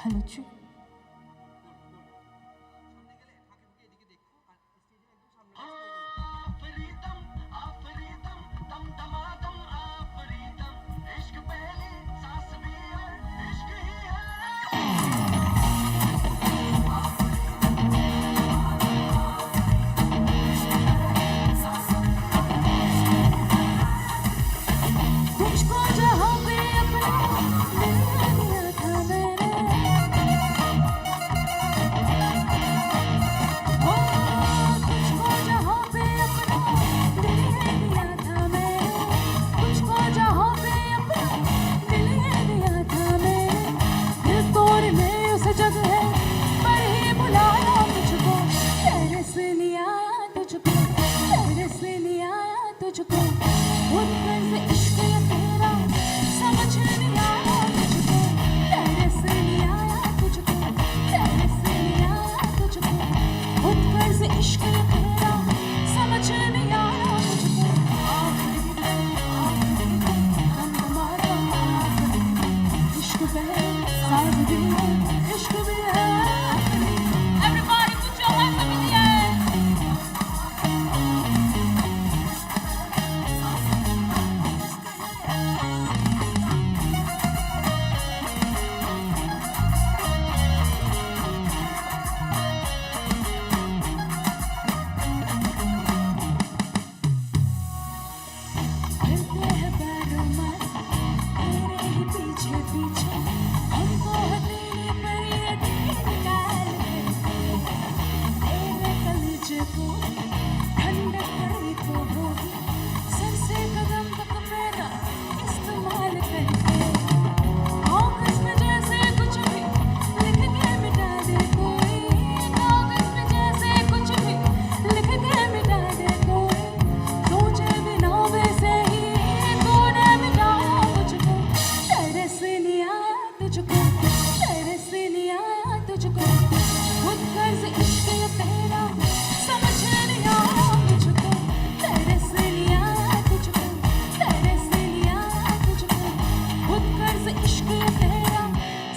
Hello চু तुझको जहाँ पे अपना दिल दिया था मैंने ओ तुझको जहाँ पे अपना दिल दिया था मैंने तुझको जहाँ पे अपना दिल दिया था मैंने दिल तोड़ने उस जगह पर ही बुलाया तुझको तेरे से नहीं आया तुझको तेरे से नहीं आया तुझको खुद कर से इश्क ये तेरा समझ नहीं आया तुझको तेरे से नहीं आया तुझको तेरे से नहीं आया तुझको खुद कर से इश्क ये तेरा समझ नहीं आया तुझको आखिरी दम तुम्हारा इश्क है साथ भी है इश्क भी है Everybody put your hands up in the air फिरते हैं पैरों में तेरे ही पीछे पीछे हमको हथेली पर ये दिल निकाल तेरे कलेजे को ठंडक पड़ी तो होगी सर से कदम तक मेरा इस्तेमाल करके कागज पे जैसे कुछ भी लिख के मिटा दे कोई कागज पे जैसे कुछ भी लिख के मिटा दे कोई सोचे बिना वैसे ही तूने मिटाया मुझको तेरे से नहीं आया तुझको तेरे से नहीं आया तुझको खुद कर से इश्क ये तेरा समझ नहीं आया मुझको तेरे से नहीं आया तुझको तेरे से नहीं आया तुझको खुद कर से इश्क ये तेरा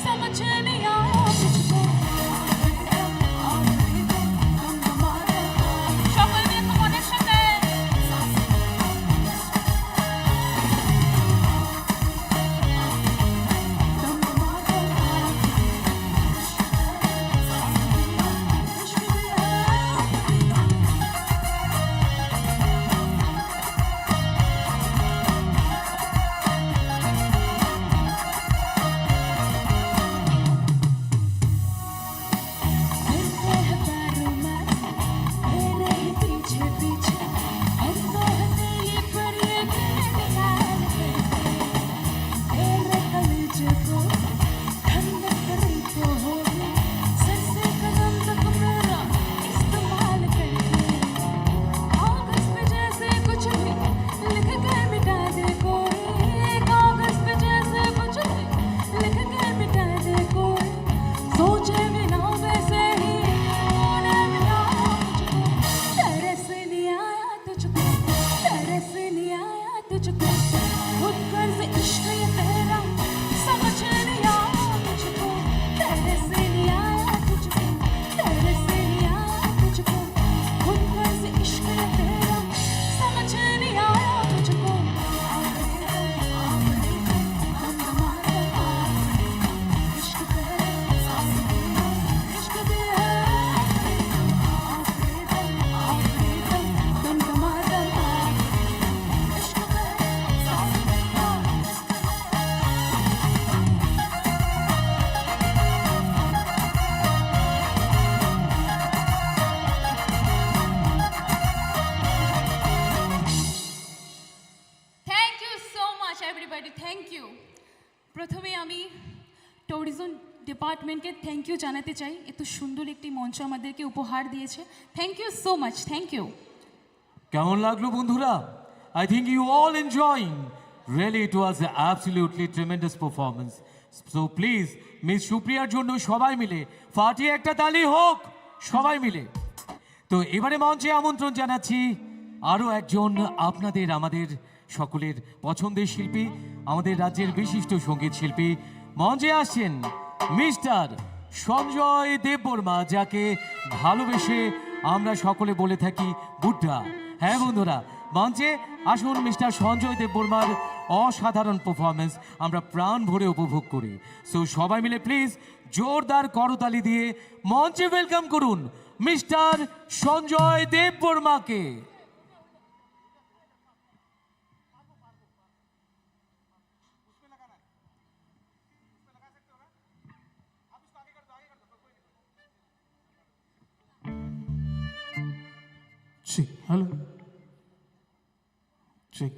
समझ नहीं आया तुझको সকল নিয়ে তো মনের সাথে फिरते हैं पैरों में तेरे ही पीछे पीछे हमको हथेली पर ये दिल निकाल तेरे कलेजे को ठंडक करी तो होगी सर से कदम तक मेरा इस्तेमाल करके कागज पे जैसे कुछ भी लिख के मिटा दे कोई कागज पे जैसे कुछ भी लिख के मिटा दे कोई सोचे बिना वैसे ही तूने मिटाया मुझको तेरे से नहीं आया तुझको तेरे से नहीं आया तुझको खुद कर से इश्क ये तेरा समझ नहीं आया मुझको तेरे से नहीं आया तुझको तेरे से नहीं आया तुझको खुद कर से इश्क ये तेरा समझ नहीं आया तुझको आखिरी दम तुम्हारा इश्क है साथ भी है इश्क भी है आखिरी दम तुम्हारा इश्क है साथ भी है thank you so much everybody thank you প্রথমে আমি ট্যুরিজম ডিপার্টমেন্টকে থ্যাংক ইউ জানাতে চাই এত সুন্দর একটি মঞ্চ আমাদেরকে উপহার দিয়েছে thank you so much thank you কেমন লাগলো বন্ধুরা? I think you all enjoying. Really, it was an absolutely tremendous performance. So please, Miss Supriyaর জন্য সবাই মিলে ফাটিয়ে একটা তালি হোক সবাই মিলে। তো এবারে মঞ্চে আমন্ত্রণ জানাচ্ছি আরও একজন আপনাদের আমাদের সকলের পছন্দের শিল্পী, আমাদের রাজ্যের বিশিষ্ট সঙ্গীত শিল্পী মঞ্চে আসছেন মিস্টার সঞ্জয় দেববর্মা, যাকে ভালোবেসে আমরা সকলে বলে থাকি বুদ্ধা। হ্যাঁ বন্ধুরা, মঞ্চে আসুন মিস্টার সঞ্জয় দেববর্মার অসাধারণ পারফরমেন্স আমরা প্রাণ ভরে উপভোগ করি। সো সবাই মিলে প্লিজ জোরদার করতালি দিয়ে মঞ্চে ওয়েলকাম করুন মিস্টার সঞ্জয় দেববর্মাকে। Check. Hello. Check.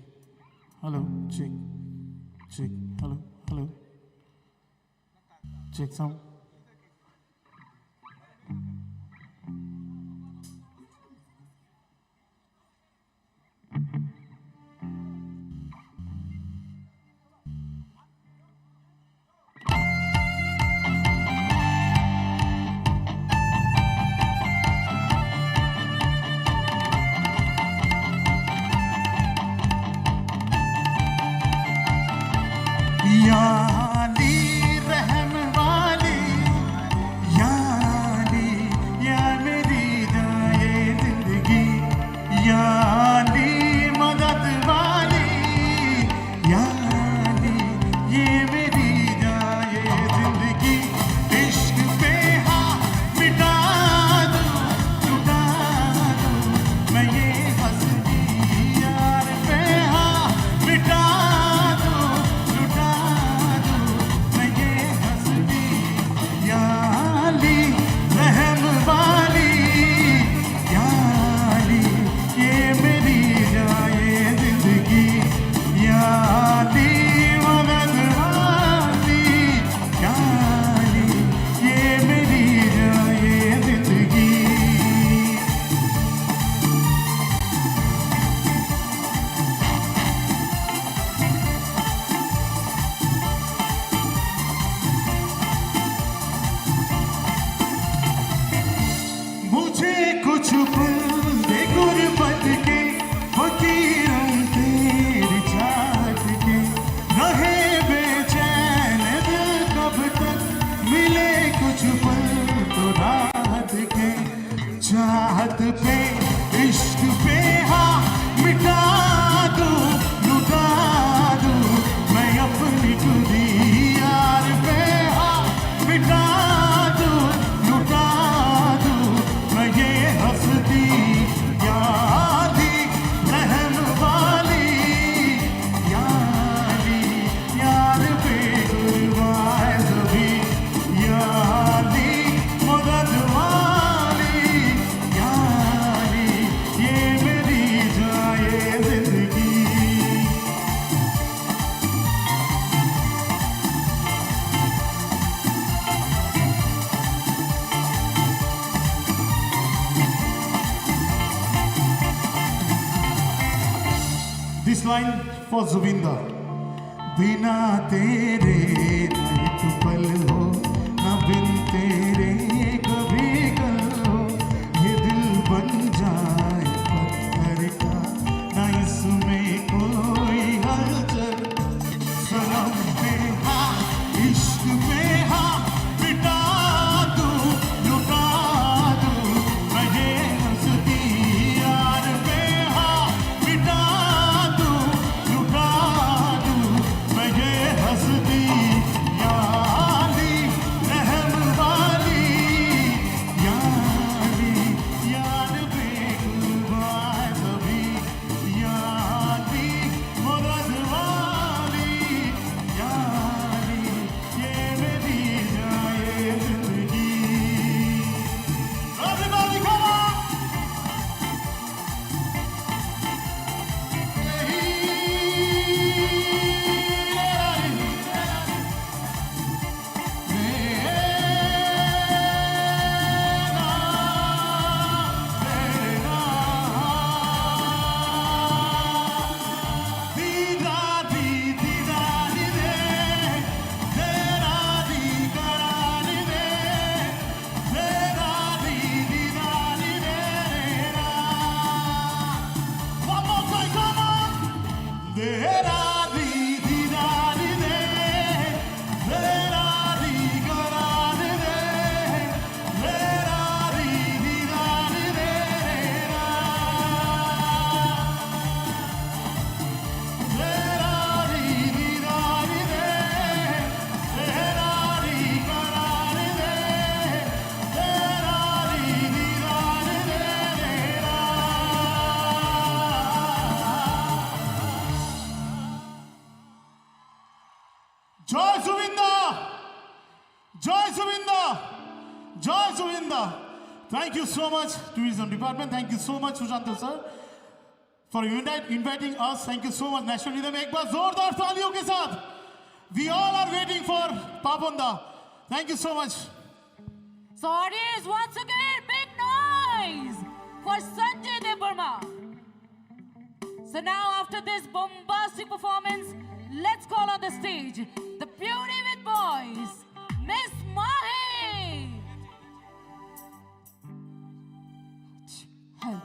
Hello. Check. Check. Hello. Hello. Check sound. याली रहम वाली याली या मेरी जाए जिंदगी याली मदद वाली याली ये मेरी जाए जिंदगी इश्क पे हाँ मिटा दूँ लुटा दूँ मैं ये हंसदी यार पे हाँ मिटा मुझे कुछ पल दे गुर्बत के फकीरों तेरी चाहत के रहे बेचैन दिल कब तक मिले कुछ पल तो राहत के चाहत पे इश्क पे हाँ मिटा दूँ लुटा दूँ मैं अपनी खुदी यार पे हाँ मिटा दूँ लुटा दूँ मैं ये हंसदी याली रहम वाली याली यार बेगुरबाए सभी याली मदद वाली याली ये मेरी जाए जिंदगी। This line for Zubinda. बिना तेरे न एक पल हो न बिन तेरे कभी कल हो ये दिल बन जाए पत्थर का न इसमें कोई हलचल सनम पे हाँ इश्क पे हाँ मिटा दूँ लुटा दूँ मैं ये हंसदी यार पे हाँ मिटा दूँ लुटा दूँ मैं ये हंसदी याली Joy Zuvinda! Joy Zuvinda! Joy Zuvinda! Thank you so much, Tourism Department. Thank you so much, Sushanta sir, for inviting us. Thank you so much, National Rhythm. एक बार जोरदार तालियों के साथ. We all are waiting for Paponda. Thank you so much. So audience, once again, big noise for Sanjay Dev Burma. So now after this bombastic performance, let's call on the stage the beauty with boys, Miss Mahi. Help.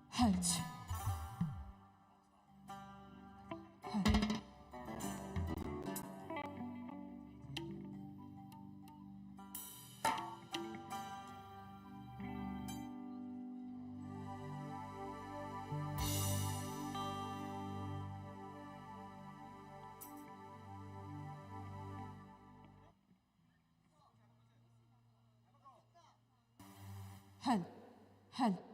Help. Help. Help.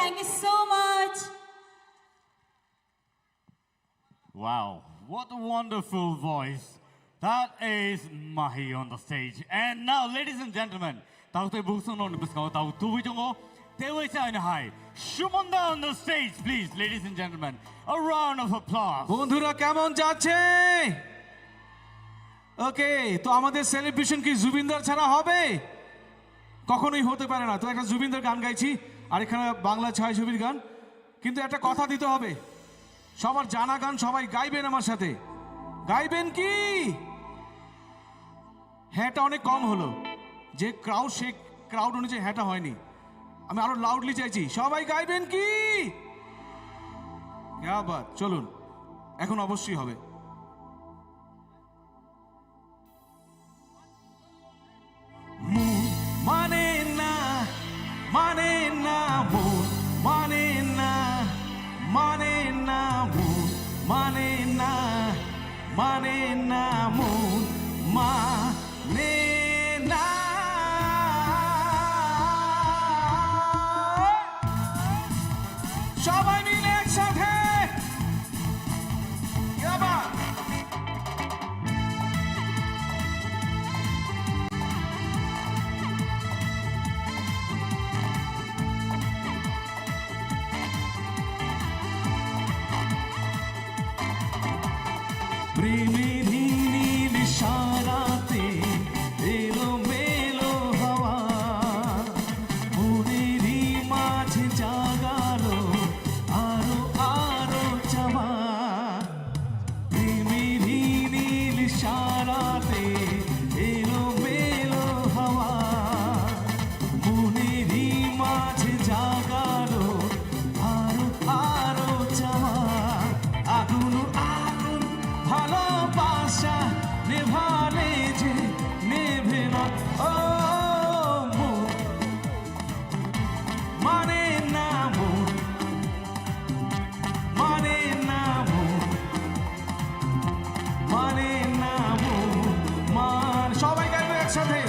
Thank you so much. Wow, what a wonderful voice. That is Mahi on the stage. And now, ladies and gentlemen, tao te busun on biskao tao tu vi jongo te wei sai na hai. Shumanda on the stage, please, ladies and gentlemen. A round of applause. বন্ধুরা কেমন যাচ্ছে? ওকে, তো আমাদের celebration কি জুবিনদার ছাড়া হবে? কখনোই হতে পারে না। তো একটা জুবিনদার গান গাইছি আর এখানে বাংলা ছায়াছবির গান, কিন্তু একটা কথা দিতে হবে, সবার জানা গান সবাই গাইবেন আমার সাথে। গাইবেন কি? হ্যাঁটা অনেক কম হলো, যে ক্রাউড সে ক্রাউড অনুযায়ী হ্যাঁটা হয়নি। আমি আরো লাউডলি চাইছি, সবাই গাইবেন কি? ক্যা বাত, চলুন এখন অবশ্যই হবে। মন মানে না, মানে না, মন মানে না, মানে না, মন মানে না, মানে না, মন মানে না। সবাই মিলে একসাথে আবার প্রেমের নীল ইশারাতে এলো মেলো হাওয়া, মনেরই মাঝে জাগালো আরো আরো চাওয়া। প্রেমের নীল ইশারাতে এলো মেলো হাওয়া, মনেরই মাঝে জাগালো আরো আরো চাওয়া। আগুন আগুন ভালোবাসা নেভালে যে নেভে না, ও মন মানে না, মন মানে না, মন মানে না, মন মান। সবাই গাইবে একসাথে।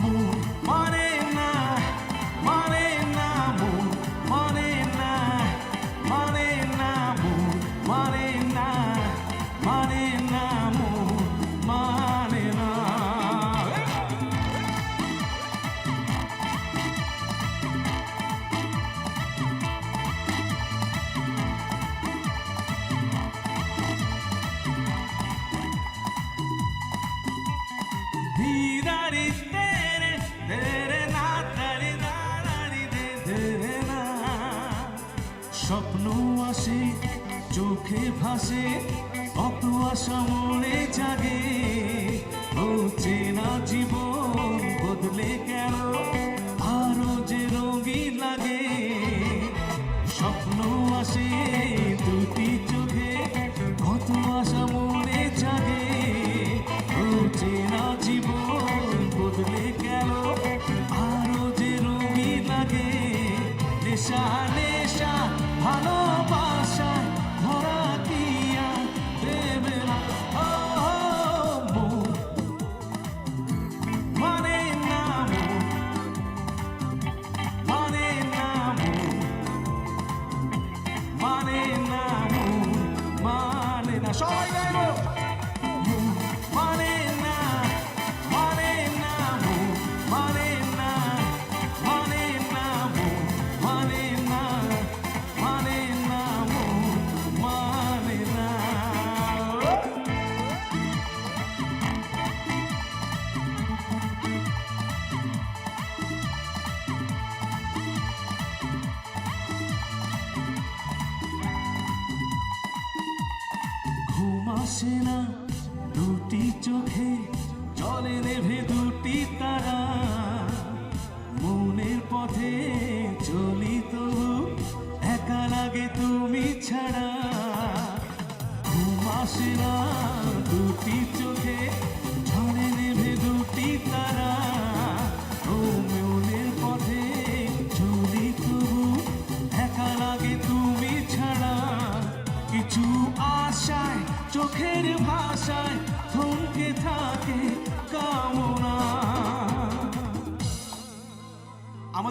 মন মানে না, মানে না, মন মানে না, মানে না, মন মানে না, মানে না, মন মানে না। ধীরারি তেরে তেরে না তারি নারি দে তেরে না। স্বপ্ন আসে চোখে ভাসে, কত আশা মনে জাগে, ও চেনা জীবন বদলে গেল আরো যে রঙিন লাগে। স্বপ্ন আসে দুটি চোখে, কত আশা মনে জাগে, ও চেনা জীবন বদলে গেল আরো যে রঙিন লাগে। নেশা নেশা ভালোবাসা ধরা দিয়া দেবে না, ও মন মানে না, মন মানে না, মন মানে না, মন মানে না। সবাই গাইবো। মন মানে না, মানে না, মন মানে না, মানে না, মন মানে না, মানে না, মন মানে না। ঘুম আসে না দুটি চোখে, জলে নেভে দুটি তারা, মনের পথে চলি তবু একা লাগে তুমি ছাড়া। ঘুম আসে না দুটি চোখে, জলে নেভে দুটি তারা, ও মনের পথে চলি তবু একা লাগে তুমি ছাড়া। কিছু আশায় চোখের ভাষায় থমকে থাকে কামনা। আমাদের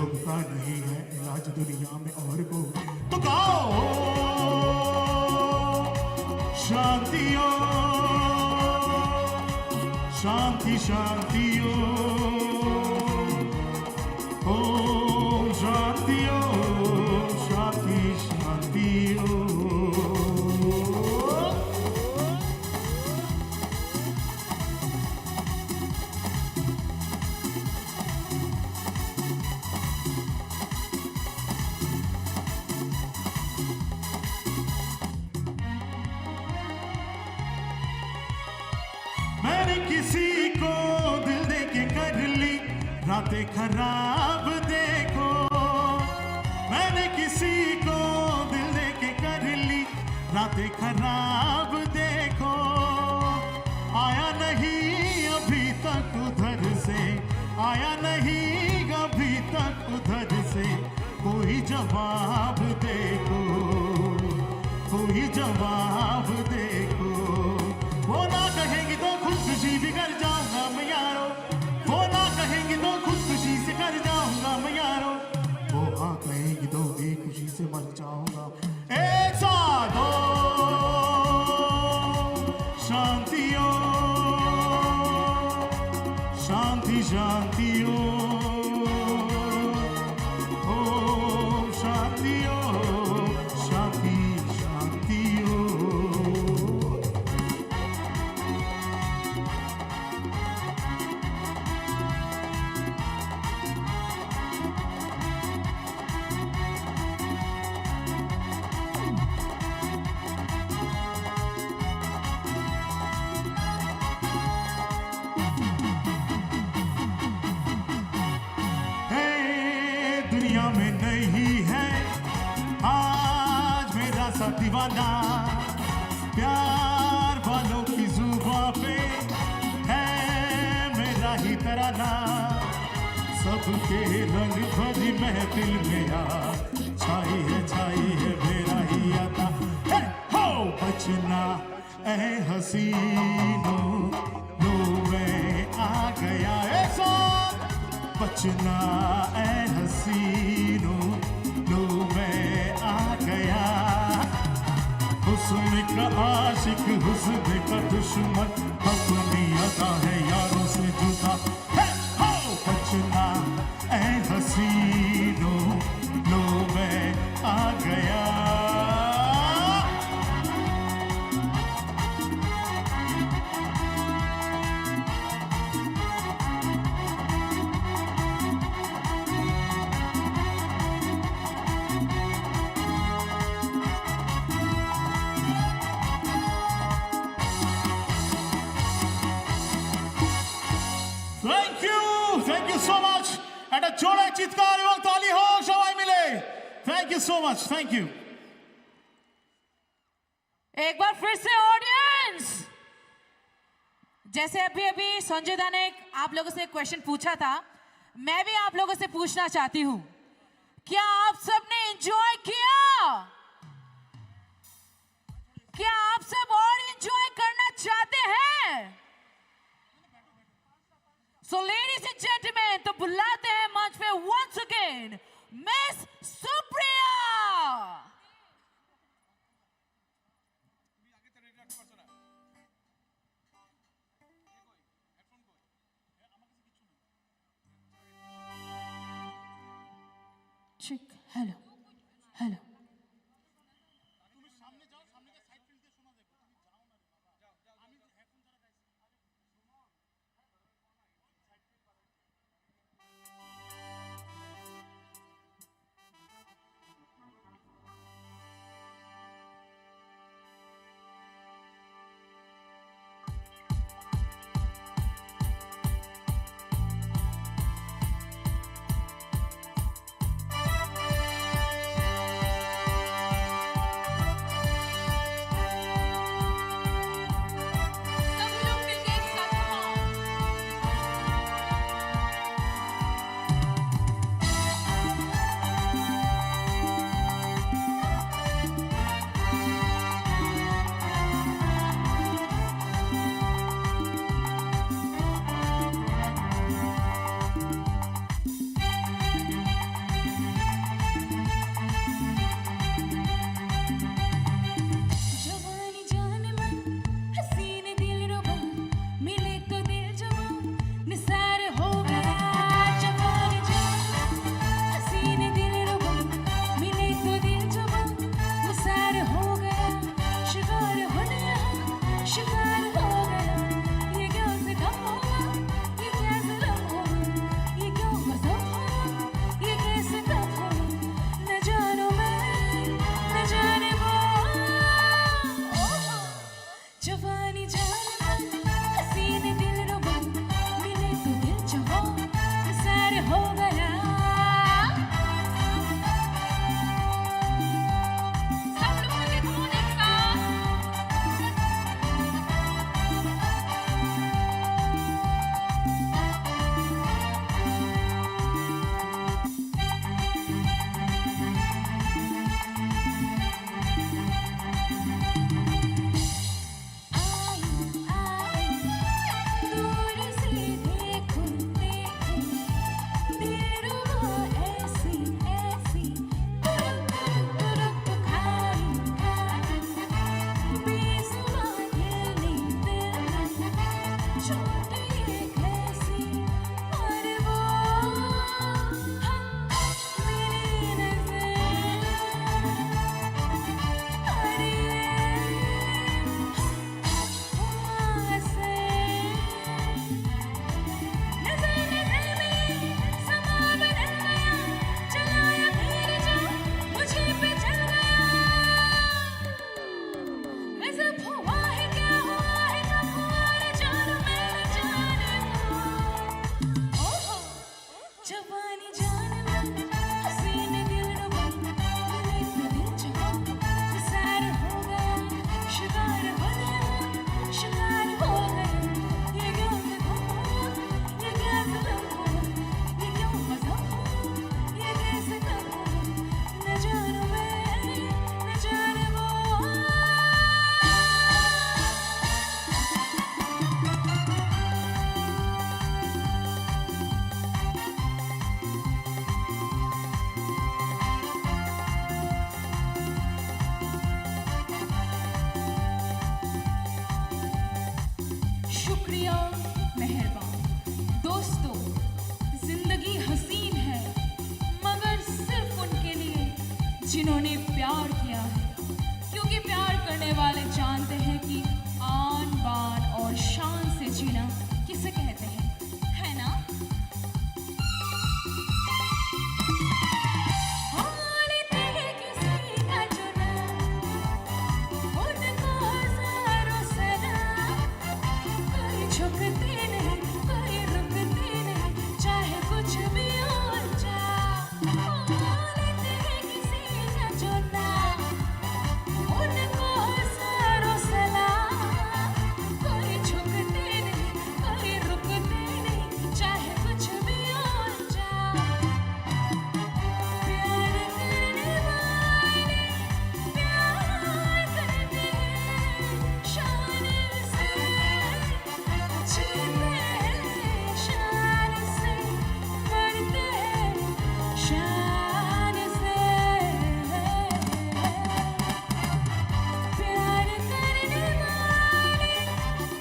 रोग का नहीं है इलाज दुनिया में और को तो गाओ शांतियो शांति शांतियो ओम शांतियो शांति शांतियो मैंने किसी को दिल दे के कर ली रातें खराब देखो मैंने किसी को दिल दे के कर ली रातें खराब देखो आया नहीं अभी तक उधर से आया नहीं अभी तक उधर से कोई जवाब देखो कोई जवाब देखो वो ना कहेंगे तो खुदकुशी भी कर जाऊंगा मैं यारो वो ना कहेंगे तो खुदकुशी से कर जाऊंगा मैं यारो वो हाँ कहेंगे तो बेखुशी से मर जाऊंगा एक साथ हो शांतियो शांति शांतियो ओम शांतियो शांति शांतियो दुनिया में नहीं है आज मेरा सा दीवाना प्यार वालों की जुबां पे है मेरा ही तराना सबके रंग भरी महफिल में आ छाई है मेरा ही आता है हो बचना ए हसीनों लो मैं आ गया ऐसा बचना ए हसीनों लो मैं आ गया हुस्न का आशिक हुस्न का दुश्मन अपनी अदा है यारों से जुदा है हो बचना ए हसीनों लो मैं आ गया Thank you so much. And a jole chitkar ebong tali ho shobai mile. Thank you so much. Thank you. एक बार फिर से ऑडियंस जैसे अभी अभी संजय दा ने आप लोगों से एक क्वेश्चन पूछा था मैं भी आप लोगों से पूछना चाहती हूं क्या आप सबने एंजॉय किया क्या आप सब और एंजॉय करना चाहते हैं So ladies and gentlemen, तो बुलाते हैं मंच पे once again, Miss Supriya. Check. Hello. Hello. जवानी जान ले हसीन दिल रुबा दिल पे दिल चढ़ा सैर हो गया शिकार हो गया शिकार हो गया ये क्या कदम ये क्या सदम ये क्यों मज़ा ये कैसे कदम न जानू मैं न जाने वो शुक्रिया मेहरबान दोस्तों जिंदगी हसीन है मगर सिर्फ उनके लिए जिन्होंने प्यार किया है क्योंकि प्यार करने वाले जानते हैं कि आन बान और शान से जीना किसे कहते हैं है ना हाल तेरे किसी का चुना उनको हजारों सलाम कोई झुकते नहीं कोई रुकते नहीं चाहे कुछ भी हो जाए हाल तेरे किसी का चुना उनको हजारों सलाम कोई झुकते नहीं कोई रुकते नहीं चाहे कुछ भी हो जाए प्यार करने वाले प्यार करते हैं शान से जीते हैं शान से मरते हैं शान से प्यार करने वाले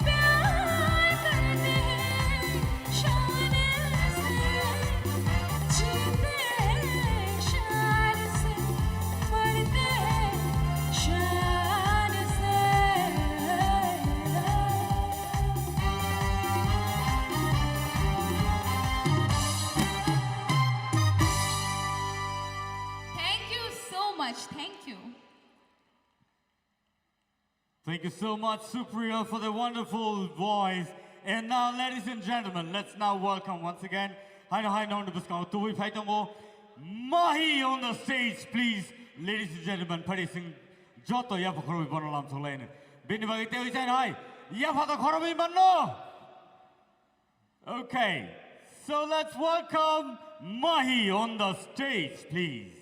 प्यार करते हैं शान से जीते हैं शान से मरते हैं शान से Thank you so much. Thank you. Thank you so much, Supriya, for the wonderful voice. And now, ladies and gentlemen, let's now welcome once again Hi Noon to Biscow Tui Paitongo Mahi on the stage, please. Ladies and gentlemen, Paddy Singh Joto Yapakorobi Bonalam Solane. Bini Bagite, we say hi. Yapata Korobi Bano. Okay, so let's welcome Mahi on the stage, please.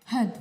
हद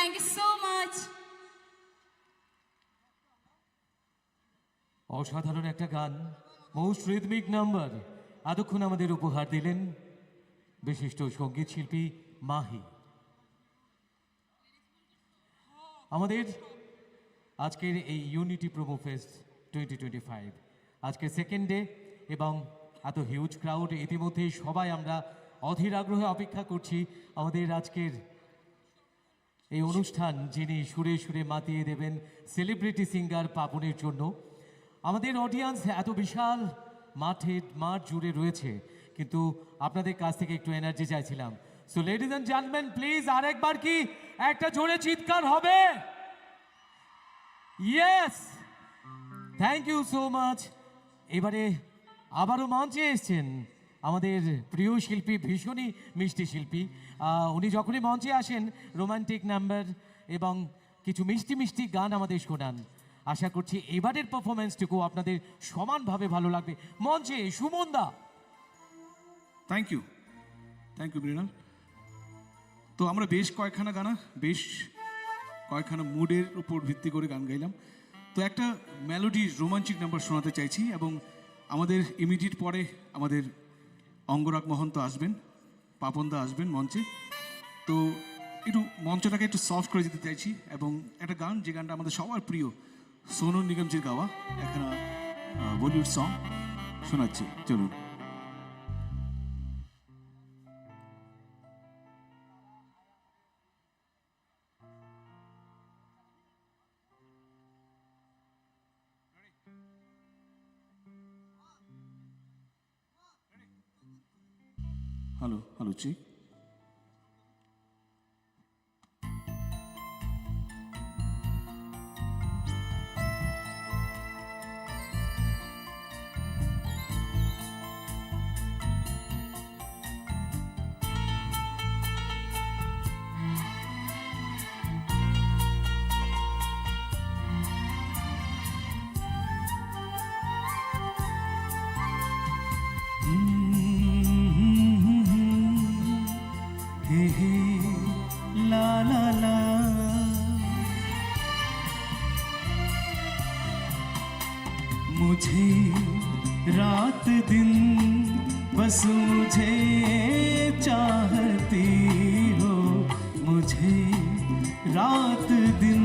Thank you so much. অসাধারণ একটা গান, most rhythmic number এতক্ষণ আমাদের উপহার দিলেন বিশিষ্ট সঙ্গীত শিল্পী মাহি। আমাদের আজকের এই ইউনিটি প্রোমো ফেস্ট 2025 আজকে সেকেন্ড ডে এবং এত হিউজ ক্রাউড, ইতিমধ্যেই সবাই আমরা অধীর আগ্রহে অপেক্ষা করছি আমাদের আজকের এই অনুষ্ঠান যিনি সুরে সুরে মাতিয়ে দেবেন সেলিব্রিটি সিঙ্গার পাপনের জন্য। আমাদের অডিয়েন্স এত বিশাল মাঠ জুড়ে রয়েছে, কিন্তু আপনাদের কাছ থেকে একটু এনার্জি চাইছিলাম। So ladies and gentleman please আরেকবার কি একটা জোরে চিৎকার হবে? Yes, thank you so much. এবারে আবারও মঞ্চে এসছেন আমাদের প্রিয় শিল্পী, ভীষণই মিষ্টি শিল্পী। উনি যখনই মঞ্চে আসেন রোমান্টিক নাম্বার এবং কিছু মিষ্টি মিষ্টি গান আমাদের শোনান। আশা করছি এবারের পারফরমেন্সটুকু আপনাদের সমানভাবে ভালো লাগবে। মঞ্চে সুমন দা। Thank you Mrinal. তো আমরা বেশ কয়েকখানা মুডের উপর ভিত্তি করে গান গাইলাম। তো একটা মেলোডি রোমান্টিক নাম্বার শোনাতে চাইছি এবং আমাদের ইমিডিয়েট পরে আমাদের অঙ্গরাগ মহন্ত আসবেন, পাপনদা আসবেন মঞ্চে। তো একটু মঞ্চটাকে একটু সফট করে দিতে চাইছি এবং একটা গান, যে গানটা আমাদের সবার প্রিয় সোনু নিগমজির গাওয়া একটা বলিউড সং শোনাচ্ছি, চলুন। হ্যালো চিক। मुझे रात दिन बस मुझे चाहती हो, मुझे रात दिन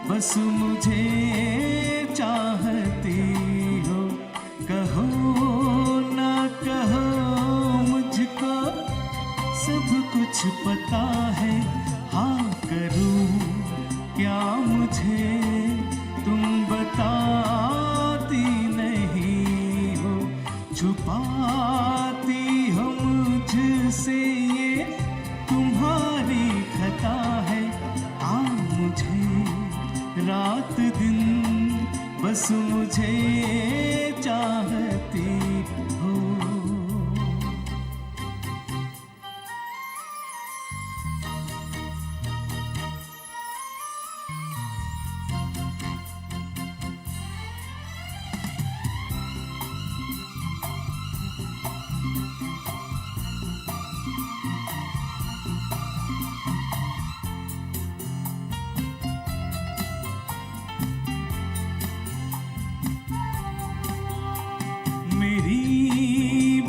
बस मुझे चाहती हो। कहो ना कहो मुझको सब कुछ पता है, हाँ करूं क्या मुझे तुम बताती नहीं हो। छुपाती हो मुझसे ये तुम्हारी खता है, हाँ मुझे रात दिन बस मुझे चाहती हो। मेरी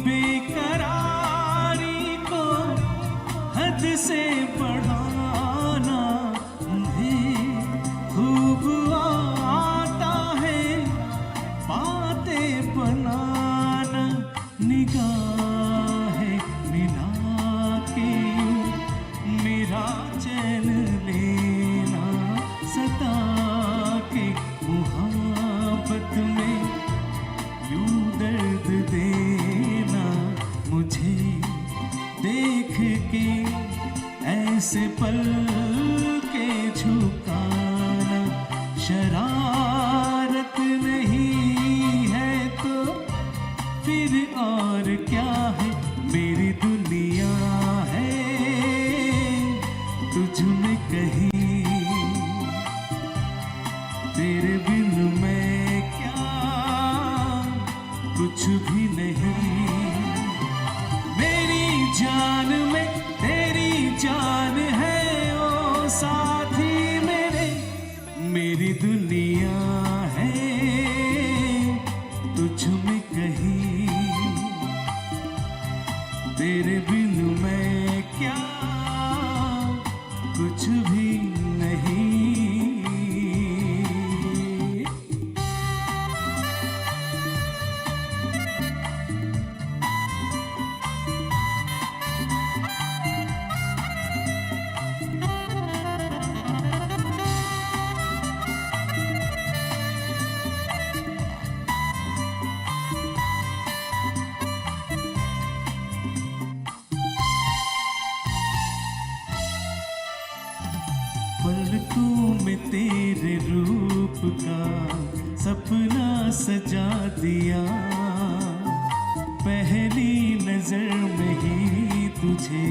बेकरारी को हद से बढ़ाना मुझे खूब आता है, बातें बनाना निगाहें मिला के मेरा चैन लेना, सता के मुहब्बत में यूं दर्द देना, मुझे देख के ऐसे पल के झुकाना। शरारत नहीं है तो फिर और क्या है, मेरी दुनिया है तुझ में कहीं, तेरे बिन मैं क्या कुछ भी नहीं। मेरी जान में तेरी जान है ओ साथ भी नहीं। पलकों में तेरे रूप का सपना सजा दिया, पहली नजर में ही तुझे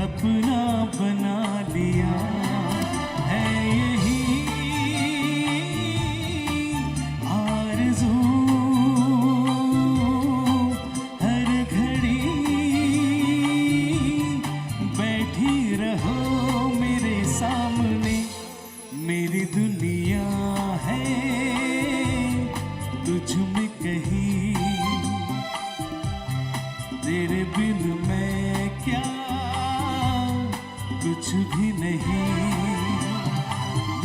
अपना बना लिया। है यही आरज़ू हर घड़ी बैठी रहो मेरे सामने, मेरी दुनिया है तुझ में कहीं, तेरे बिन मैं क्या कुछ भी नहीं।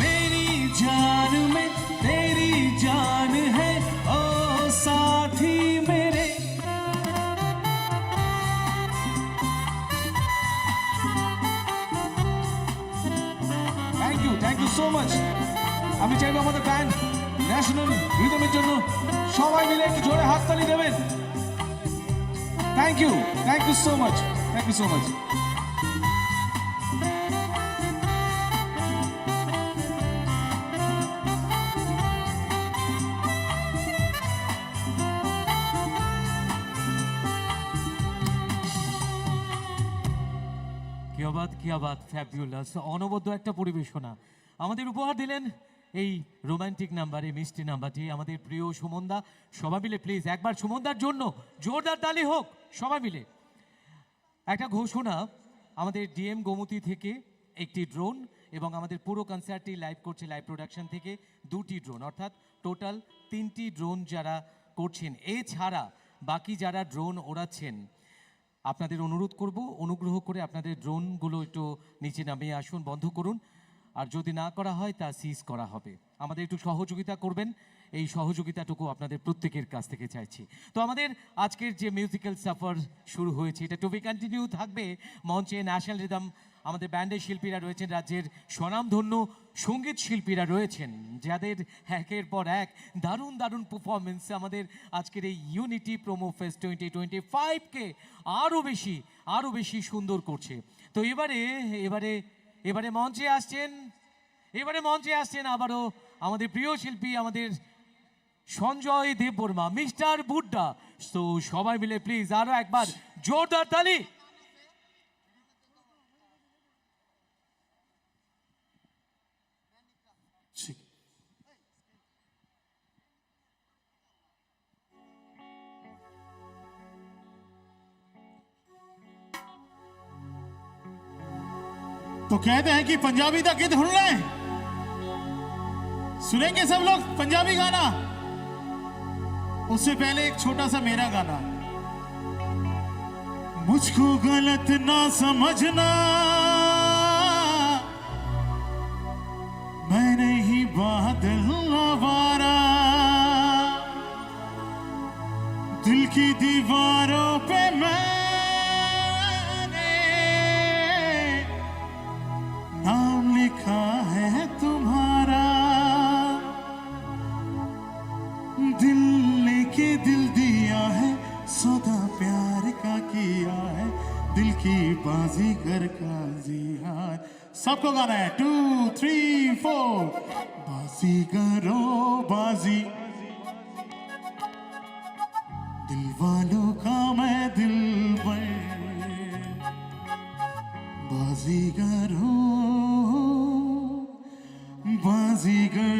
मेरी जान में तेरी जान है ओ साथी मेरे। Thank you so much. আমি চাইবো আমাদের ব্যান্ড ন্যাশনাল রিদমের জন্য সবাই মিলে একটু জোরে হাততালি দেবেন। Thank you so much, thank you so much. কিয়া বাত ফ্যাবুলাস, অনবদ্য একটা পরিবেশনা আমাদের উপহার দিলেন এই রোমান্টিক নাম্বার, এই মিষ্টি নাম্বারটি আমাদের প্রিয় সুমনদা। সবাই মিলে প্লিজ একবার সুমনদার জন্য জোরদার তালি হোক সবাই মিলে। একটা ঘোষণা, আমাদের ডিএম গোমতী থেকে একটি ড্রোন এবং আমাদের পুরো কনসার্টটি লাইভ করছে লাইভ প্রোডাকশন থেকে 2টি ড্রোন, অর্থাৎ টোটাল 3টি ড্রোন যারা করছেন। এছাড়া বাকি যারা ড্রোন ওড়াচ্ছেন আপনাদের অনুরোধ করব অনুগ্রহ করে আপনাদের ড্রোনগুলো একটু নিচে নামিয়ে আসুন, বন্ধ করুন, আর যদি না করা হয় তা সিজ করা হবে। আমাদের একটু সহযোগিতা করবেন, এই সহযোগিতাটুকু আপনাদের প্রত্যেকের কাছ থেকে চাইছি। তো আমাদের আজকের যে মিউজিক্যাল সফর শুরু হয়েছে এটা টু বি কন্টিনিউ থাকবে। মঞ্চে ন্যাশনাল রিদম আমাদের ব্যান্ডের শিল্পীরা রয়েছেন, রাজ্যের স্বনামধন্য সঙ্গীত শিল্পীরা রয়েছেন, যাদের একের পর এক দারুণ দারুণ পারফরমেন্স আমাদের আজকের এই ইউনিটি প্রোমো ফেস্ট 2025কে আরও বেশি সুন্দর করছে। তো এবারে মঞ্চে আসছেন আবারও আমাদের প্রিয় শিল্পী, আমাদের সঞ্জয় দেববর্মা, মিস্টার বুড্ডা। তো সবাই মিলে প্লিজ আরো একবার জোরদার তালি। तो कहते हैं कि पंजाबी का गीत सुन रहे हैं, सुनेंगे सब लोग पंजाबी गाना। उससे पहले एक छोटा सा मेरा गाना। मुझको गलत ना समझना, मैं नहीं बादल आवारा, दिल की दीवारों पे मैंने नाम लिखा है तुम्हारा, दिल लेके दिल दिया है, सौदा प्यार का किया है, दिल की बाजीगर का जिहार। सबको गाना है 2 3 4। बाजीगरो बाजी, दिल वालों का मैं दिल पर, बाजीगर हूँ बाजीगर।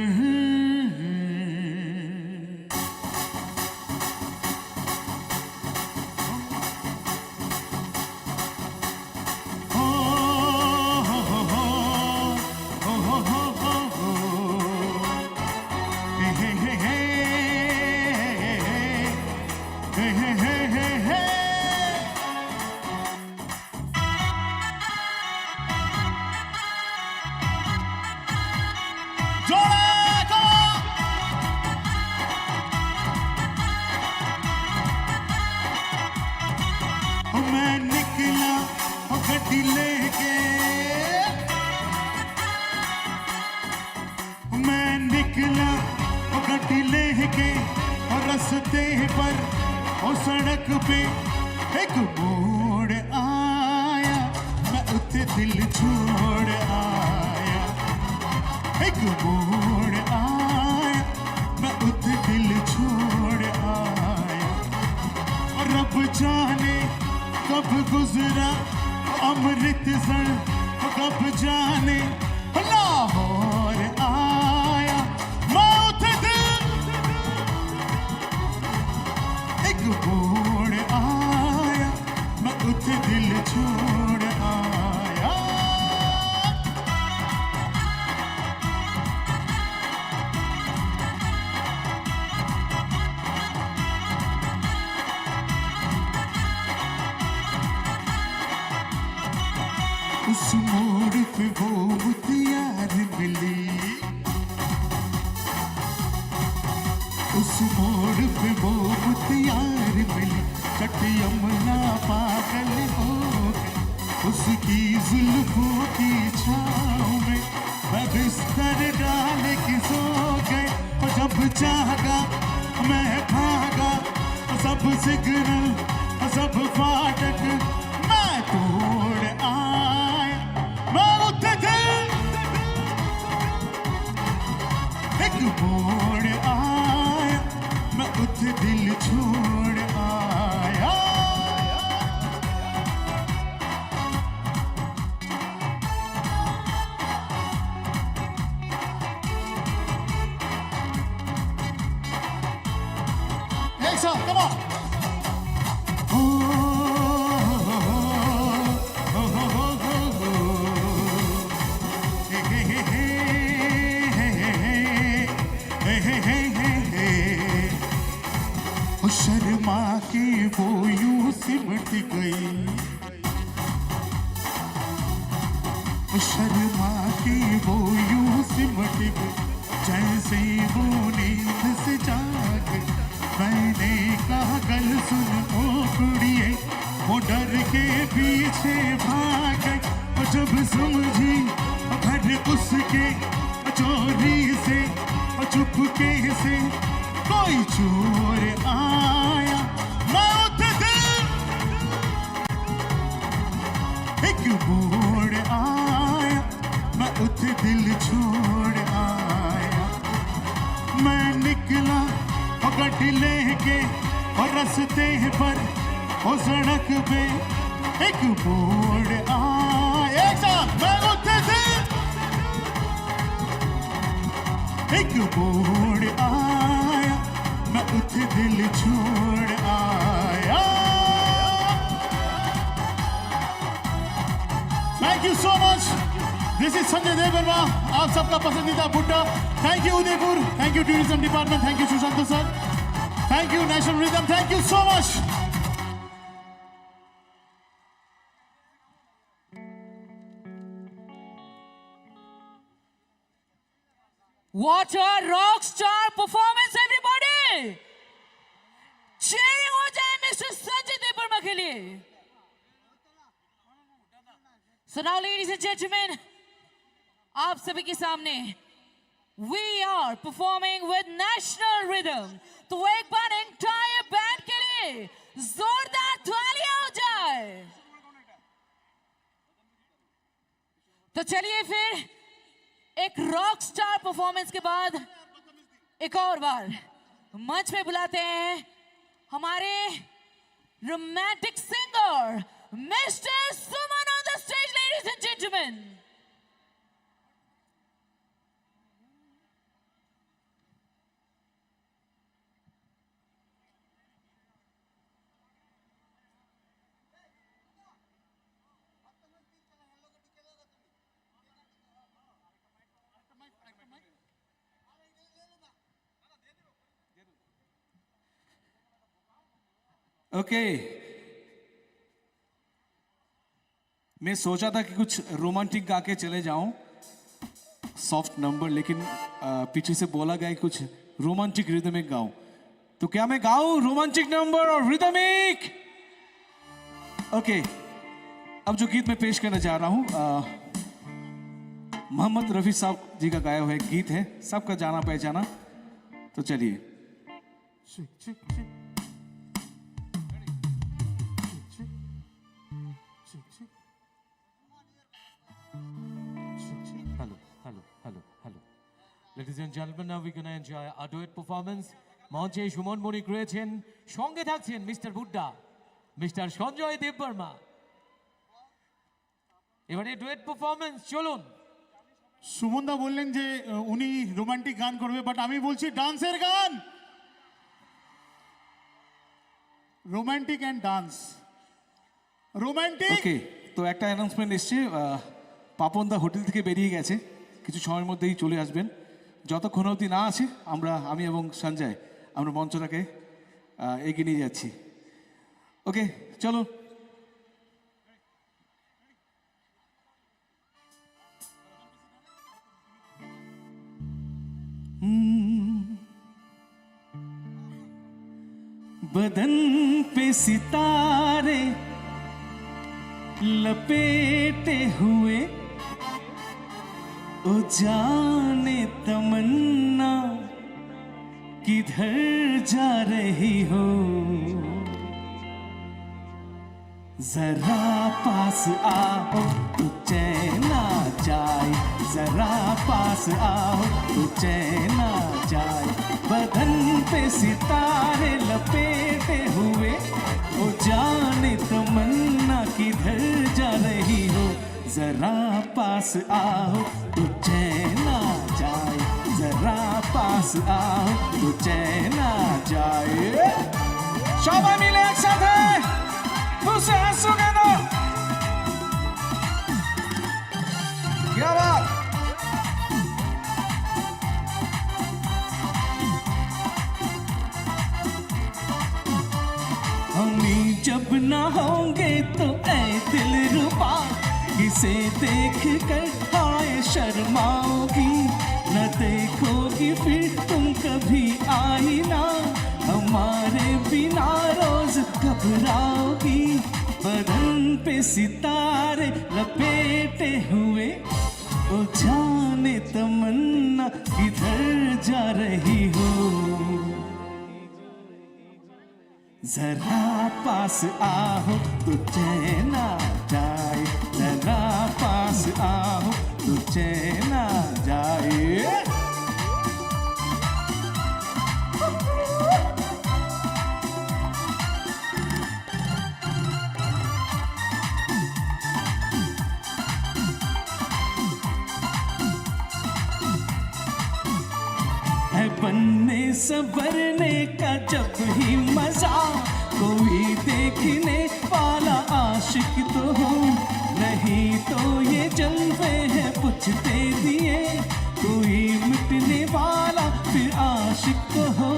रास्ते पर ओ सड़क पे एक मोड़ आया, मैं उते दिल छोड़ आया। एक मोड़ आया, मैं उते दिल छोड़ आया। और रब जाने कब गुजरा अमृतसर, कब जाने लाहौर आया, मैं उते दिल एक मोड़ आया, मैं उते दिल छोड़ आया। उस मोड़ पे वो मुतियार मिली, उस मोड़ पे वो मुतियार मिली, कटी यमुना पागल हो गई, उसकी जुल्फों की छाँव में मैं बिस्तर डाल के सो गए। और जब जागा मैं भागा, सब सिग्नल सब फाटक मैं तोड़ आया, मैं उठे थे एक मोड़ आया, मैं उठे दिल छोड़ आया। एक साथ come on. शर्मा के वो यूं सिमट गई, शर्मा के वो यूं सिमट गई, जैसे वो नींद से जाग। मैंने कहा गल सुन ओ कुड़िए, वो डर के पीछे भाग गई। और जब समझी घर उसके चोरी से चुपके से कोई चोर आया, मैं उठे दिल एक मोड़ आया, मैं उठे दिल छोड़ आया। मैं निकला और गड्डी लेके और रास्ते पर और सड़क पे एक मोड़ आया, एक साथ मैं उठे दिल एक मोड़ आया, मैं उठे दिल छोड़ आया। Thank you so much, this is Sanjay Debbarma, आप सबका पसंदीदा बुड्ढा। Thank you Udaipur, thank you tourism department, thank you Sushant sir, thank you national rhythm, thank you so much. What a rock star performance, everybody! Cheering हो जाए मिस्टर संजय देववर्मा के लिए। So now, ladies and gentlemen, आप सभी के सामने we are performing with national rhythm. तो एक बार entire band के लिए जोरदार तालियां हो जाए। तो चलिए फिर एक रॉक स्टार परफॉर्मेंस के बाद एक और बार मंच पे बुलाते हैं हमारे romantic singer mister Suman on the stage, ladies and gentleman. Okay, मैं सोचा था कि कुछ रोमांटिक गा के चले जाऊं, सॉफ्ट नंबर, लेकिन पीछे से बोला गया कि कुछ रोमांटिक रिदमिक गाऊं, तो क्या मैं गाऊं रोमांटिक नंबर और रिदमिक? ओके, अब जो गीत मैं पेश करने जा रहा हूं मोहम्मद रफी साहब जी का गाया हुआ एक गीत है, सबका जाना पहचाना। तो चलिए, Chick, chick, chick. Chick, chick. Chick, chick. Chick, chick. Hello, hello, hello, hello. Ladies and gentlemen, now we're gonna enjoy our duet performance. মঞ্চে সুমন মণিক রয়েছেন, সঙ্গে থাকছেন মিস্টার বুড্ডা, মিস্টার সঞ্জয় দেববর্মা। এবারে ডুয়েট পারফরম্যান্স চলুন। সুমনদা বললেন যে উনি রোমান্টিক গান করবে, বাট আমি বলছি ডান্সের গান, রোমান্টিক অ্যান্ড ডান্স। রোমান্টিক। ওকে, তো একটা অ্যানাউন্সমেন্ট এসছে, পাপনদা হোটেল থেকে বেরিয়ে গেছে, কিছু সময়ের মধ্যেই চলে আসবেন। যতক্ষণ অবধি না আছে আমি এবং সঞ্জয় আমরা মঞ্চটাকে এগিয়ে নিয়ে যাচ্ছি। ওকে, চলো। बदन पे सितारे लपेटे हुए, ओ जाने तमन्ना किधर जा रही हो, जरा पास आओ तो चैन आ जाए, जरा पास आओ तो चैन आ जाए। बदन पे सितारे लपेटे हुए, ओ जाने तमन्ना किधर जा रही हो, जरा पास आओ तो चैन आ जाए, जरा पास आओ तो चैन आ जाए। সবাই মিলে একসাথে বসে আসো কেন? क्या बात? हमी जब ना होंगे तो ऐ दिल रुबा, इसे देख कर हाय शर्माओगी, न देखोगी फिर तुम कभी आईना, हमारे बिना रोज घबराओगी। बदन पे सितारे लपेटे हुए, ओ जाने तमन्ना किधर जा रही हो, जरा पास आओ तो चैन आ जाए, जरा पास आओ तो चैन आ जाए। है बनने संवरने का जब ही मजा, कोई देखने वाला आशिक तो हो, नहीं तो ये जलवे हैं पूछते दिए, कोई मिटने वाला फिर आशिक तो हो।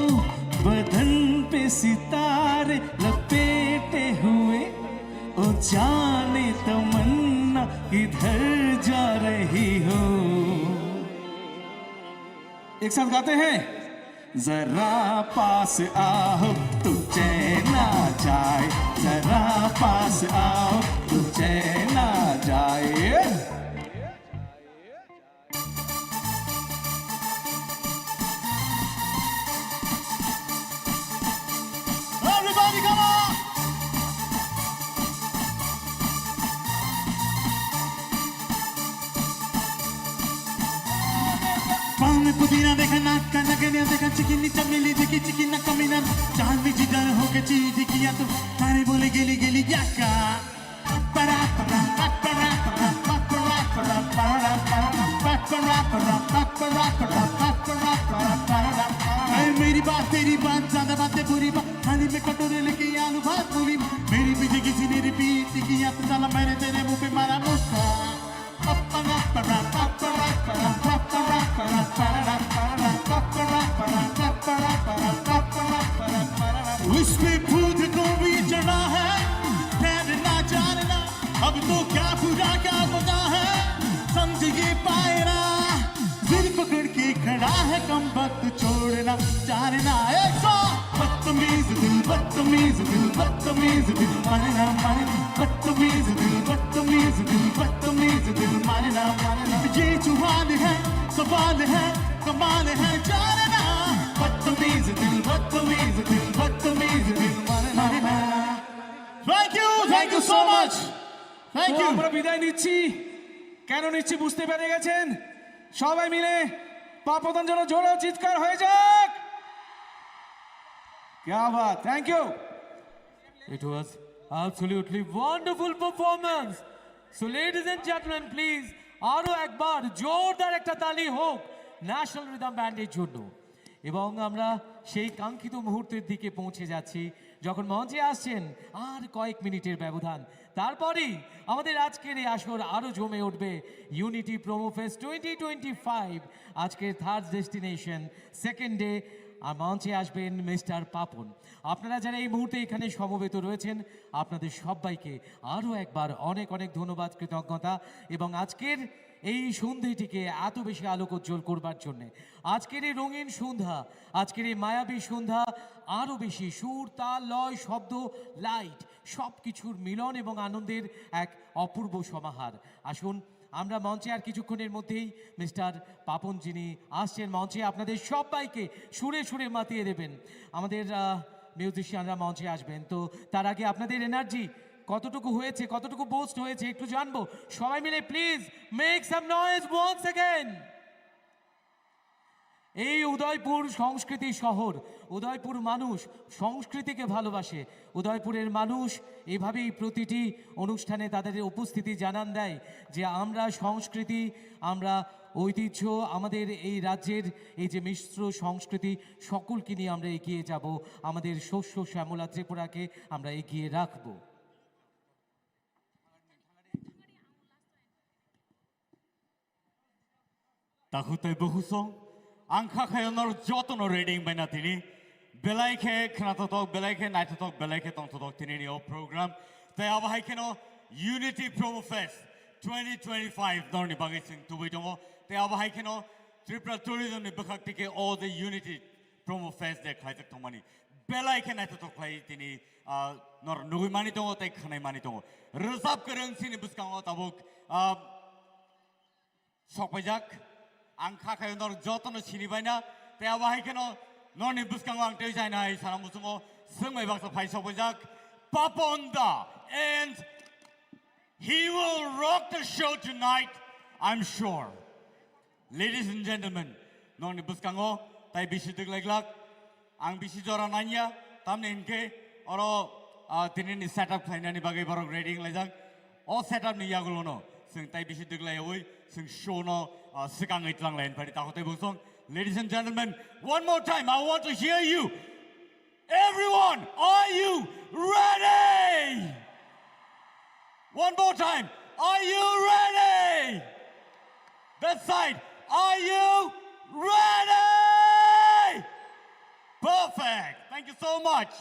बदन पे सितारे लपेटे हुए, ओ जाने तमन्ना किधर जा रही हो। एक साथ गाते हैं, जरा पास आओ तो चैन आ जाए, जरा पास आओ तो चैन आ जाए। Everybody come on! पाँव में पुदीना देखा, नाक का नगनिया देखा, चिकनी चमेली देखी, चिकना कमीना, चांद में जिधर होके चीज किया तो तारे बोले गेली गेली क्या का। परा परा परा परा परा परा परा परा परा परा। मेरी बात तेरी बात, ज्यादा बातें बुरी बात, थाली में कटोरे लेके आलू भात पूरी, मेरी पीछे किसी ने रिपीट किया तो साला मैंने तेरे मुंह पे मारा मुक्का। उस पे खुद को भी चढ़ा है, ठहरना जानना अब तो क्या पूरा क्या बता है, समझ ये पाएना दिल पकड़ के खड़ा है, कम वक्त छोड़ना जानना। एक सौ बदतमीज दिल, बदतमीज दिल, बदतमीज दिल, मानना मानना, बदतमीज दिल, बदतमीज दिल, बदतमीज दिल, मानना मानना। ये जुबान है, सवाल है, कमाल है जानना, बदतमीज बदतमीज दिल माने ना Thank you so much. Thank তো you. আমরা বিদায় নিচ্ছি কেন নিচ্ছি বুঝতে পেরে গেছেন সবাই মিলে পাপতন যেন জোরে চিৎকার হয়ে যাক क्या बात thank you It was absolutely wonderful performance. So ladies and gentlemen, please আরো একবার জোরদার একটা তালি হোক ন্যাশনাল রিদম ব্যান্ডের জন্য এবং আমরা সেই কাঙ্ক্ষিত মুহূর্তের দিকে পৌঁছে যাচ্ছি যখন মঞ্চে আসছেন আর কয়েক মিনিটের ব্যবধান তারপরেই আমাদের আজকের এই আসর আরো জমে উঠবে ইউনিটি প্রোমো ফেস্ট 2025 আজকের থার্ড ডেস্টিনেশন সেকেন্ড ডে আর মঞ্চে আসবেন মিস্টার পাপন আপনারা যারা এই মুহূর্তে এখানে সমবেত রয়েছেন আপনাদের সবাইকে আরও একবার অনেক অনেক ধন্যবাদ কৃতজ্ঞতা এবং আজকের এই সন্ধ্যেটিকে এত বেশি আলোকোজ্জ্বল করবার জন্যে আজকের এই রঙিন সন্ধ্যা আজকের এই মায়াবী সন্ধ্যা আরও বেশি সুর তাল লয় শব্দ লাইট সব কিছুর মিলন এবং আনন্দের এক অপূর্ব সমাহার আসুন আমরা মঞ্চে আর কিছুক্ষণের মধ্যেই মিস্টার পাপন যিনি আসছেন মঞ্চে আপনাদের সবাইকে সুরে সুরে মাতিয়ে দেবেন আমাদের মিউজিশিয়ানরা মঞ্চে আসবেন তো তার আগে আপনাদের এনার্জি কতটুকু হয়েছে কতটুকু বুস্ট হয়েছে একটু জানবো সবাই মিলে please make some noise once again এই উদয়পুর সংস্কৃতি শহর উদয়পুর মানুষ সংস্কৃতিকে ভালোবাসে উদয়পুরের মানুষ এভাবেই প্রতিটি অনুষ্ঠানে তাদের উপস্থিতি জানান দেয় যে আমরা সংস্কৃতি আমরা ঐতিহ্য আমাদের এই রাজ্যের এই যে মিশ্র সংস্কৃতি সকলকে নিয়ে আমরা এগিয়ে যাব আমাদের শস্য শ্যামলা ত্রিপুরাকে আমরা এগিয়ে রাখবো Tahutai buhusong, angka kayo nor joto no reading by natini. Belaike knatotok, belaike naitotok, belaike tontotok tinini o program. They have haikeno Unity Promo Fest 2025 dorni bagay sing tubitongo. They have haikeno Tripura Tourism ni bakaktike all the Unity Promo Fest de kaitak tomani. Belaike naitotok play tini nor nui mani tongo tay khanai mani tongo. Resap kereng sini buskango tabuk sokpajak. Angka kayo nor joto no sinibayna, kaya bahay kano nor ni buskang ang tayo na ay sana musungo sumay baksa paiso pajak Paponda and he will rock the show tonight, I'm sure. Ladies and gentlemen, nor ni buskango tay bisi tiglaglak ang bisi jora nanya tamne inke oro tinin ni setup kaina ni bagay barok reading lajak o setup ni yagulo no sing tay bisi tiglay oy sing show no sikang itlang lain pari takote busong. Ladies and gentlemen, one more time, I want to hear you. Everyone, are you ready? One more time, are you ready? That side, are you ready? Perfect. Thank you so much.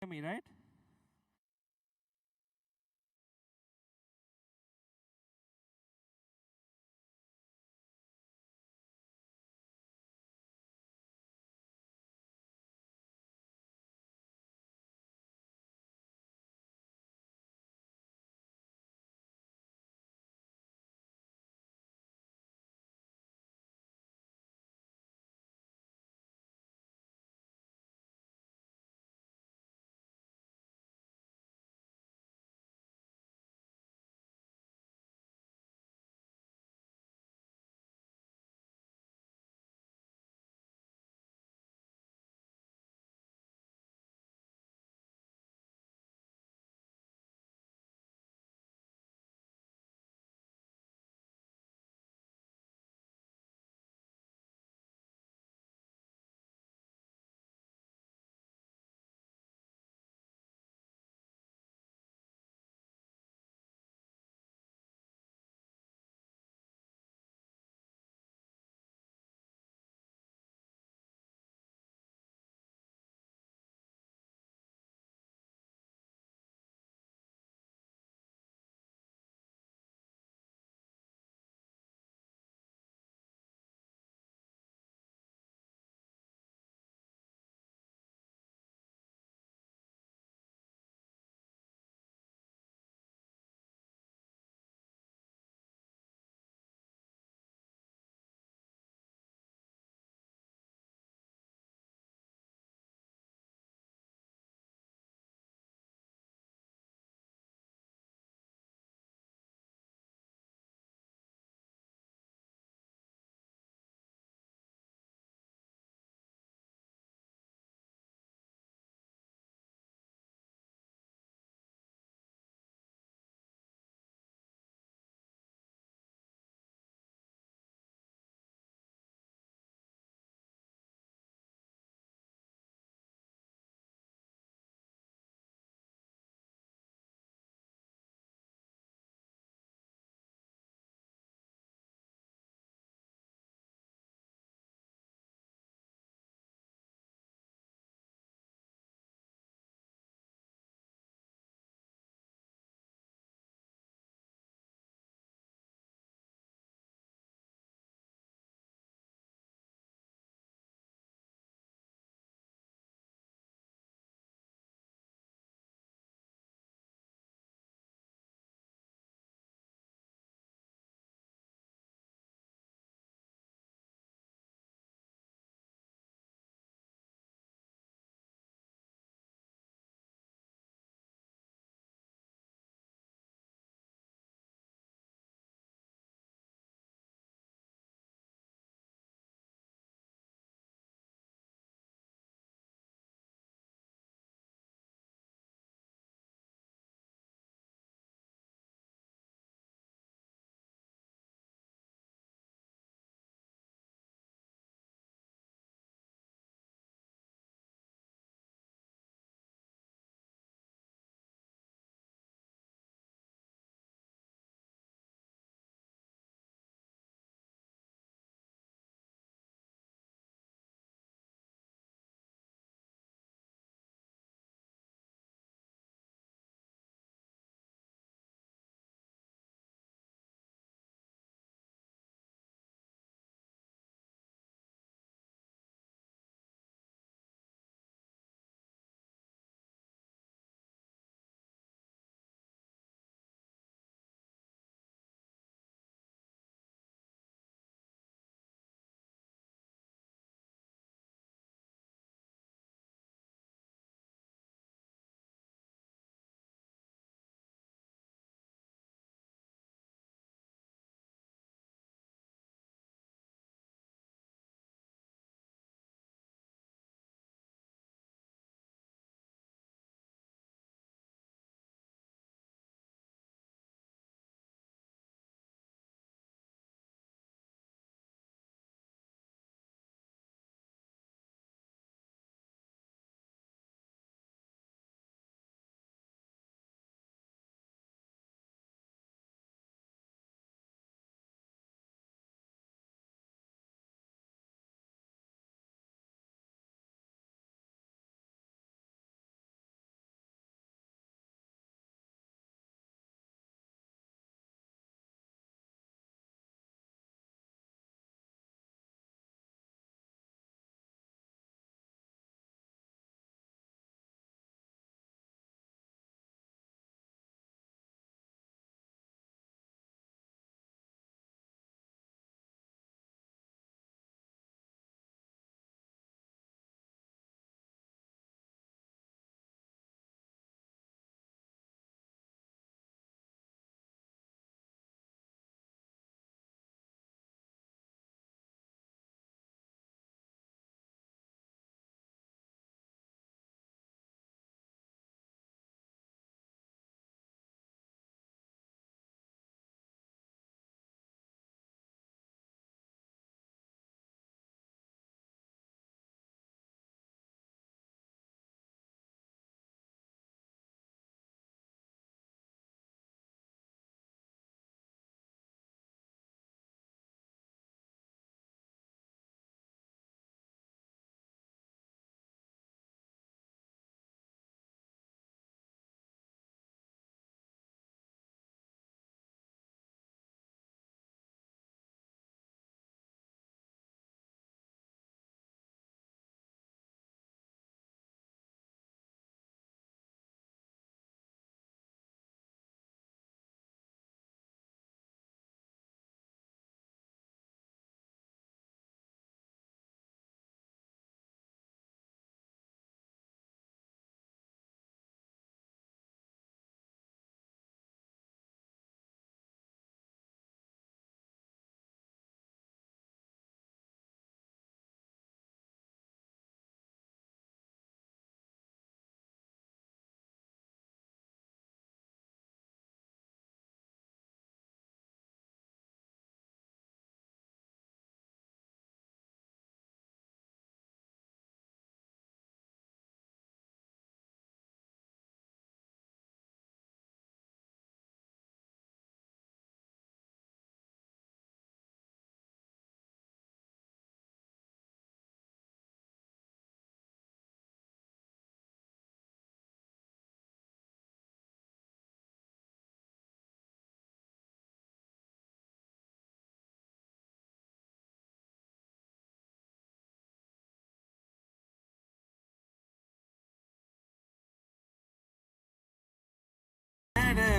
me, right?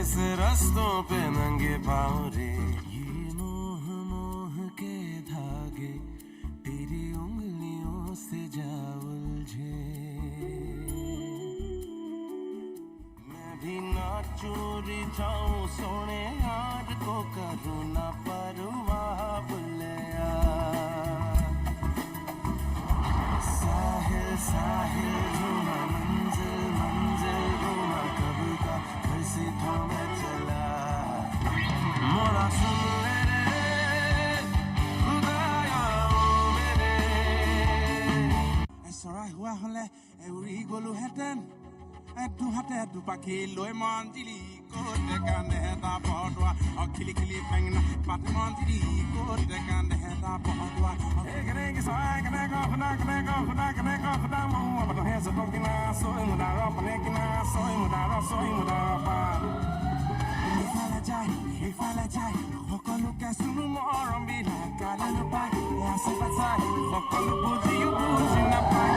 इस रास्तों पे नंगे पाँव रे ये मोह मोह के धागे तेरी उंगलियों से जा उलझे मैं भी ना चोरी जाऊं सोने यार को करूँ ना परवाह बुल्लिया साहिल साहिल घूमा मंजिल मंजिल घूमा कब का घर से था मैं चला मोरा सुन ले रे खुदाया ओ मेरे চৰাই হোৱা হলে উৰি গলো হেঁতেন দু হাতে দুপাখি লৈ মঞ্জিলি ক'ত কান্দে এটা বৰদোৱা খিলি খিলি বেঙেনা পাত মঞ্জিলি ক'ত কান্দে এটা বৰদোৱা কেনেকৈ চৰাই কেনেকৈ শুনা কেনেকৈ শুনা কেনেকৈ শুনা মোৰ মানুহে যতন কিনা চৈ মুদাৰ পানে কিনা চৈ মুদাৰ পাত ইফালে যায় সিফালে যায় সকলোকে চুনো মৰম বিলাক কালে নাপায় আছে পাচাই সকলো বুজিও বুজি নাপায়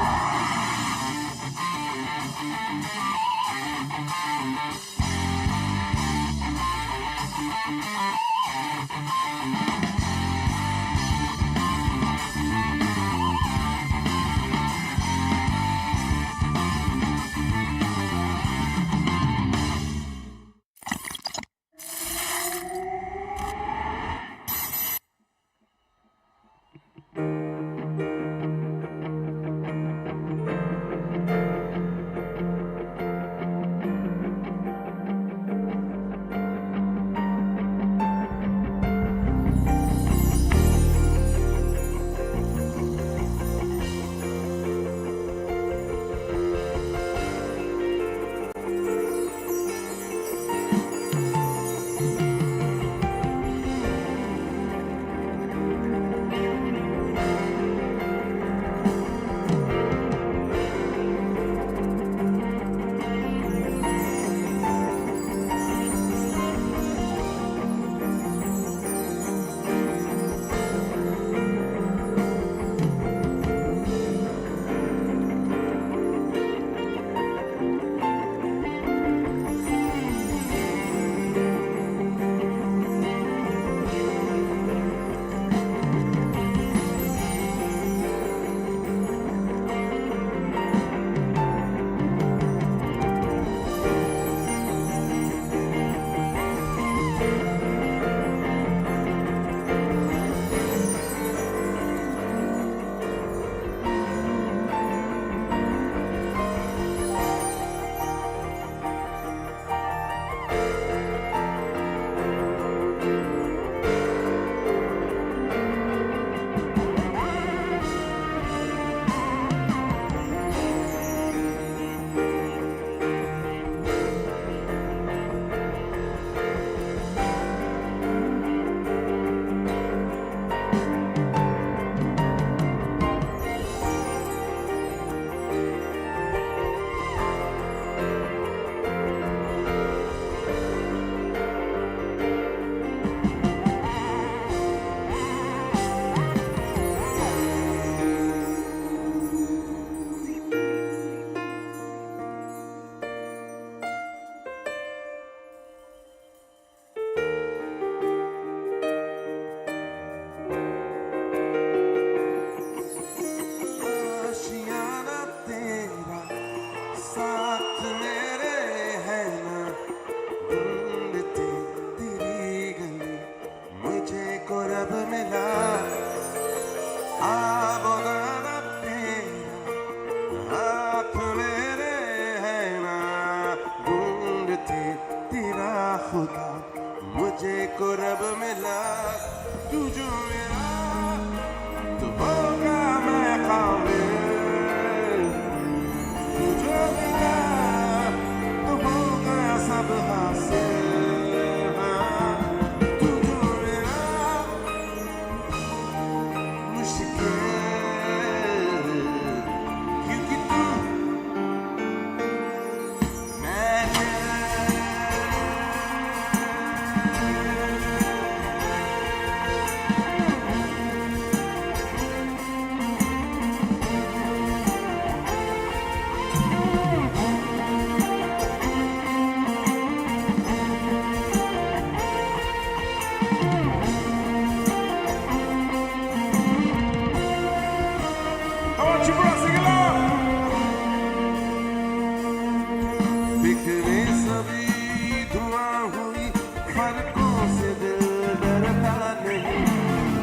फर्कों से दिल डरता नहीं,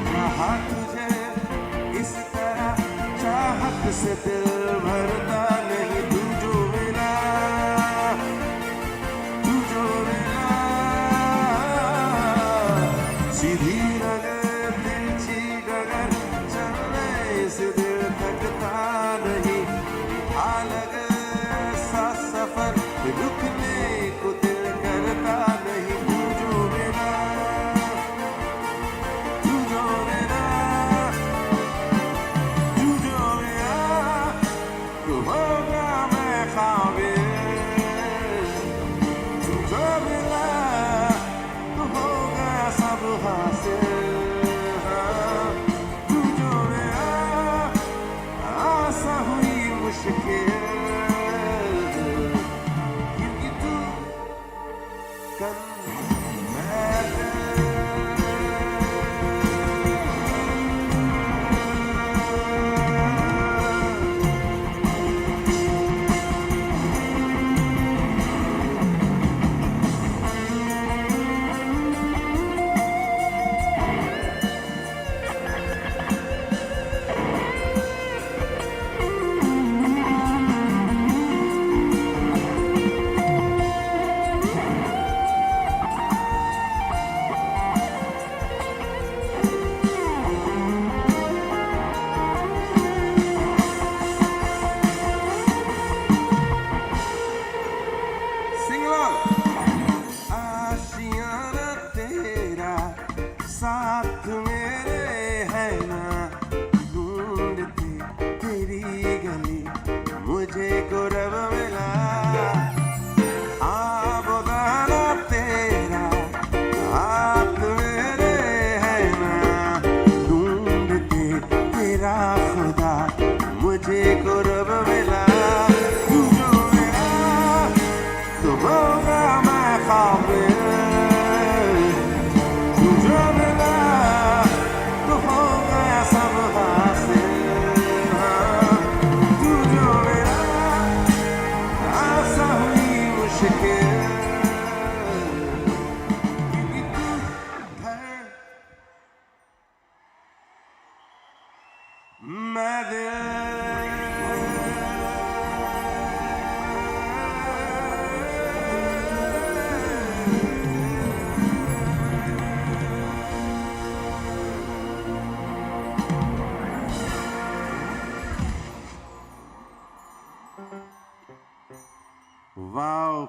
चाहा तुझे इस तरह चाहत से दिल भरता नहीं। तू जो मेरा सीधी नगर तिरछी डगर चलने से दिल थकता नहीं। अलग सा सफर रुकने को दिल करता नहीं। तू जो मेरा तू जो मेरा तू होगा मैं काबिल। तू जो मेरा तू होगा सब हासिल। हाँ, तू जो मेरा आसा हुई मुश्किल, क्योंकि तू कल मैं sing along. आशियाना तेरा साथ मेरे है ना, ढूंढती तेरी गली मुझे को रब मिला। आबोदाना तेरा हाथ मेरे है ना, ढूंढते तेरा खुदा मुझे को रब मिला। तू जो मेरा तू होगा मैं काबिल। तू जो मिला तू होगा सब हासिल। हाँ, तू जो मेरा आसा हुई मुश्किल, क्योंकि तू है मैं दिल। वाओ,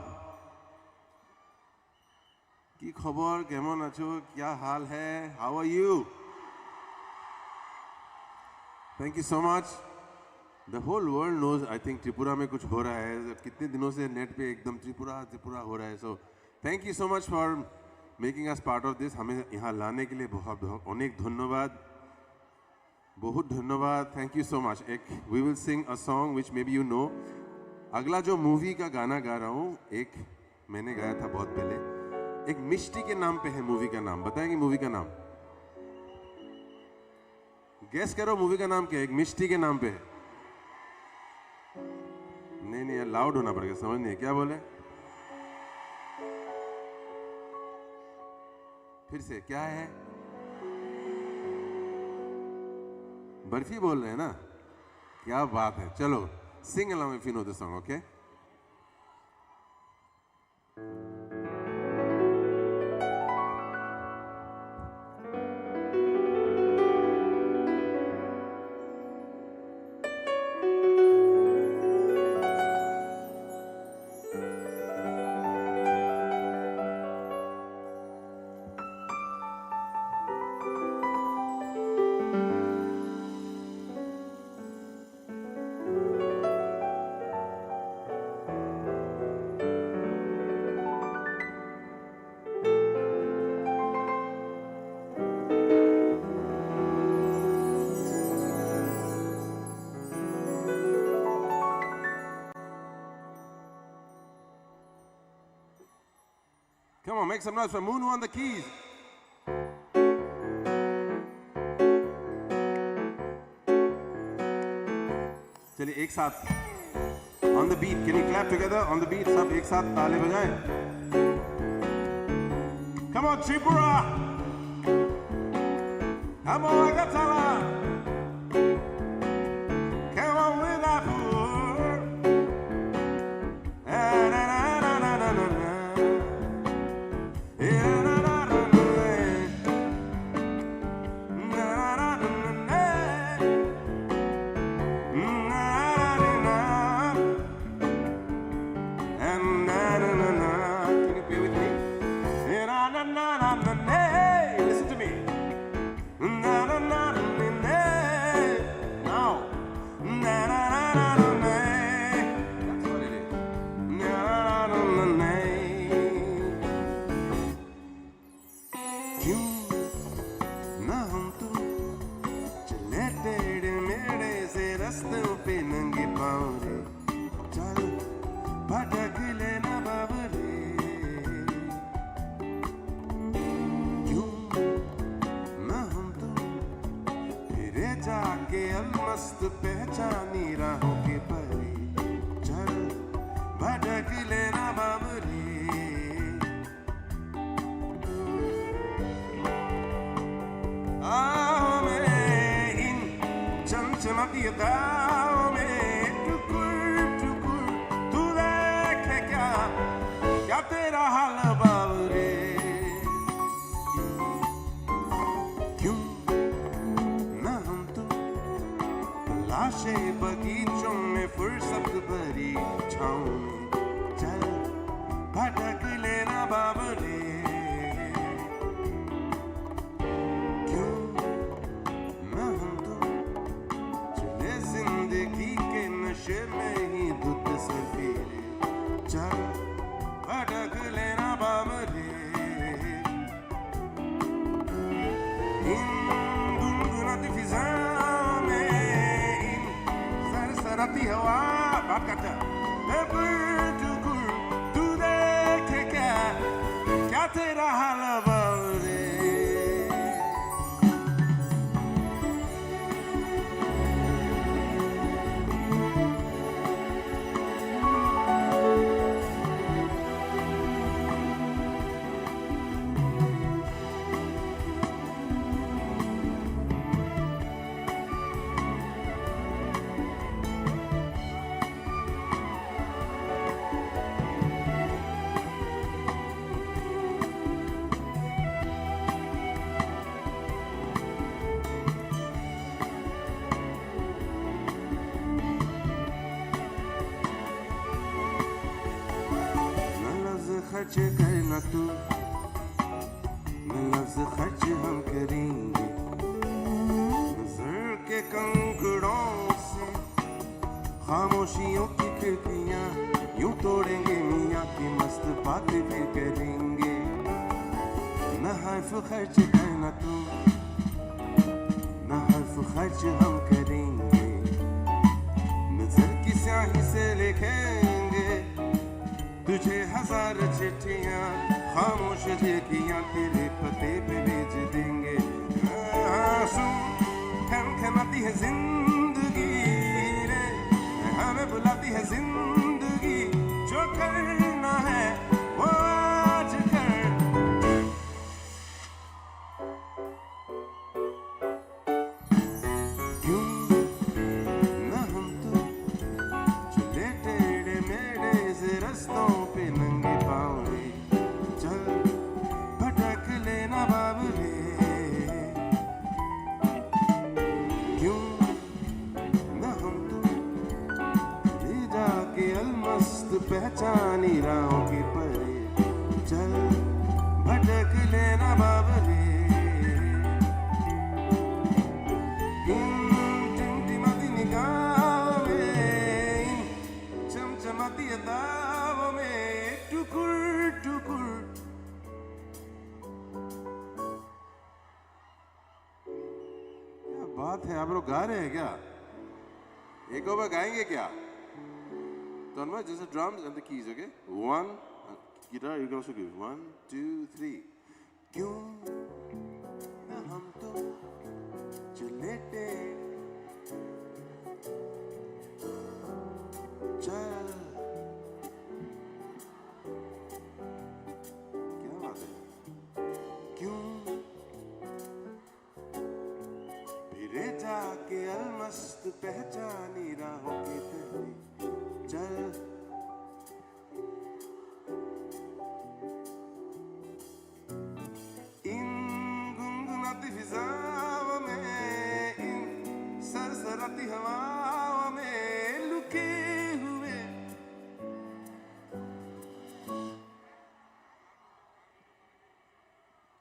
की खबर, केमन आछो, क्या हाल है, how are you? Thank you so much. The whole world knows I think Tripura में कुछ हो रहा है। कितने दिनों से नेट पे एकदम त्रिपुरा त्रिपुरा हो रहा है। So thank you so much for making us part of this. हमें यहाँ लाने के लिए बहुत अनेक धन्यवाद, बहुत धन्यवाद। Thank you so much. एक we will sing a song which may be you know. अगला जो मूवी का गाना गा रहा हूँ, एक मैंने गाया था बहुत पहले। एक मिष्टी के नाम पे है मूवी का नाम। बताएंगे मूवी का नाम? गेस करो मूवी का नाम क्या है? एक मिष्टी के नाम पे है। नहीं नहीं, लाउड होना पड़ेगा, समझ नहीं है क्या बोले। फिर से क्या है? बर्फी बोल रहे हैं ना? क्या बात है। चलो sing along if you know the song, okay? Come on, make some noise for Moonu on the keys. चलिए एक साथ on the beat. Can you clap together on the beat? सब एक साथ ताले बजाएं. Come on, Tripura. Come on, Agatala. Come on, Winapur. Na na na na na na na. Yeah, na na na na na. Na na na na. Na na na. And na na na na. Can you play with me? Na na na na na na. Listen to me. Na na na na na. Now. Na na na na na. That's what it is. Na na na na. क्यों ना हम तुम चले टेढ़े मेढ़े से रास्तों पे नंगे पाँव रे चल भटक लेना बाबरे क्यों ना हम तुम फिरे जाके अलमस्त पहचानी राहों के परे चल भटक लेना बाबरे आओ में इन चमचमाती अदाओं में टुकुर टुकुर तू देखे क्या क्या तेरा हाल बाबरे क्यों ना हम तुम तलाशे बगीचों में फुर्सत भरी छाँव में चल भटक लेना बाबरे क्यों ना हम तुम चले जिंदगी के नशे में ही धुत से फिरे चल भटक लेना बाबरे इन गुनगुनाती फिजाओं में इन सरसराती हवा बात करता टुकुर तू देखे क्या क्या तेरा हाल बाबरे खर्च करना तू न लफ्ज खर्च हम करेंगे नजर के कंकड़ों से खामोशियों की खिड़कियां यूं तोड़ेंगे मियाँ की मस्त बातें फिर करेंगे न हर्फ खर्च करना तू न हर्फ खर्च हम करेंगे नजर की स्याही से लिखेंगे तुझे हजार चिट्ठियां खामोश झिड़कियां तेरे पते पे भेज देंगे सुन खनखनाती है जिंदगी रे हमें बुलाती है जिंदगी जो करना है वो आज कर क्यों ना हम तो चले टेढ़े मेढ़े से रस्तों पे नंगे पाँव रे चल भटक लेना बाबरे क्यों ना हम तो ले जाके अलमस्त पहचानी राहों के परे चल भटक लेना बाबरे टिमटिमाती निगाहों में चमचमाती अदाओं में टुकुर टुकुर क्या बात है आप लोग गा रहे हैं क्या एक और बार गाएंगे क्या Tanmay, just the drums and the keys, okay? One, guitar, you can also give 1, 2, 3. क्यों ना हम तो चले चल क्या बात है पहचानी राहों के तले चल। इन गुनगुनाती फिजाओं में, इन सरसराती हवाओं में लुके हुए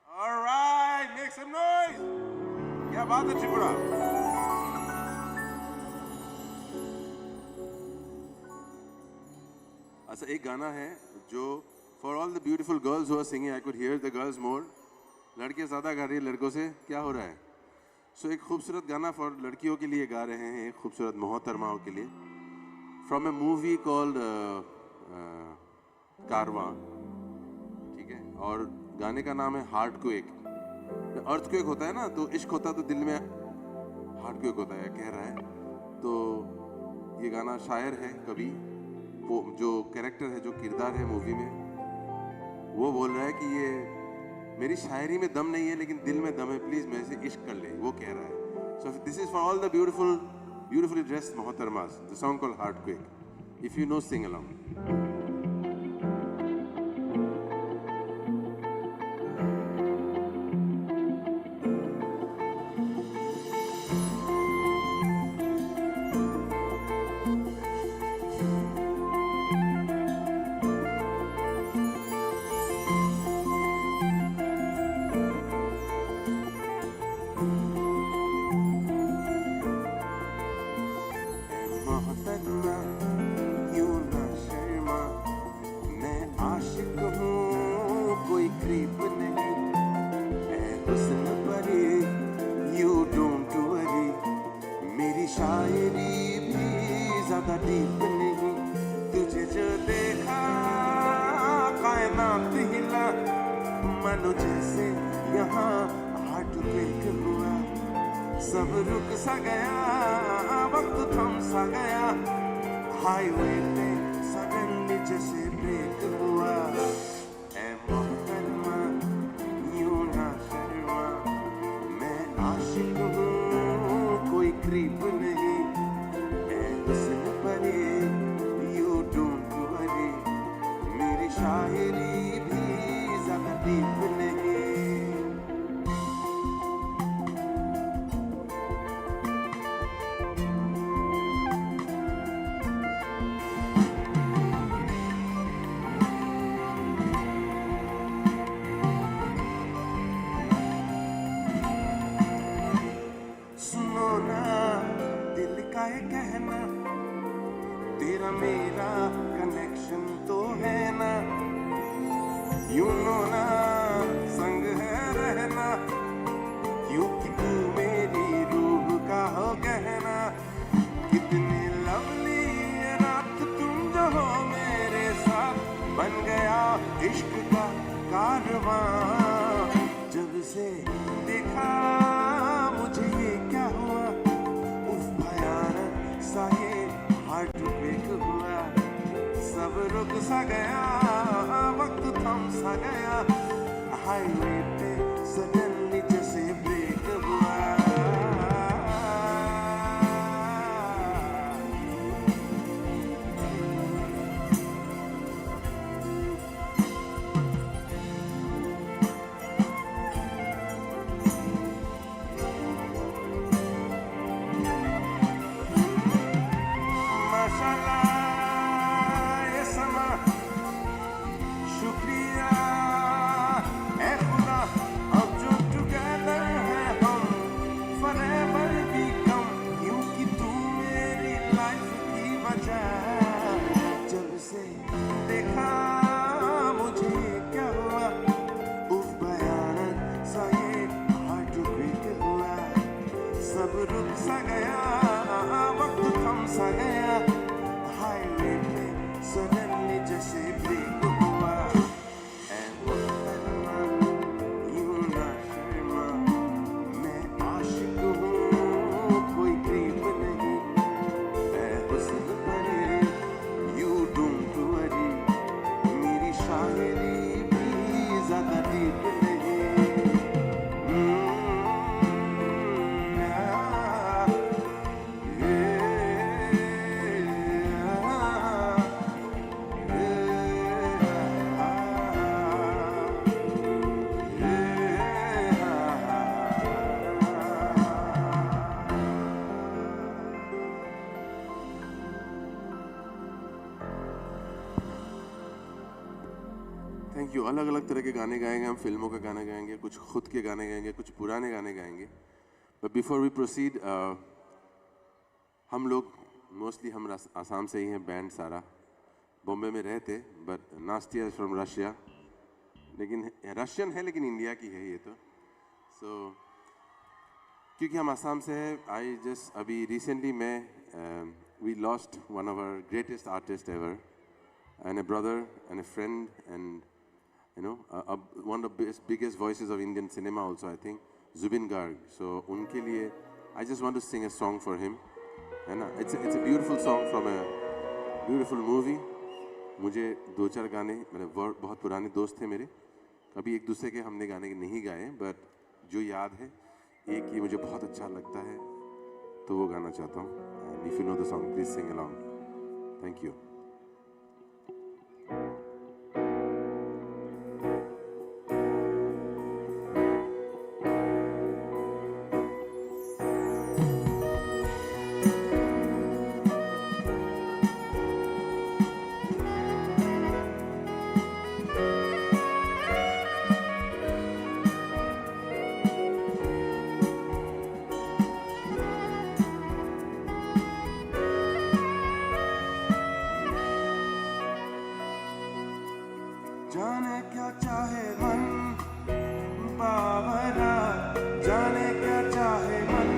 All right, make some noise. क्या बात है त्रिपुरा? अच्छा, एक गाना है जो for all the beautiful girls who are singing, I could hear the girls more. लड़के ज़्यादा गा रही है लड़कों से, क्या हो रहा है? So एक खूबसूरत गाना for लड़कियों के लिए गा रहे हैं, एक खूबसूरत मोहतरमाओं के लिए. From a movie called कारवां, ठीक है? और गाने का नाम है हार्टक्वेक. अर्थक्वेक होता है ना, तो इश्क होता तो दिल में हार्टक्वेक होता है, कह रहा है. तो ये गाना शायर है, कवि, वो जो कैरेक्टर है, जो किरदार है मूवी में, वो बोल रहा है कि ये मेरी शायरी में दम नहीं है लेकिन दिल में दम है, प्लीज मेरे से इश्क कर ले, वो कह रहा है. So this is for all the beautifully dressed mohatarmas, the song called Heartquake. If you know, sing along. मानो जैसे यहाँ हार्टब्रेक हुआ, सब रुक सा गया, वक्त थम सा गया, हाईवे पे सडनली जैसे ब्रेक हुआ. ऐ मोहतरमा यूं ना शर्मा, मैं आशिक हूँ कोई क्रीप नहीं. ऐ हुस्न परे यू डोंट वरी, मेरी शायरी भी ज़्यादा डीप नहीं. सुनो ना दिल का ये कहना, तेरा मेरा कनेक्शन तो है ना, यूं नो ना संग है रहना, क्योंकि तू मेरी रूह का हो गहना. कितनी लवली ये रात तुम जो हो मेरे साथ, बन गया इश्क का कारवां. जब से देखा मुझे ये क्या हुआ, उफ भयानक सा ये हार्टब्रेक हुआ. सब रुक सा गया, वक्त थम सा गया, हाईवे पे सडनली जैसे ब्रेक हुआ. माशाल्लाह ये समा, शुक्रिया ऐ खुदा, अब जो तरह के गाने गाएंगे, हम फिल्मों के गाने गाएंगे, कुछ खुद के गाने गाएंगे, कुछ पुराने गाने गाएंगे. बट बिफोर वी प्रोसीड, हम लोग मोस्टली हम आसाम से ही हैं, बैंड सारा बॉम्बे में रहते, बट नास्टिया इज फ्रॉम रशिया, लेकिन रशियन है लेकिन इंडिया की है ये तो. सो क्योंकि हम आसाम से हैं, आई जस्ट अभी रिसेंटली मैं we lost one of our greatest artist ever and a brother and a friend and you know one of the biggest voices of Indian cinema also, I think, Zubin Garg. So unke liye I just want to sing a song for him, है ना. It's a beautiful song from a beautiful movie. मुझे 2-4 गाने, मतलब बहुत पुराने दोस्त थे मेरे, कभी एक दूसरे के हमने गाने नहीं गाए, बट जो याद है एक ये मुझे बहुत अच्छा लगता है, तो वो गाना चाहता हूँ. And if you know the song, please sing along. Thank you. जाने क्या चाहे मन बावरा, जाने क्या चाहे मन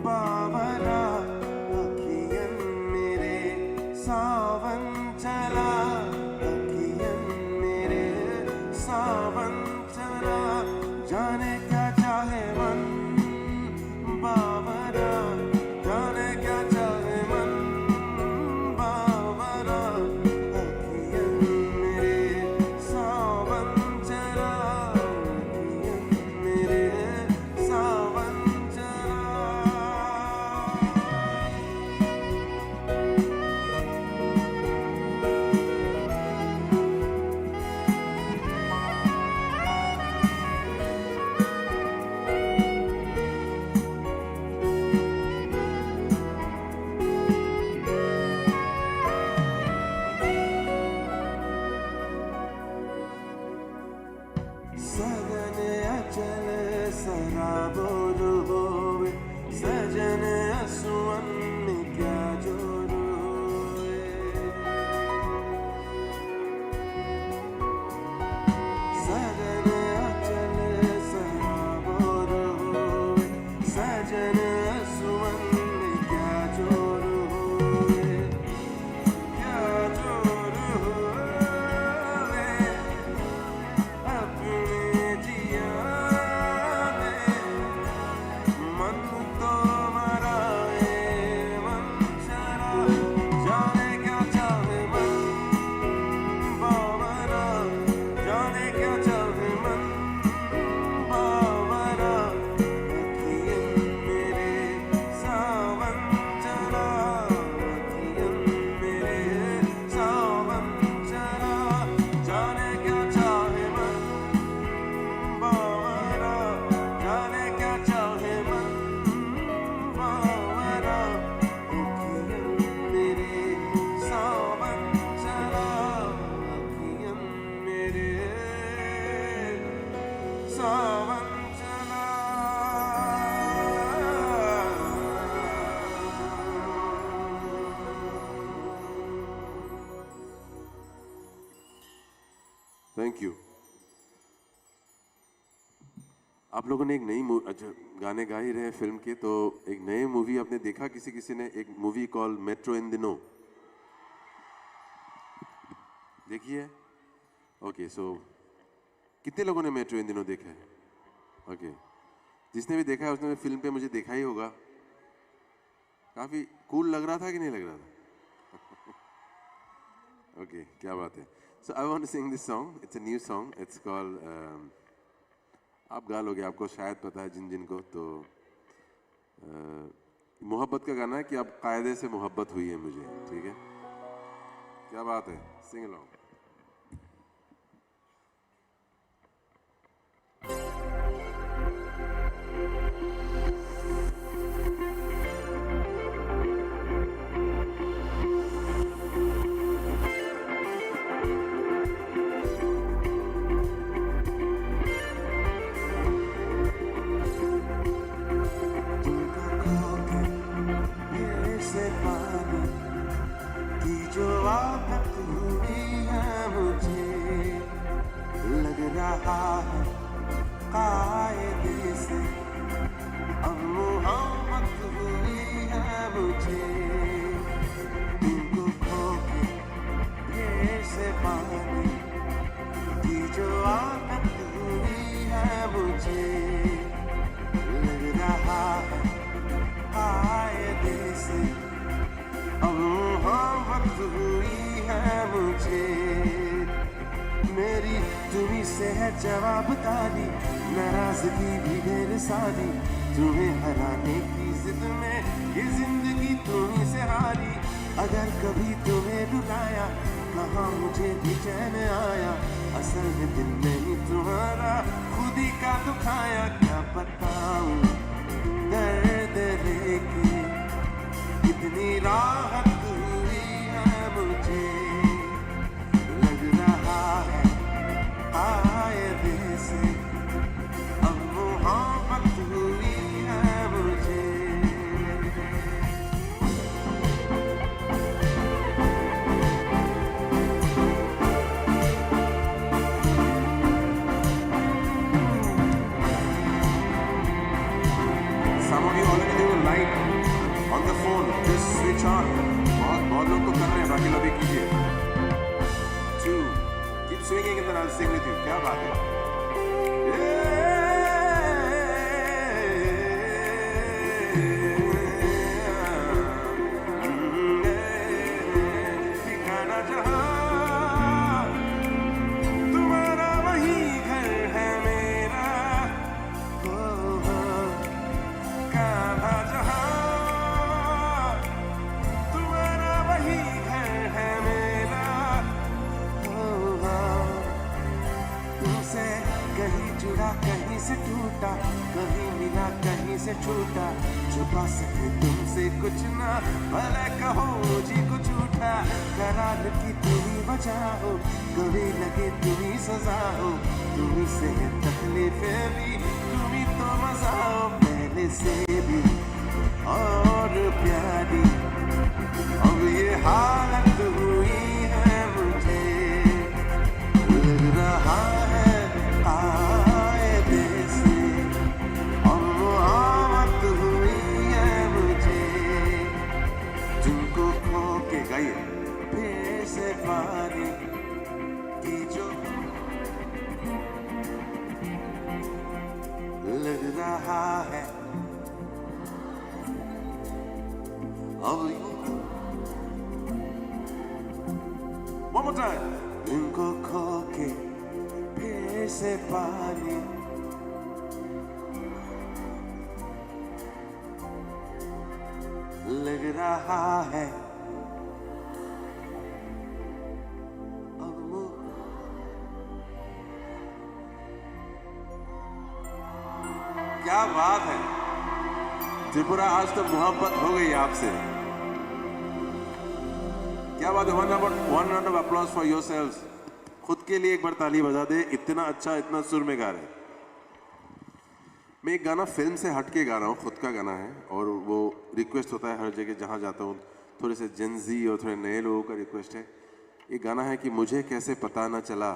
बावरा, अखियन मेरे सावन चला, अखियन मेरे सावन चला. जाने क्या चाहे मन बावरा, जाने क्या चाहे मन बावरा, अखियन सावन चला, मेरे सावन चला. सजन अचल सराबोर होवे, सजन असुवन में क्या जोर होवे. सजन अचल सराबोर होवे, सजन असुवन में क्या जोर होवे, क्या जोर होवे. अपने जिया में मन तो मराए मन चला. जाने क्या चाहे मन बावरा, जाने क्या चाहे मन बावरा, अखियन मेरे सावन चला, अखियन मेरे सावन चला. जाने क्या चाहे मन बावरा, जाने क्या चाहे मन बावरा, अखियन मेरे सावन चला, अखियन मेरे सावन चला. Thank you. आप लोगों ने एक नई अच्छा गाने गा ही रहे हैं फिल्म के, तो एक नई मूवी आपने देखा, किसी ने एक मूवी कॉल मेट्रो इन दिनों देखी है? ओके, सो कितने लोगों ने मेट्रो इन दिनों देखा है? ओके, जिसने भी देखा है उसने फिल्म पे मुझे देखा ही होगा. काफी कूल लग रहा था कि नहीं लग रहा था? ओके, क्या बात है. So I want to sing this song. It's a new song. It's called, आप गा लोगे, आपको शायद पता है जिन को, तो मोहब्बत का गाना है कि अब कायदे से मोहब्बत हुई है मुझे. ठीक है, क्या बात है. Sing along. रहा है कायदे से, अब मोहब्बत हुई है मुझे तुमको खो के फिर से पाने की जो आदत हुई है मुझे। लग रहा है कायदे से, अब मोहब्बत हुई है मुझे। मेरी तुम्हीं से है जवाबदारी, नाराजगी भी ढेर सारी, तुम्हें हराने की जिद में ये जिंदगी तुम्हीं से हारी। अगर कभी तुम्हें रुलाया, कहाँ मुझे भी चैन आया, असल में दिल नहीं तुम्हारा खुद ही का दुखाया। क्या बताऊं दर्द लेके कितनी राहत हुई है मुझे। लग रहा है कायदे से, अब मोहब्बत हुई है मुझे। Some of you already do light on the phone, just switch on. बहुत लोग तो कर रहे हैं, बाकी लोग भी कीजिए। 2, keep swinging and then I'll sing with you. क्या बात है? ठिकाना जहाँ तुम्हारा वही घर है मेरा, कहाँ जहाँ तुम्हारा वही घर है मेरा। तुमसे कहीं जुड़ा कहीं से टूटा, कहीं मिला कहीं से छूटा, छुपा सके तुमसे कुछ ना, भले कहो मुझे कुछ उठा। करार की तुम्हीं वजह हो, कभी लगे तुम्हीं सजा हो, तुम्हीं से है तकलीफें भी, तुम्हीं तो मजा हो। पहले से भी और प्यारी अब ये हालत हुई है मुझे। लग रहा है कायदे से, अब मोहब्बत हुई है मुझे तुमको खो के गई फिर से पानी की जो। लग रहा है अब one more time। तुमको खो के फिर से पानी, लग रहा है अब क्या बात है त्रिपुरा, आज तो मोहब्बत हो गई आपसे। क्या बात है। one round of applause for yourselves। खुद के लिए एक बार ताली बजा दे, इतना अच्छा इतना सुर में गा रहे। मैं एक गाना फिल्म से हट के गा रहा हूँ, खुद का गाना है, और वो रिक्वेस्ट होता है हर जगह जहाँ जाता हूँ, थोड़े से जेंजी और थोड़े नए लोगों का रिक्वेस्ट है। ये गाना है कि मुझे कैसे पता ना चला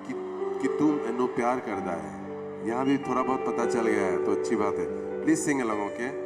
कि तू मैनू प्यार करदा है। यहाँ भी थोड़ा बहुत पता चल गया है तो अच्छी बात है। Please sing along, okay?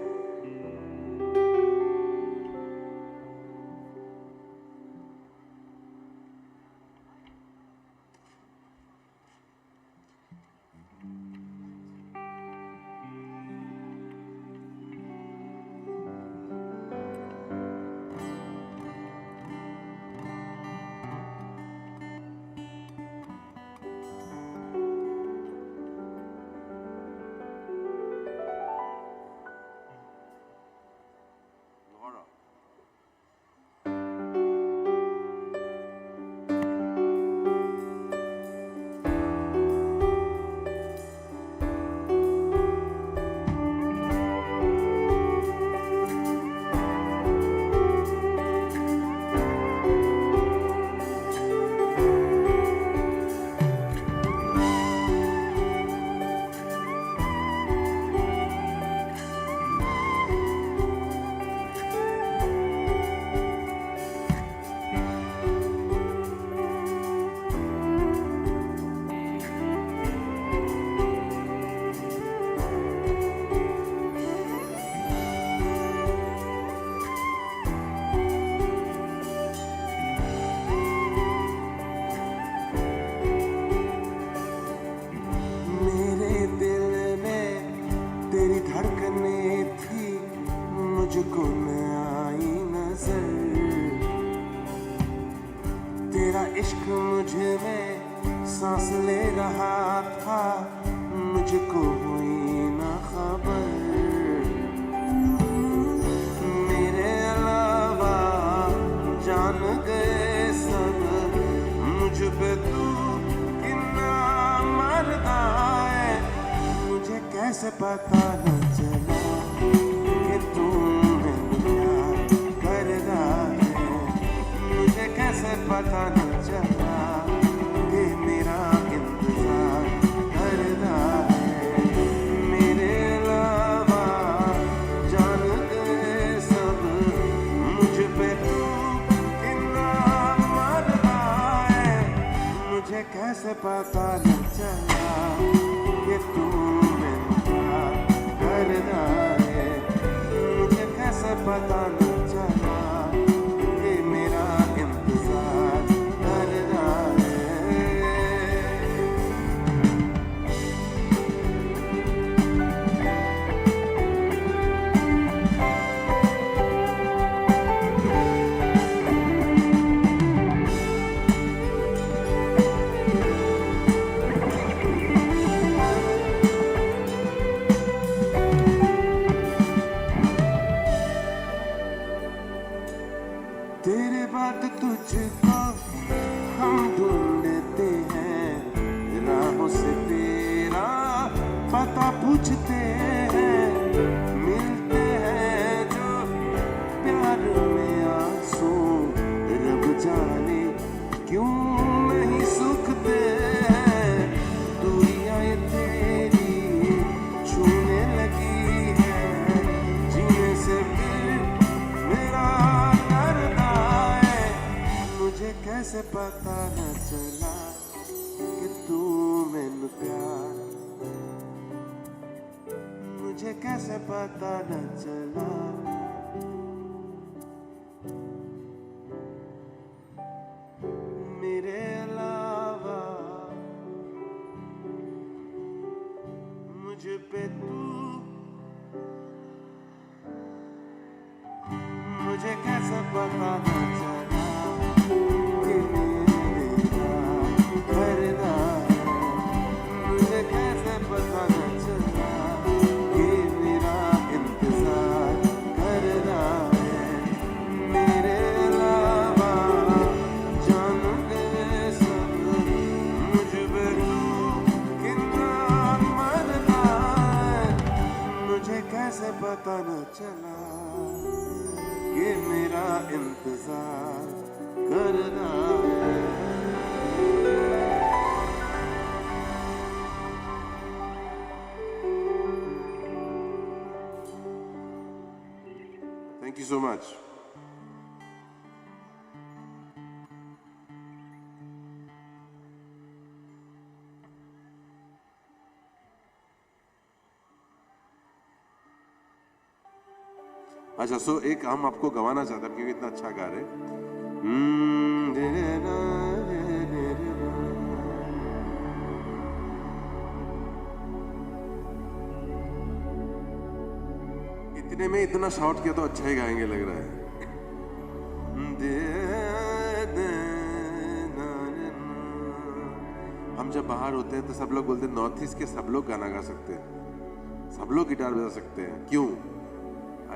था मुझको हुई ना खबर, मेरे अलावा जान गए सब मुझ पे तू कितना मरदा है। मुझे कैसे पता न चला कि तू मेरे प्यार कर रहा है, मुझे कैसे पता न चला कि मेरा इंतजार कर रहा है। मेरे अलावा जान गए सब मुझ पे तू कितना मरदा है, मुझे कैसे पता न चला कि तू मेरे प्यार कर रहा है, मुझे कैसे पता न चला कि मेरा इंतजार कर रहा है। तेरे बाद तुझको हम ढूंढते हैं, राहों से तेरा पता पूछते हैं, मिलते हैं जो प्यार में आंसू, रब जाने क्यों नहीं सूखते हैं। दूरियां ये तेरी छूने लगी है, जीने से फिर मेरा डरता है। मुझे कैसे पता न चला कि तू मैनू प्यार, मुझे कैसे पता न चला मेरे अलावा मुझ पे तू, मुझे कैसे पता न चला कि मेरा करना है, मुझे कैसे पता न चला कि मेरा इंतजार करना है। मेरे अलावा जान गए सब मुझ पे तू कितना मरदा है, मुझे कैसे पता न चला कि मेरा इंतजार करना है। Thank you so much. अच्छा, सो एक हम आपको गवाना चाहते हैं क्योंकि इतना अच्छा गा रहे हैं। इतने में इतना शॉर्ट किया तो अच्छा ही गाएंगे लग रहा है। हम जब बाहर होते हैं तो सब लोग बोलते हैं नॉर्थ ईस्ट के सब लोग गाना गा सकते हैं, सब लोग गिटार बजा सकते हैं, क्यों?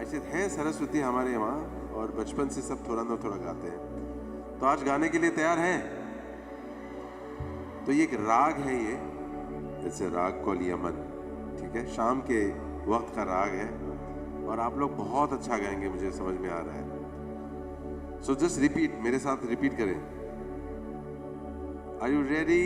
ऐसे है सरस्वती हमारे यहाँ और बचपन से सब थोड़ा ना थोड़ा गाते हैं। तो आज गाने के लिए तैयार हैं? तो ये एक राग है, ये जैसे राग कॉल यमन, ठीक है, शाम के वक्त का राग है और आप लोग बहुत अच्छा गाएंगे, मुझे समझ में आ रहा है। सो जस्ट रिपीट, मेरे साथ रिपीट करें। Are you ready?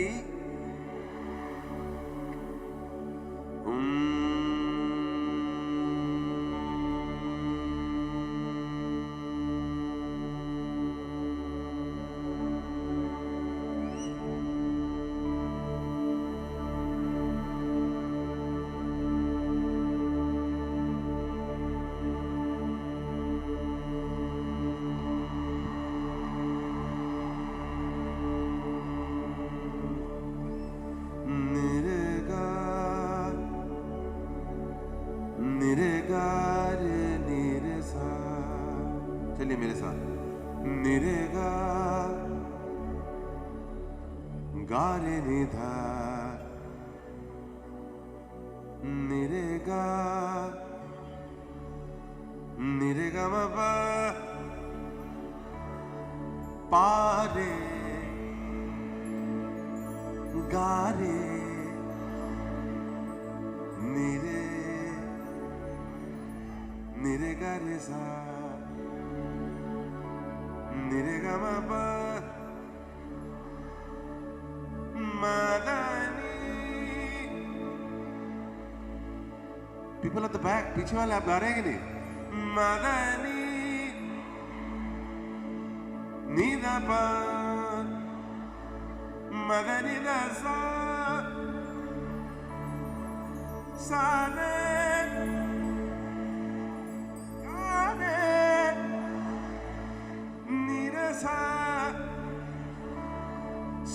चलिए मेरे साथ। निरे गा गा रे नि धा ga nire ga ma pa pa re ga re nire ga re sa nire ga ma pa madani. People at the back, पीछे वाले आप गा रहे हैं कि नहीं? madani nida pa madani da sa sane sa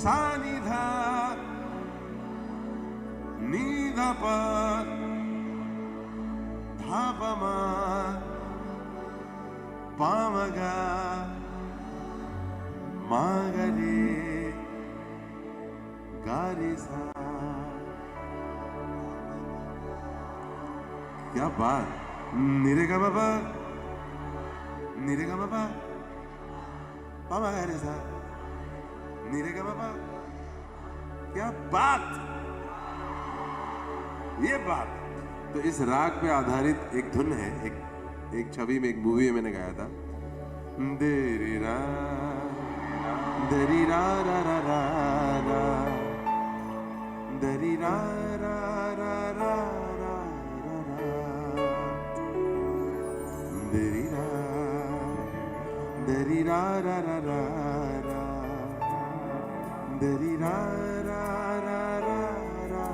sa ni dha ni dha pa dha pa ma pa ma ga ma ga re ga re sa. क्या बात. ni re ga ma pa ni re ga ma pa पापा कह रहे था नीरे का पापा. क्या बात. ये बात. तो इस राग पे आधारित एक धुन है. एक छवि में एक मूवी में मैंने गाया था. देरी रा रा रा रा रा देरी रा रा रा रा रा देरी रा Dari ra ra ra ra ra Dari ra ra ra ra ra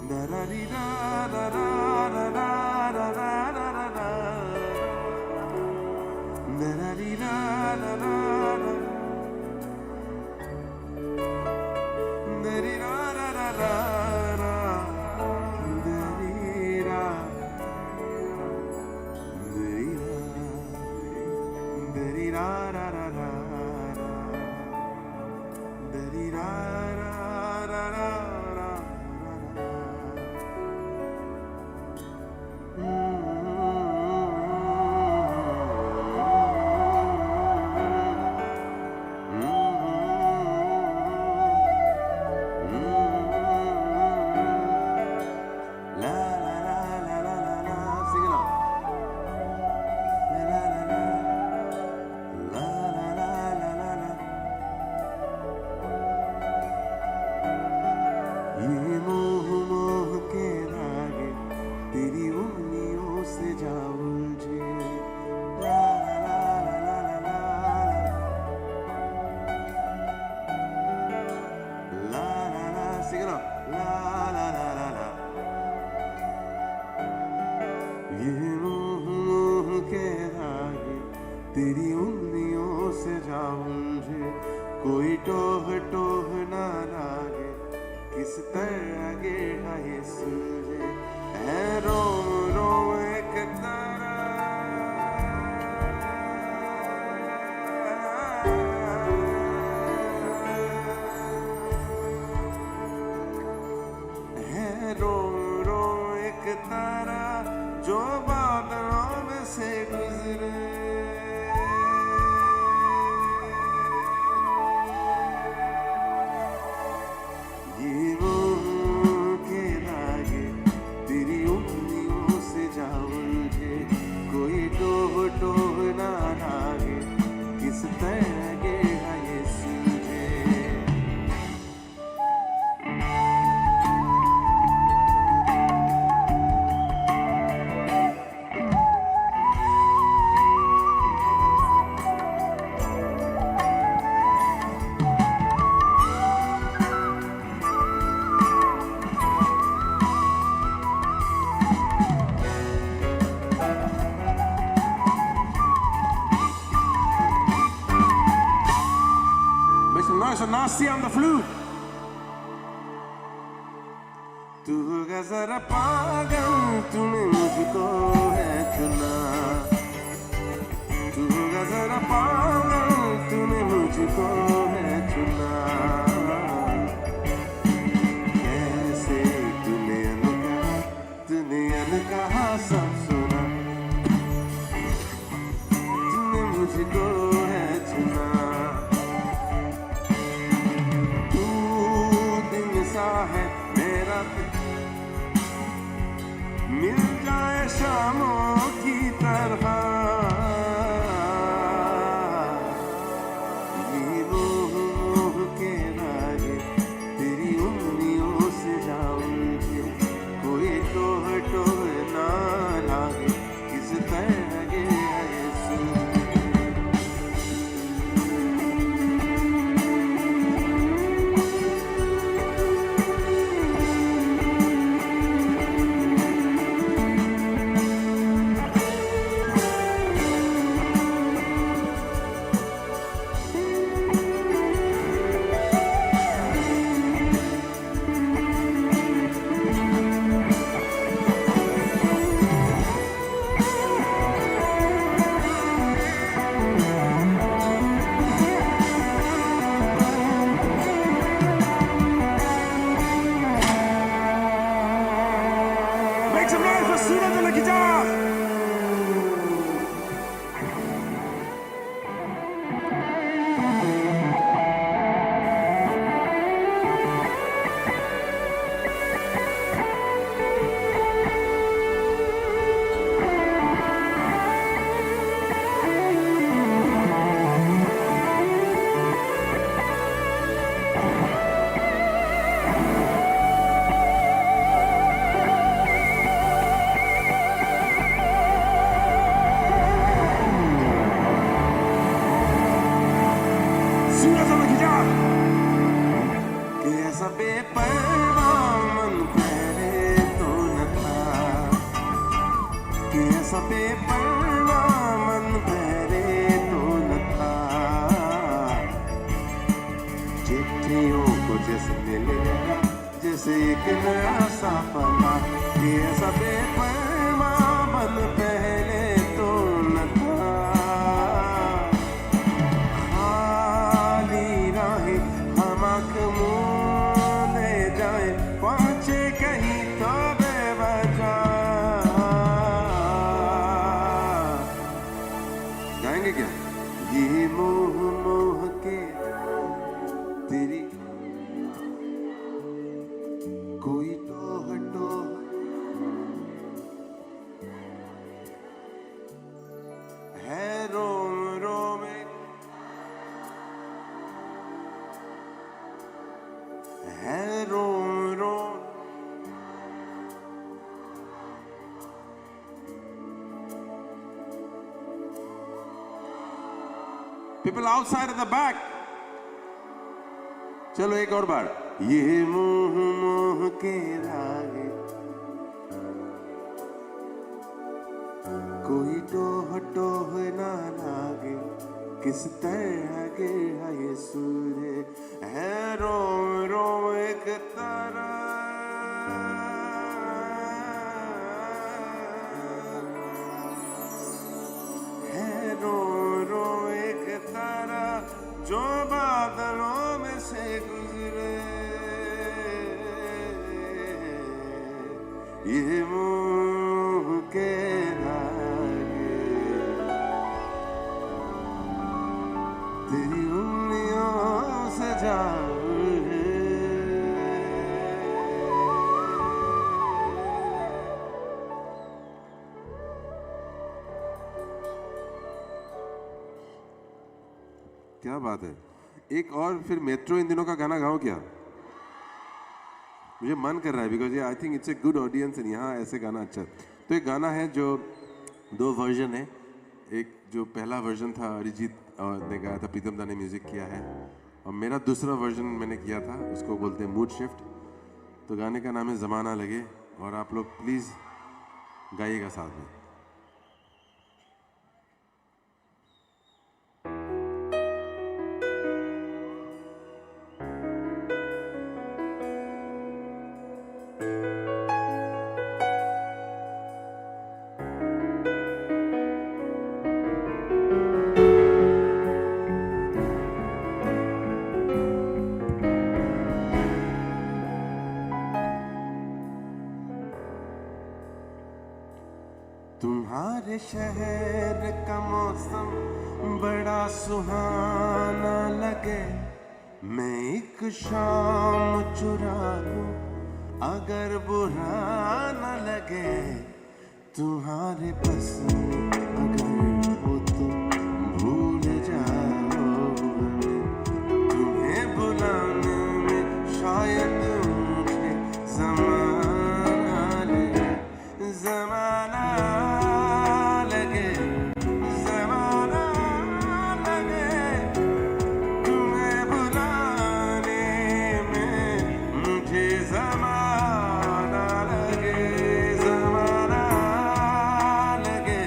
Dari ra ra ra ra ra ra ra ra ra Dari ra ra ra ra Dari ra ra ra ra ra Dari ra ra ra ra ra ra dari ra ra ra ra ra la la la la la la sing it out. तेरी उंगलियों से जाऊंझे कोई टोह टोह ना लागे किस तरह गे है सूझे है रोम रोम एक तारा है रोम रोम एक तारा जो बादलों में से गुजरे टोह ना लागे किस तरह गे है ये सूझे Mr. Nasty on the flute. तू होगा जरा पागल तूने मुझको है चुना तू होगा जरा पागल तूने मुझको है चुना कैसे मिल जाए शामों की तरह ये मोह मोह के राहे तेरी उंगलियों से जाऊंगे कोई टोह टोह ना लागे किस तरह के ऐसे Make some noise for Suraj on the guitar! Suraj on the guitar! कैसा बेपरवा मन पहले तो न था कैसा बेपरवा मन पहले तो न था चिट्ठियों को जैसे मिले जैसे एक नया सपना कैसा बेपरवा मन पहले तो न था खाली राहें हम आँख मूंदे जाएं पहुँचे कहीं तो बेवजह गाएंगे क्या ये मोह मोह के तेरी कोई टोह टोह है रोम रोम है रोम रोम People outside at the back. चलो एक और बार ये मोह मोह के रागे कोई टोह टोह ना लागे किस तरह के है ये सूर्य है रोम रोम एक तारा है रोम रोम एक तारा जो बादलों में से गुजरे ये मोह के धागे तेरी उंगलियों से जाऊंगे क्या बात है एक और फिर मेट्रो इन दिनों का गाना गाओ क्या मुझे मन कर रहा है because I think it's a good audience and यहाँ ऐसे गाना अच्छा तो एक गाना है जो दो वर्जन है एक जो पहला वर्जन था अरिजीत ने गाया था प्रीतम दा ने म्यूजिक किया है और मेरा दूसरा वर्जन मैंने किया था उसको बोलते हैं मूड शिफ्ट तो गाने का नाम है ज़माना लगे और आप लोग प्लीज़ गाइएगा साथ में तुम्हारे शहर का मौसम बड़ा सुहाना लगे मैं एक शाम चुरा लूं अगर बुरा न लगे तुम्हारे बस में अगर हो तो भूल जाओ हमें। तुम्हें बुलाने में शायद मुझे ज़माना लगे, ज़माना लगे, ज़माना लगे। तुम्हें बुलाने में मुझे ज़माना लगे, ज़माना लगे,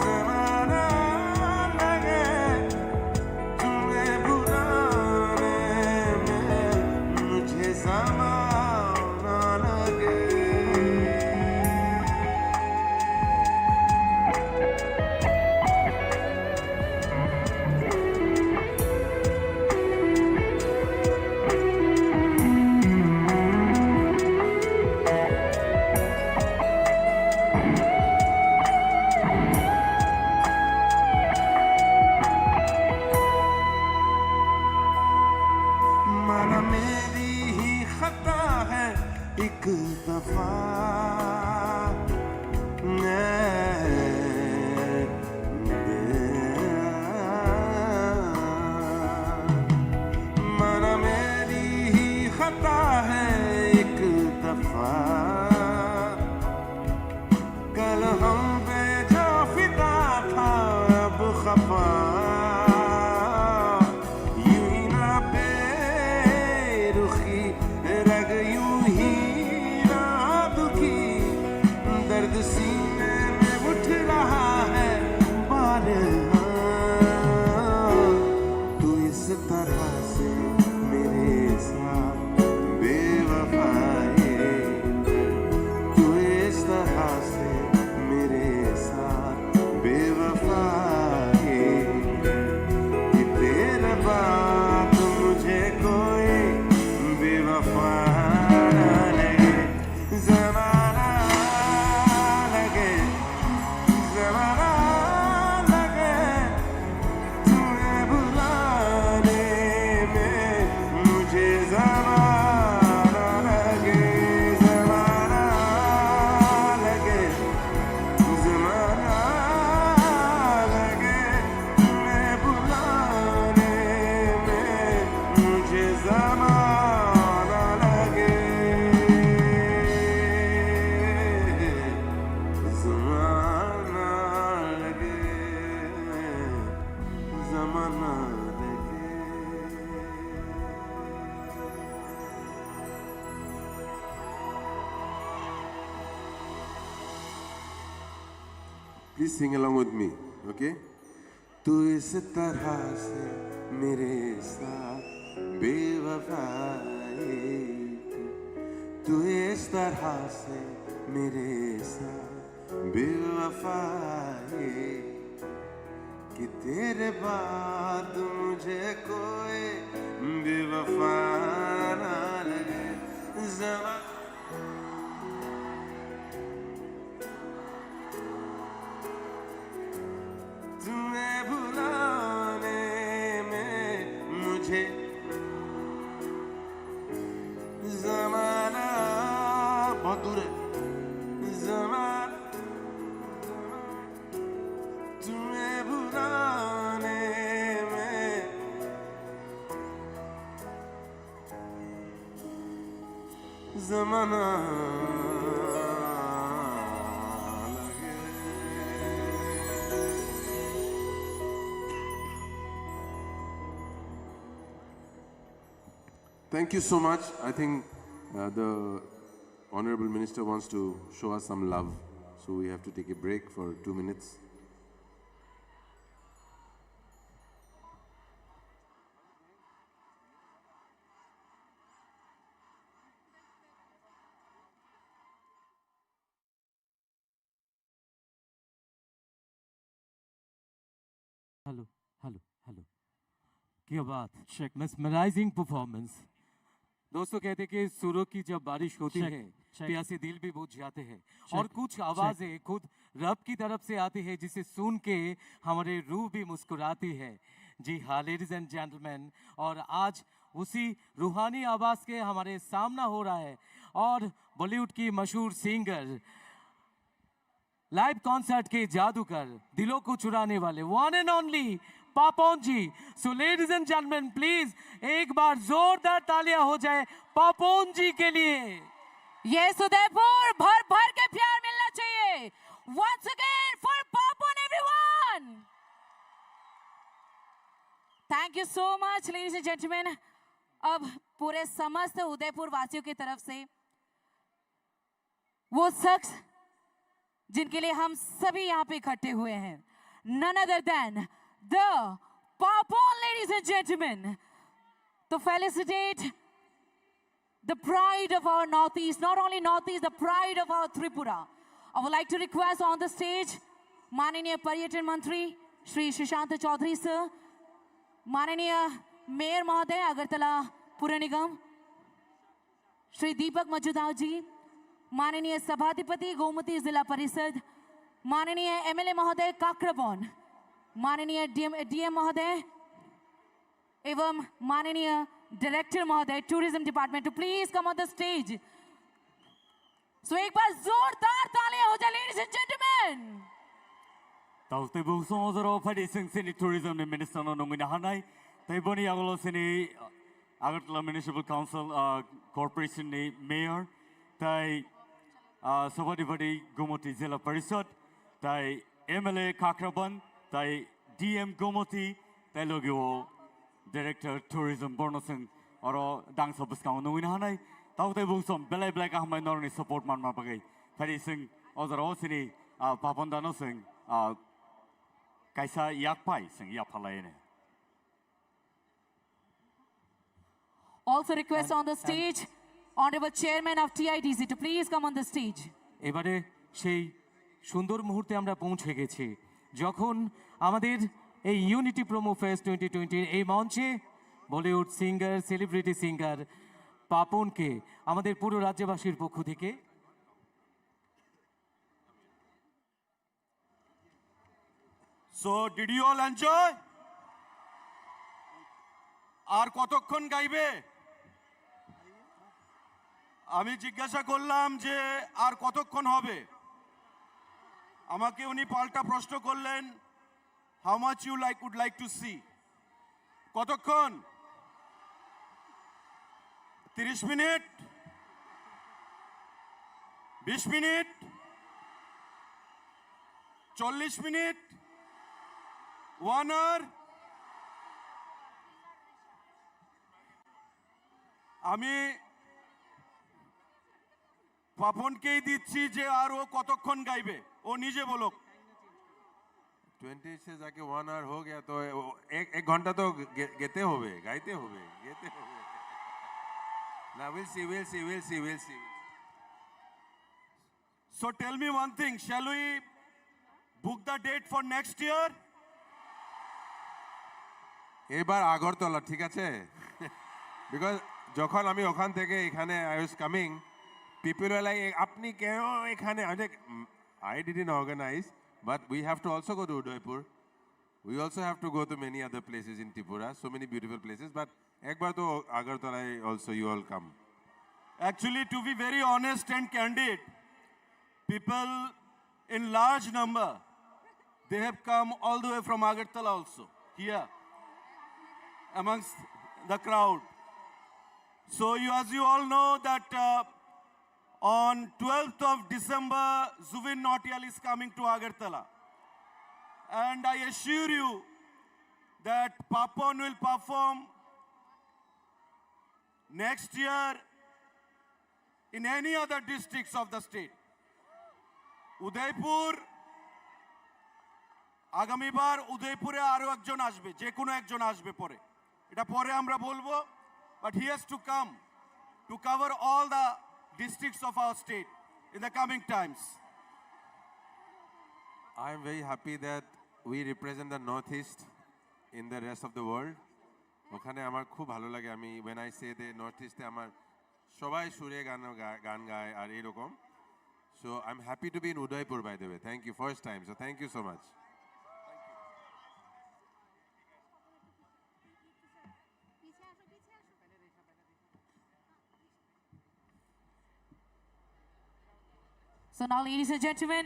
ज़माना लगे। तुम्हें बुलाने में मुझे ज़माना लगे। माना मेरी ही खता है एक दफा, माना मेरी ही खता है एक दफा। कल हम पे जो फिदा था अब खफा, यूं ही ना बेरुखी रग यूं ही ना दुखी। दर्द सीने में उठ रहा है बार, तू इस तरह से मेरे साथ बेवफाई, तू इस तरह से मेरे साथ बेवफाई। कि तेरे बाद मुझे कोई बेवफा न लगे, ज़माना लगे, ज़माना लगे। तुम्हें बुलाने में मुझे ज़माना लगे, ज़माना लगे, ज़माना लगे। तुम्हें बुलाने में मुझे ज़माना लगे, ज़माना लगे, ज़माना लगे। Please sing along with me, okay? तू इस तरह से मेरे साथ बेवफाई, तू इस तरह से मेरे साथ बेवफाई। कि तेरे बाद मुझे कोई बेवफा ना लगे, ज़माना तुम्हें बुलाने में मुझे ज़माना बहुत दूर है, ज़माना तुम्हें बुलाने में ज़माना लगे। Thank you so much. I think the Honorable Minister wants to show us some love. So we have to take a break for 2 minutes. Hello hello hello, क्या बात, mesmerizing performance। दोस्तों कहते हैं कि सुरों की जब बारिश होती है प्यासे दिल भी बुझ जाते हैं, और कुछ आवाजें खुद रब की तरफ से आती है जिसे सुन के हमारे रूह भी मुस्कुराती है। जी हाँ लेडीज एंड जेंटलमैन, और आज उसी रूहानी आवाज़ के हमारे सामना हो रहा है। और बॉलीवुड की मशहूर सिंगर, लाइव कॉन्सर्ट के जादूगर, दिलों को चुराने वाले one and only Papon ji. So ladies and gentleman please एक बार जोरदार तालियां हो जाए पापोन जी के लिए। यस उदयपुर, भर भर के प्यार मिलना चाहिए। Once again for Papon everyone. Thank you so much ladies and gentlemen. अब पूरे समस्त उदयपुर वासियों की तरफ से वो शख्स जिनके लिए हम सभी यहाँ पे इकट्ठे हुए हैं, none other than the Papon, ladies and gentlemen, to felicitate the pride of our Northeast, not only Northeast, the pride of our Tripura. I would like to request on the stage माननीय पर्यटन मंत्री Shri Sushant Chaudhary sir, माननीय mayor महोदय अगरतला पुर निगम श्री दीपक मजुदाव जी, माननीय सभाधिपति गोमती जिला परिषद, माननीय एमएलए महोदय काकराबोन, माननीय डीएम महोदय एवं माननीय डायरेक्टर महोदय tourism department, to please come on the stage. So एक बार जोरदार तालियां हो जाए ladies and gentleman. Taute bukso ozaro phadi sing tourism ni minister no nungina hanai. Tai boni agolo sini Agartala Municipal Council Corporation ni mayor. Tai Sabadipati Gomoti Zilla Parishad. Tai MLA Kakraban. Tai DM Gomoti. Tai logio Director Tourism Bornosen. Oro dang sobuskang nungina hanai. Taute bukso belai belai kahmai norni support man ma bagai. Phadi sing ozaro sini Papondano sing kaisa yak pai sing yak palai ne. Also request on the stage Honorable Chairman of TIDC to please come on the stage. এবারে সেই সুন্দর মুহূর্তে আমরা পৌঁছে গেছি যখন আমাদের এই ইউনিটি প্রোমো ফেস্ট 2020 এই মঞ্চে বলিউড সিঙ্গার, সেলিব্রিটি সিঙ্গার পাপনকে আমাদের পুরো রাজ্যবাসীর পক্ষ থেকে So did you all enjoy? আর কতক্ষণ গাইবে? আমি জিজ্ঞাসা করলাম যে আর কতক্ষণ হবে? আমাকে উনি পাল্টা প্রশ্ন করলেন, how much you would like to see? কতক্ষণ? 30 মিনিট? 20 মিনিট? 40 মিনিট? 1 hour? আমি পাপনকেই দিচ্ছি যে আর ও কতক্ষণ গাইবে, ও নিজে বলুক। 20 से जाके 1 hour हो गया तो एक घंटा तो गेते होवे, गाइते होवे, गेते होवे। ना we'll see. So tell me one thing, shall we book the date for next year? এবার আগরতলা ঠিক আছে বিকজ যখন আমি ওখান থেকে এখানে I was coming people were like আপনি কেন এখানে I didn't organise but we have to also go to Udaipur we also have to go to many other places in Tripura so many beautiful places but একবার তো আগরতলায় also you all come Actually, to be very honest and candid, people in large number, they have come all the way from Agartala also, here, amongst the crowd. So as you all know that on 12th of December, Zubin Nautiyal is coming to Agartala. And I assure you that Papon will perform next year in any other districts of the state. Udaipur, আগামীবার উদয়পুরে আরো একজন আসবে, যে কোনো একজন আসবে পরে, এটা পরে আমরা বলবো, but he has to come to cover all the districts of our state in the coming times. I am very happy that we represent the Northeast in the rest of the world. ওখানে আমার খুব ভালো লাগে আমি when I say the Northeast আমার সবাই সুরে গান গায় আর এরকম so I'm happy to be in Udaipur by the way thank you first time so thank you so much So now, ladies and gentlemen,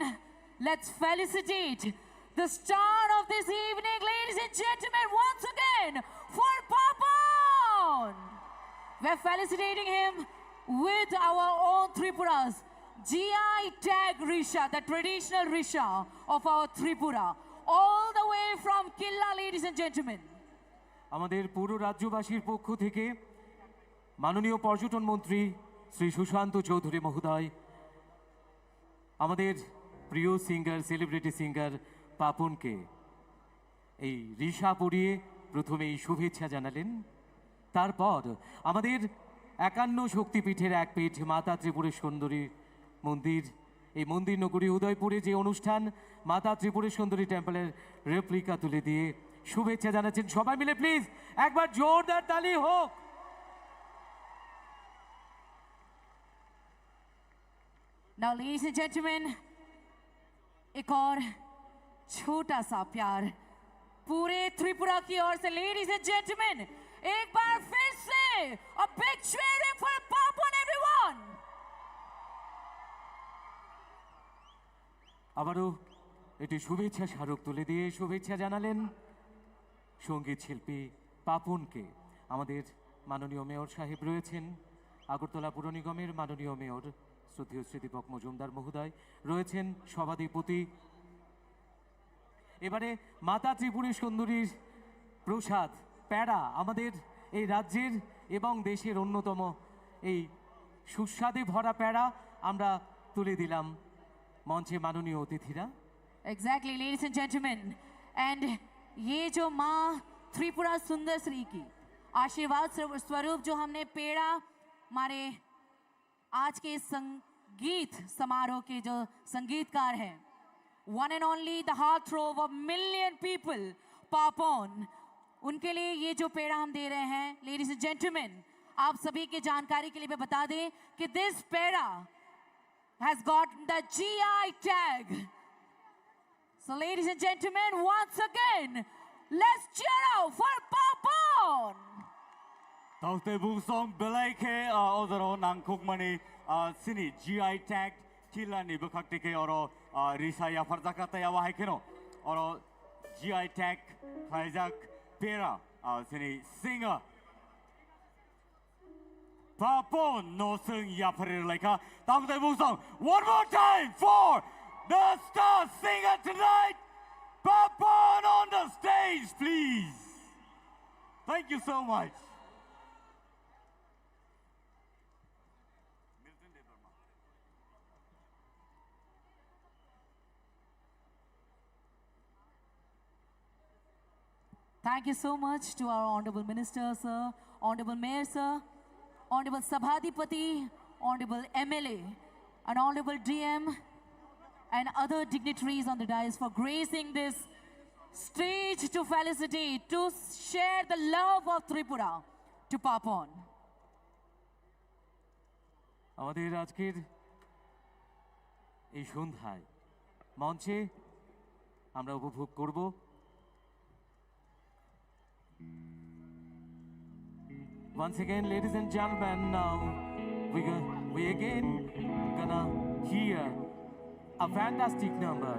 let's felicitate the star of this evening, ladies and gentlemen, once again, for Papon. We're felicitating him with our own Tripura's GI tag Risha, the traditional Risha of our Tripura, all the way from Killa, ladies and gentlemen. আমাদের পুরো রাজ্যবাসীর পক্ষ থেকে মাননীয় পর্যটন মন্ত্রী শ্রী সুশান্ত চৌধুরী মহোদয় আমাদের প্রিয় সিঙ্গার সেলিব্রিটি সিঙ্গার পাপনকে এই রিশা পরিয়ে প্রথমে এই শুভেচ্ছা জানালেন। তারপর আমাদের 51 শক্তিপীঠের এক পীঠ মাতা ত্রিপুরের সুন্দরী মন্দির, এই মন্দির নগরী উদয়পুরে যে অনুষ্ঠান মাতা ত্রিপুরের সুন্দরী টেম্পলের রেপ্লিকা তুলে দিয়ে শুভেচ্ছা জানাচ্ছেন। সবাই মিলে প্লিজ একবার জোরদার তালি হোক। Now, ladies and gentlemen, एक और छोटा सा प्यार पूरे त्रिपुरा की ओर से, ladies and gentlemen, एक बार फिर से a big cheering for Papon, everyone. আবারও এটি শুভেচ্ছা স্মারক তুলে দিয়ে শুভেচ্ছা জানালেন সঙ্গীত শিল্পী পাপনকে। আমাদের মাননীয় মেয়র সাহেব রয়েছেন, আগরতলা পুর নিগমের মাননীয় মেয়র শ্রদ্ধেয় শ্রী দীপক মজুমদার মহোদয় রয়েছেন, সভাধিপতি। এবারে মাতা ত্রিপুরের সুন্দরীর প্রসাদ প্যাড়া আমাদের এই রাজ্যের এবং দেশের অন্যতম এই সুস্বাদে ভরা প্যাড়া আমরা তুলে দিলাম মঞ্চে মাননীয় অতিথিরা। Exactly, ladies and gentlemen, and ये जो माँ त्रिपुरा सुंदर श्री की आशीर्वाद स्वरूप जो हमने पेड़ा हमारे आज के संगीत समारोह के जो संगीतकार हैं, one and only the heart throb of million people, Papon, उनके लिए ये जो पेड़ा हम दे रहे हैं, लेडीज एंड जेंटलमैन, आप सभी के जानकारी के लिए मैं बता दें कि this peda has got the GI tag. So, ladies and gentlemen, once again, let's cheer out for Papon. Taute Busong Belaike Odoro Nankukmani Sini GI tag Kilani Bukaktike Oro Risaya Farzakata Yawahikino Oro GI tag Isaac Pera Sini singer Papon no sing yapari like Taute Busong one more time for the star singer tonight, Papon on the stage, please. Thank you so much. Thank you so much to our Honorable Minister, sir, Honorable Mayor, sir, Honorable Sabhadipati, Honorable MLA, and Honorable DM, and other dignitaries on the dais for gracing this stage to felicitate, to share the love of Tripura to Papon. আমাদের আজকের এই সন্ধ্যায় মঞ্চে আমরা উপভোগ করব once again, ladies and gentlemen, now we again gonna hear a fantastic number.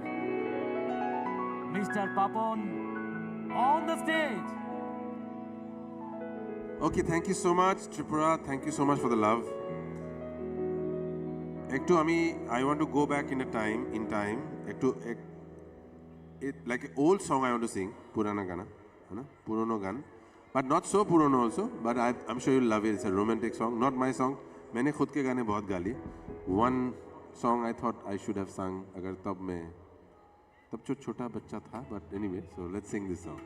Mr. Papon on the stage. Okay, thank you so much, Tripura. Thank you so much for the love. Ektu I want to go back in time. Like an old song I want to sing, Purana Gana, Purono Gan. But not so Purono also, but I'm sure you'll love it. It's a romantic song, not my song. मैंने खुद के गाने बहुत गा लिए. One song I thought I should have sung अगर तब जो छोटा बच्चा था, but anyway, so let's sing this song.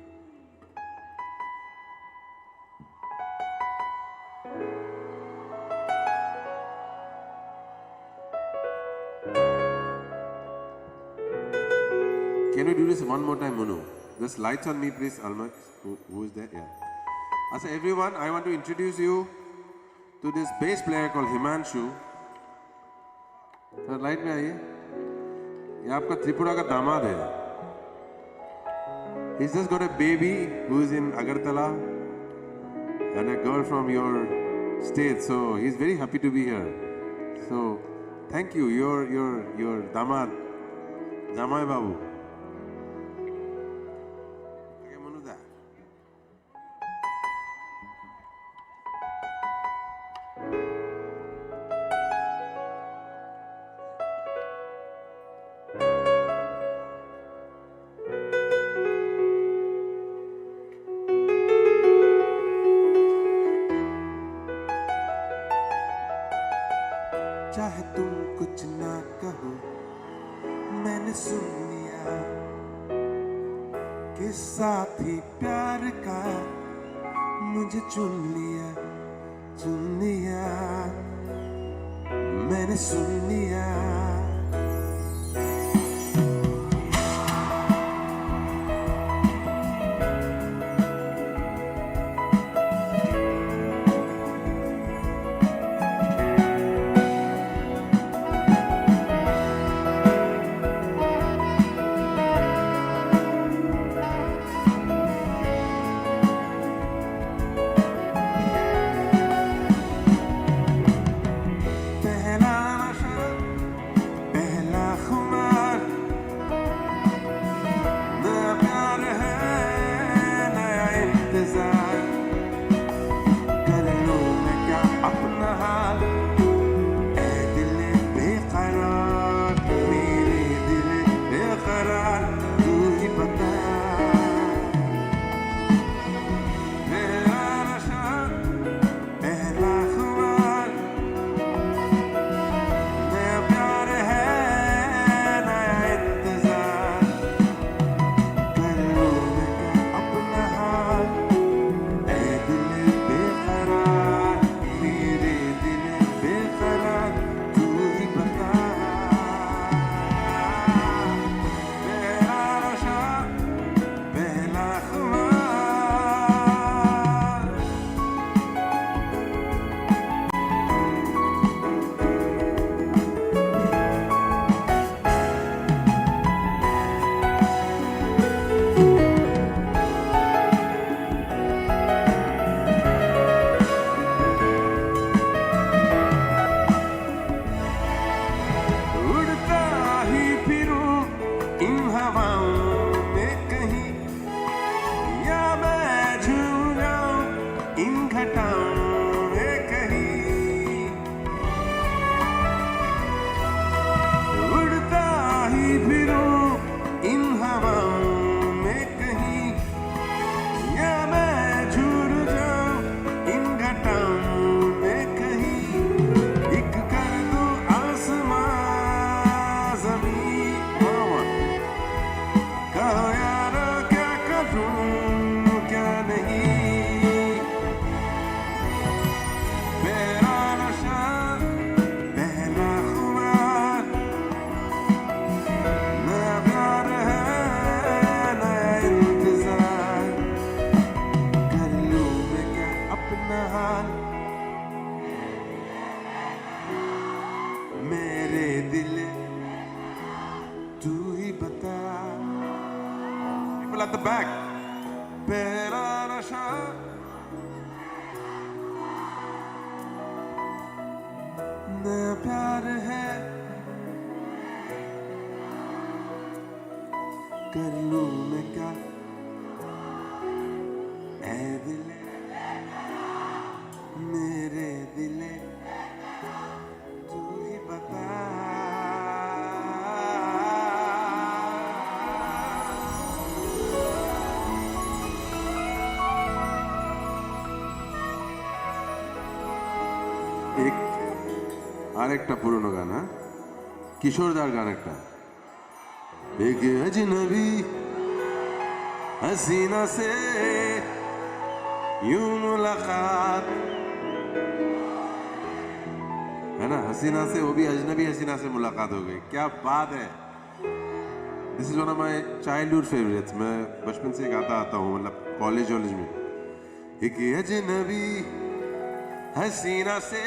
Can we do this one more time, Monu? Just lights on me, please. Alma, who is there? Yeah. So everyone, I want to introduce you to this bass player called Himanshu. Sir, light में आइए. ये आपका त्रिपुरा का दामाद है. He's just got a baby who is in Agartala and a girl from your state. So he's very happy to be here. So Thank you. Your damad, Jamai Babu. Okay, Manuda. चाहे तुम कुछ ना कहो, मैंने सुन लिया कि साथी प्यार का मुझे चुन लिया, मैंने सुन लिया। People at the back. Pera nasha. नया प्यार है, कर लूं मैं क्या ऐ दिले, मेरे दिले, तू ही बता। আরেকটা পুরনো গান, হ্যাঁ, কিশোরদার গান একটা। एक अजनबी हसीना से यूं मुलाकात, है ना, हसीना से, वो भी अजनबी हसीना से मुलाकात हो गई। क्या बात है। This is one of my childhood favourites. मैं बचपन से गाता आता हूँ, मतलब कॉलेज में। एक अजनबी हसीना से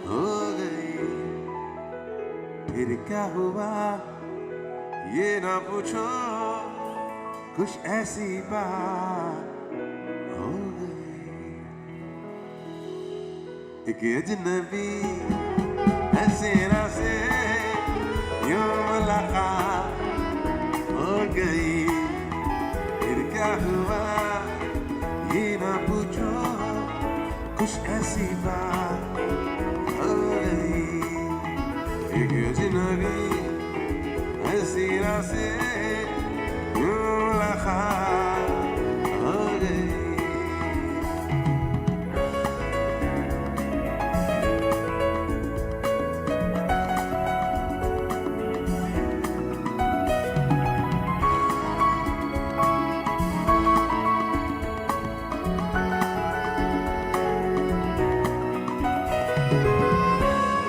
हो गई, फिर क्या हुआ ये ना पूछो, कुछ ऐसी बात हो गई। एक अजनबी हसीना से यूं मुलाकात हो गई, फिर क्या हुआ ये ना पूछो, कुछ ऐसी बात हो गई। एक अजनबी हसीना से यूं मुलाकात हो गई।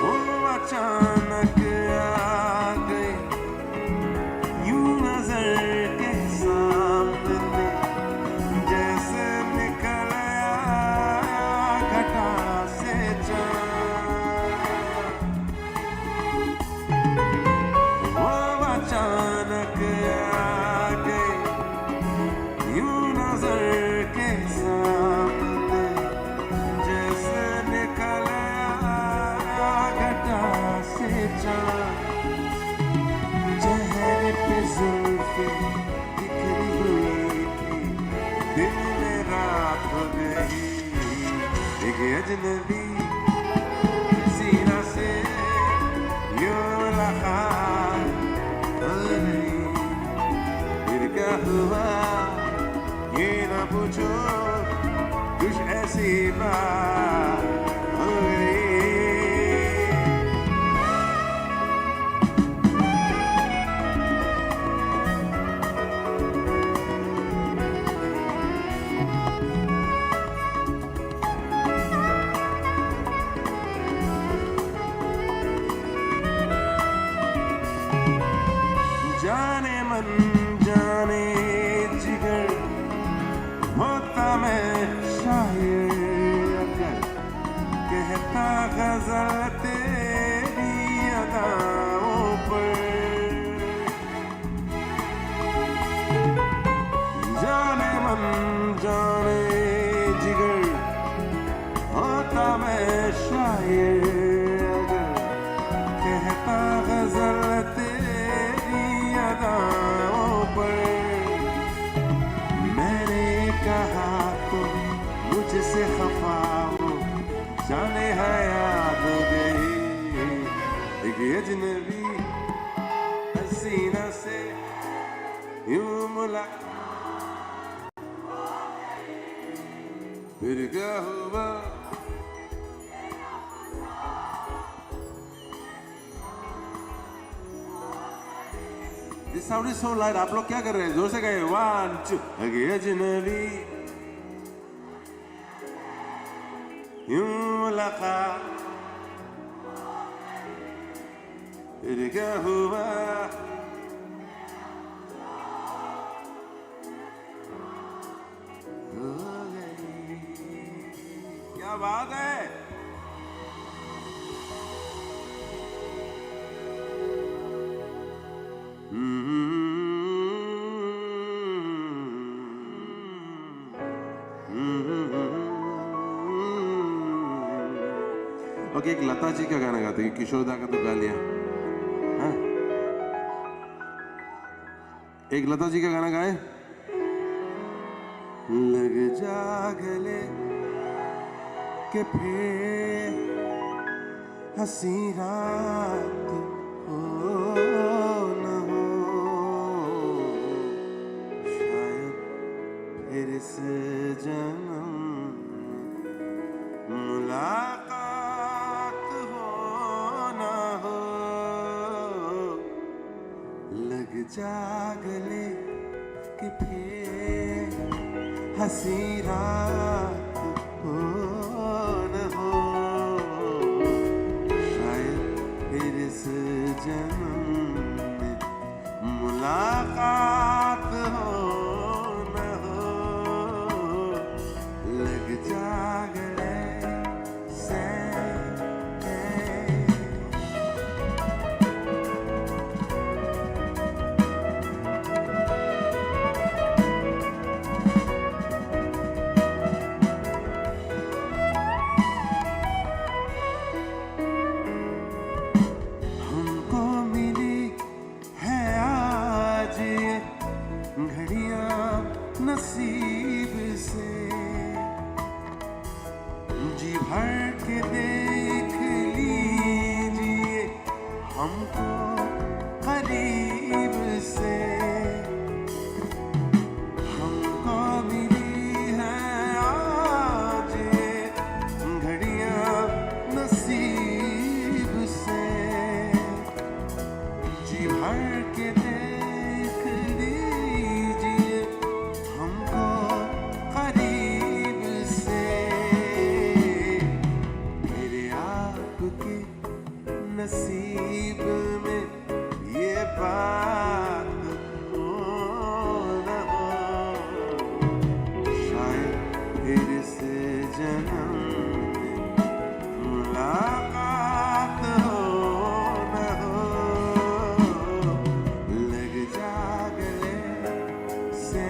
वो अचानक आ गई यूं नजर के सामने, जैसे निकल आया घटा से चांद। वो अचानक आ गई यूं नजर के सामने, जैसे निकल आया घटा से चांद। चेहरे पे जुल्फे बिखरी हुई थी, दिल में रात हो गई। एक अजनबी सीना से यूं मुलाकात हो गई, फिर क्या हुआ ये ना पूछो, कुछ ऐसी बात हो गई। जाने मन जाने जिगर होता मैं शायर, अगर कहता गजल तेरी अदाओं पर। जाने मन जाने जिगर होता मैं शायर, अगर कहता गजल तेरी अदाओं पर। मैंने कहा तो मुझसे खफा हो, जाने है याद हो गई। एक अजनबी हसीना से यूं मुलाकात, फिर क्या हुआ This sound is so light. आप लोग क्या कर रहे हैं? जोर से गए 1 2। एक अजनबी यूं मुलाकात, फिर क्या हुआ हो गई। क्या बात है। ओके, एक लता जी का गाना गाते हैं, किशोर दा का तो गा लिया। हाँ? एक लता जी का गाना गाए। लग जा गले के फिर हंसी रात हो न हो, शायद फिर इस जन्म मुलाकात हो न हो। लग जा गले कि फिर हंसी रात हो न हो, शायद फिर इस जन्म में मुलाकात हो न हो। लग जा गले से जी भर के देख लीजिए हमको करीब से, हमको मिली है आज ये घड़ियां नसीब से। जी भर के देख लीजिए हमको करीब से, मेरे आपके नसीब में ये बात हो न हो, शायद फिर से जन्म में मुलाकात हो न हो, लग जा गले से।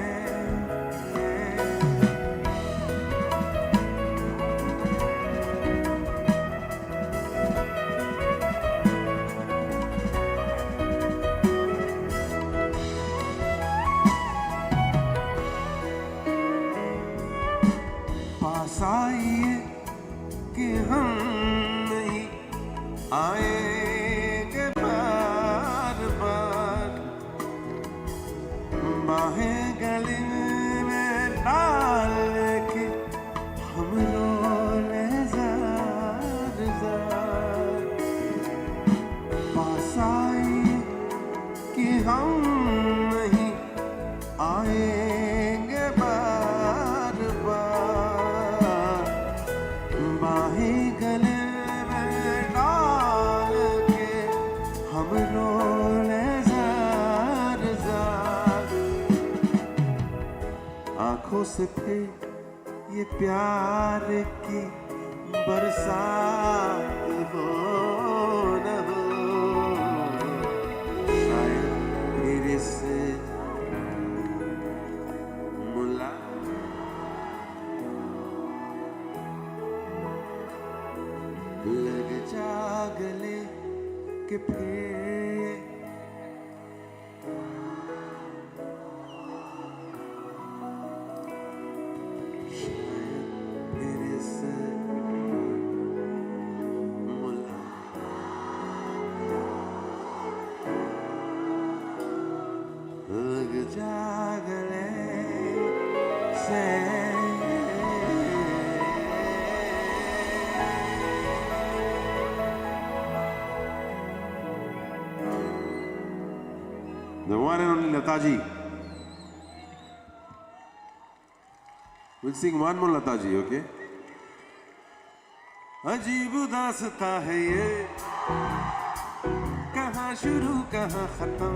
पास आइए कि हम नहीं आएंगे बार बार, बाहें गले में डाल के हम रोले जार जार। पास आइए कि हम नहीं आएंगे बार बार, बाहें गले में डाल के हम रोले जार जार। आंखों से फिर ये प्यार की बरसात हो न हो, शायद फिर से लग जा गले के फिर शायद फिर से लग जा गले से। The one and only Lataji. We'll sing one more Lataji, okay? अजीब दास्तां है ये, कहाँ शुरू कहाँ खत्म,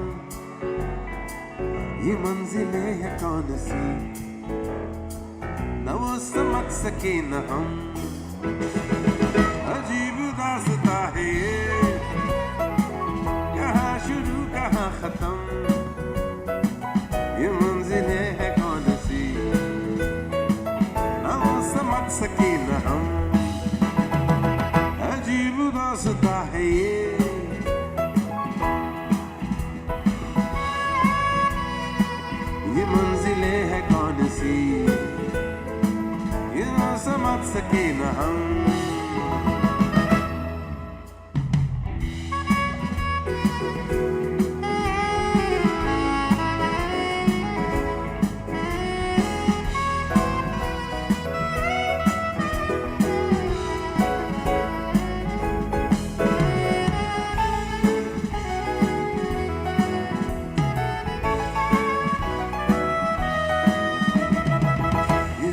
ये मंजिलें हैं कौन सी न वो समझ सके न हम। अजीब दास्तां है ये, कहाँ शुरू कहाँ खत्म, ये मंजिलें हैं कौन सी न वो समझ सके न हम। अजीब दास्तां है ये, ये मंजिलें हैं कौन सी ये न समझ सके न हम।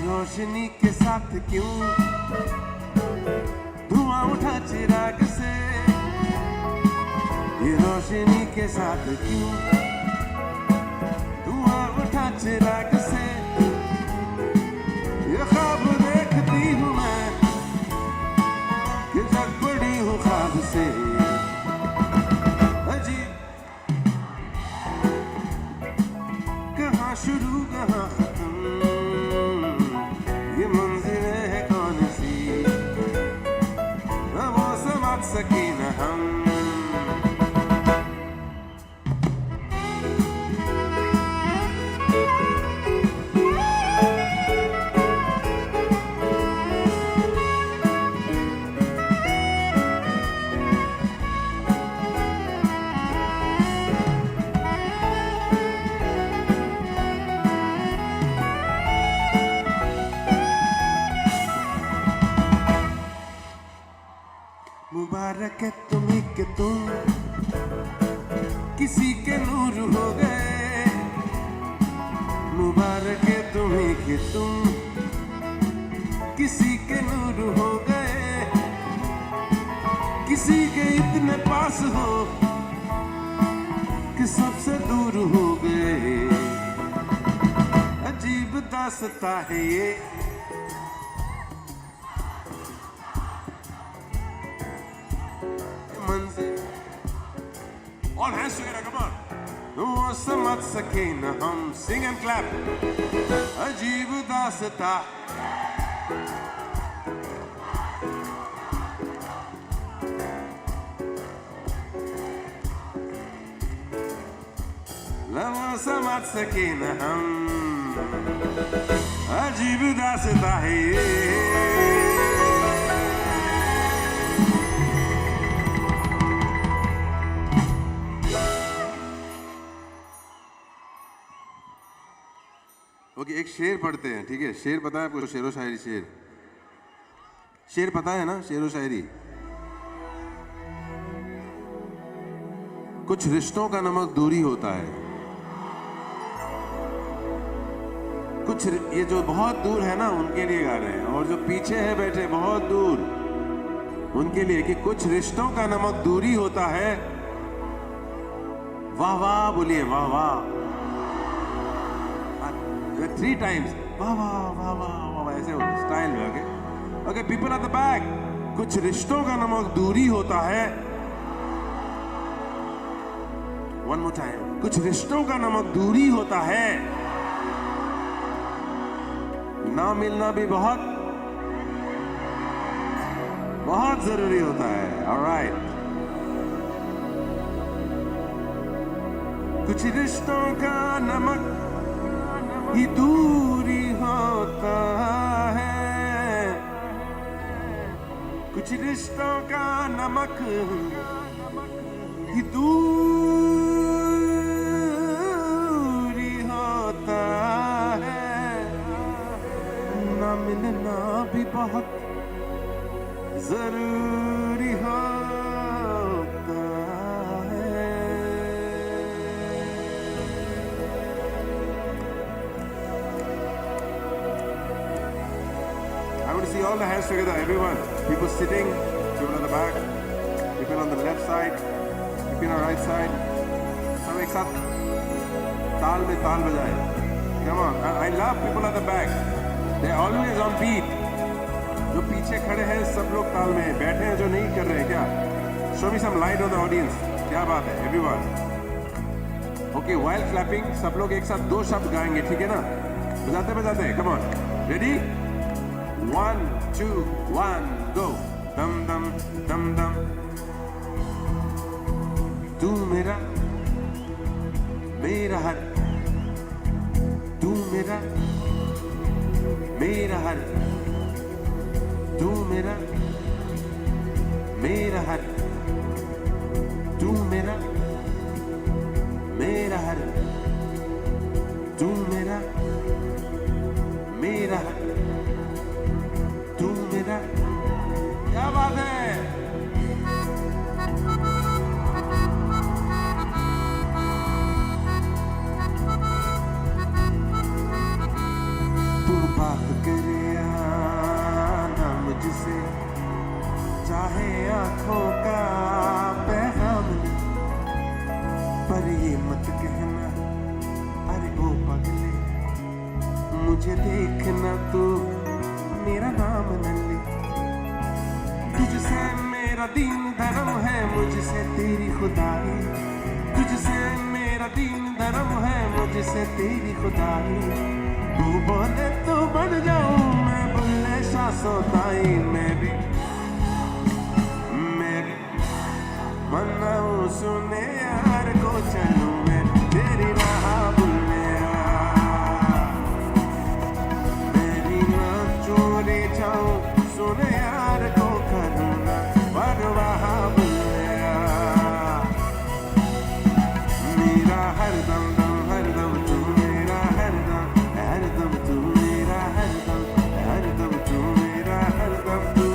रोशनी के साथ क्यों धुआं उठा चिराग से, ये रोशनी के साथ क्यों धुआं उठा चिराग से। ये ख्वाब देखती हूँ मैं कि जग पड़ी हूँ ख्वाब से। अजीब कहाँ शुरू कहाँ खत्म, ये मंजिलें हैं कौन सी न वो समझ सके न हम। मुबारक है तुम्हें कि तुम किसी के नूर हो गए, मुबारक है तुम्हें कि तुम किसी के नूर हो गए, किसी के इतने पास हो कि सबसे दूर हो गए। अजीब दास्तां है ये, मंजिल। All hands together, come on. वो समझ सके न हम, sing and clap. अजीब दास्तां, वो समझ सके न हम, अजीब दास्तां है ये। ओके, एक शेर पढ़ते हैं, ठीक है? शेर पता है आपको? शेरो शायरी, शेर पता है ना? शेरो शायरी। कुछ रिश्तों का नमक दूरी होता है, कुछ ये जो बहुत दूर है ना उनके लिए गा रहे हैं, और जो पीछे है बैठे बहुत दूर उनके लिए, कि कुछ रिश्तों का नमक दूरी होता है। वाह वाह बोलिए, वाह वाह 3 times, वाह वाह वाह वाह वाह, ऐसे स्टाइल में। Okay okay, people at the back, कुछ रिश्तों का नमक दूरी होता है। वन मोर टाइम, कुछ रिश्तों का नमक दूरी होता है, ना मिलना भी बहुत बहुत जरूरी होता है। ऑलराइट, कुछ रिश्तों का नमक ही दूरी होता है, कुछ रिश्तों का नमक ही दूरी होता है, ना मिलना भी बहुत जरूरी होता है। I want to see all the hands together, everyone. People sitting, people on the back, people on the left side, people on the right side. सब एक साथ ताल में ताल बजाए. Come on, I love people at the back. They're always on beat. जो पीछे खड़े हैं सब लोग ताल में बैठे हैं, जो नहीं कर रहे हैं क्या? Show me some light on the audience. क्या बात है, everyone. Okay, while clapping, सब लोग एक साथ 2 शब्द गाएंगे, ठीक है ना? बजाते बजाते, come on. Ready? 1, 2, 1, go. Dum dum dum dum. तू मेरा हर, तू मेरा हर, तू मेरा हर, तू मेरा हर, तू मेरा हर, तू मेरा। क्या बात है? तू बात करे मुझसे, चाहे आंखों का पैगाम, पर ये मत कहना अरे ओ पगले, मुझे देखना तू मेरा नाम न ले। तुझसे मेरा दीन धर्म है, मुझसे तेरी खुदाई, तुझसे मेरा दीन धर्म है, मुझसे तेरी खुदाई। तू बोले तो बन जाऊं मैं बुल्ले शाह सोताई, मैं भी मनाऊं सुने यार को चलूं मैं तेरी राह बुल्ले, मेरी ना चोरी जाऊं सुने यार को करूं ना परवाह बुल्ले। मेरा हर दम दम हर दम तू मेरा हर दम तू मेरा हर दम तू मेरा हर दम तू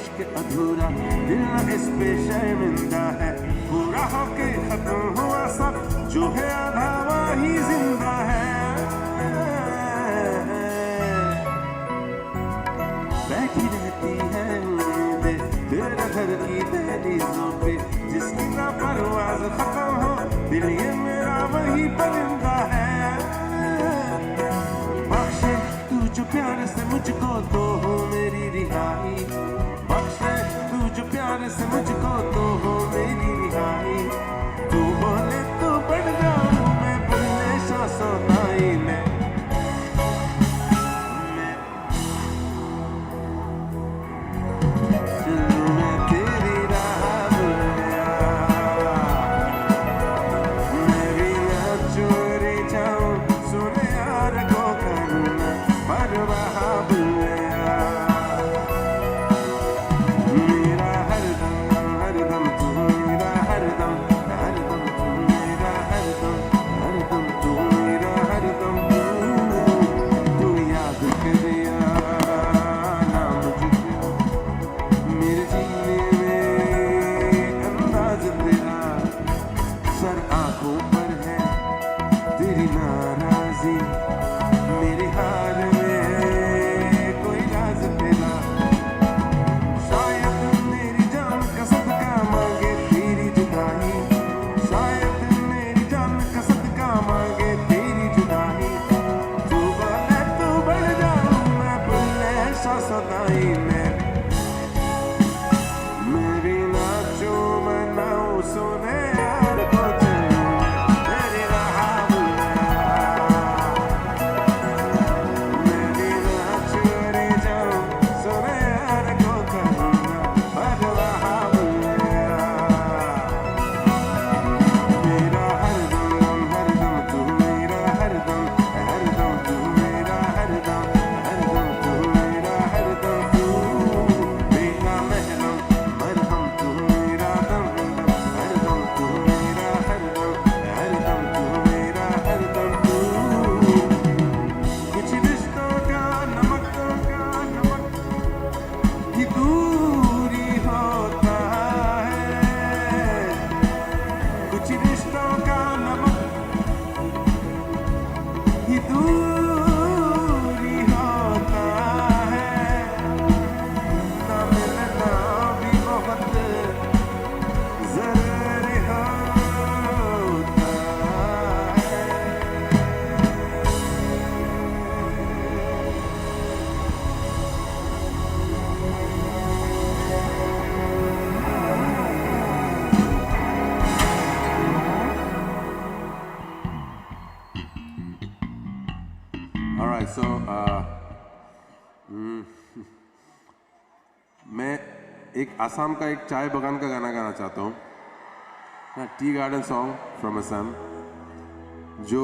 इश्क अधूरा दिल न इस पे शर्मिंदा है पूरा होके खत्म हुआ सब जो है आधा वही जिंदा है बैठी रहती है उम्मीदें तेरे घर की दहलीजों पे जिसकी ना परवाज खत्म हो दिल ये मेरा वही परिंदा है बख्शे तू जो प्यार से मुझको तो हो मेरी रिहाई बख्शे तू जो प्यार से मुझको तो हो मेरी रिहाई तू बोले तो बढ़ जाऊं मैं बुलने सा सोनाई में चलूं मैं तेरी राह बुलया मैं भी ना चोरी जाऊं सुने यार को करना परवाह बुलया मेरा हरदम तू मेरा हरदम तू मेरा हरदम तू मेरा हरदम तू याद करिया ना मुझको मेरे जीने में अंदाज तेरा सर आंखों पर है तेरी नाराजी मेरे हाल में कोई राज तेरा शायद मेरी जान का सदका मांगे तेरी जुदाई शायद मेरी जान का सदका मांगे तेरी जुदाई तू बोले तू बढ़ जाऊं मैं बुल्ले सा सदाई में मेरी नाचो मनाओ सोने यार को चलूं मेरी राह बुलया मेरी नाचो रे जाऊं सोने यार को करूँगा परवाह बुलया मेरा हरदम तू मेरा हरदम तू मेरा हरदम तू मेरा हरदम तू मेरा महरम मरहम तू मेरा दम हरदम तू मेरा हरदम तू मेरा हरदम तू कुछ रिश्तों का नमक की दूरी होता है कुछ रिश्तों का नमक की दूरी होता है ना मिलना भी बहुत जरूरी होता है All right, so मैं एक आसाम का एक चाय बगान का गाना गाना चाहता हूँ tea garden song from Assam जो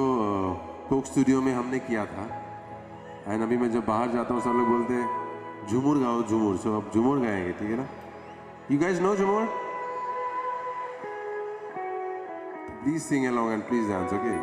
कोक स्टूडियो में हमने किया था एंड अभी मैं जब बाहर जाता हूँ सब लोग बोलते हैं झूमर गाओ झूमर सो अब झूमर गाएंगे ठीक है ना यू गाइज नो झूमर please sing along and please dance okay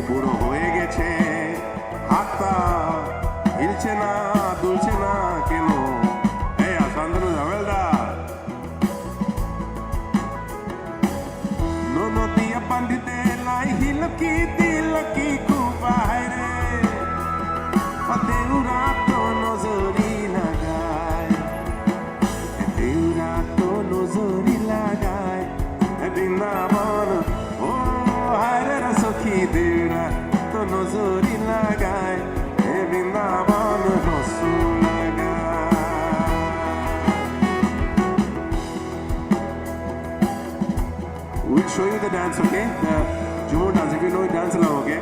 বুড়ো হয়ে গেছে হাতটা হিলছে না দুলছে না কেন এই শান্তনু হাওলদার নদিয়া পান্ডিতে লাই হিলকি দিলকি কুবাইরে দেউরা তো নজরি লাগায় দেউরা তো নজরি লাগায় বৃন্দাবন ও হায়রে সখী দেউরা তো নজরি লাগায় বৃন্দাবন রসুন লাগায় We'll show you the dance, okay? The Jumo dance, if you know it, dance along, okay?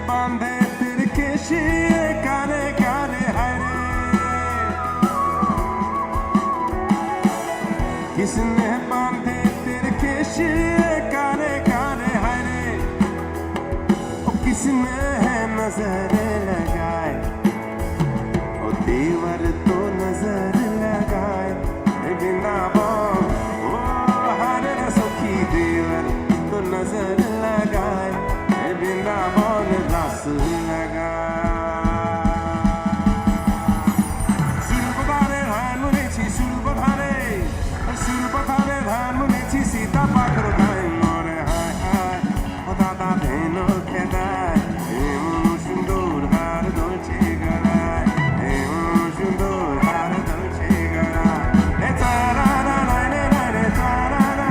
बांधे तिरकेशी काने काने हरे किसने बांधे तिरकेशी काने काने हरे और किसने है नजर लगाए और देवर तो नजर लगाए वृंदावन ओ हरे सखी देवर तो नजर लगाए वृंदावन रस लगा सुरपधारे धान मुनेছি सुरपधारे धान मुनेছি सीता पाखर धान मोरे हाय हाय ও দাদা ধেন খেদায় এমন সুন্দর হার দোলছে গলায় এমন সুন্দর হার দোলছে গলায় এ তারা না না রে না রে তারা না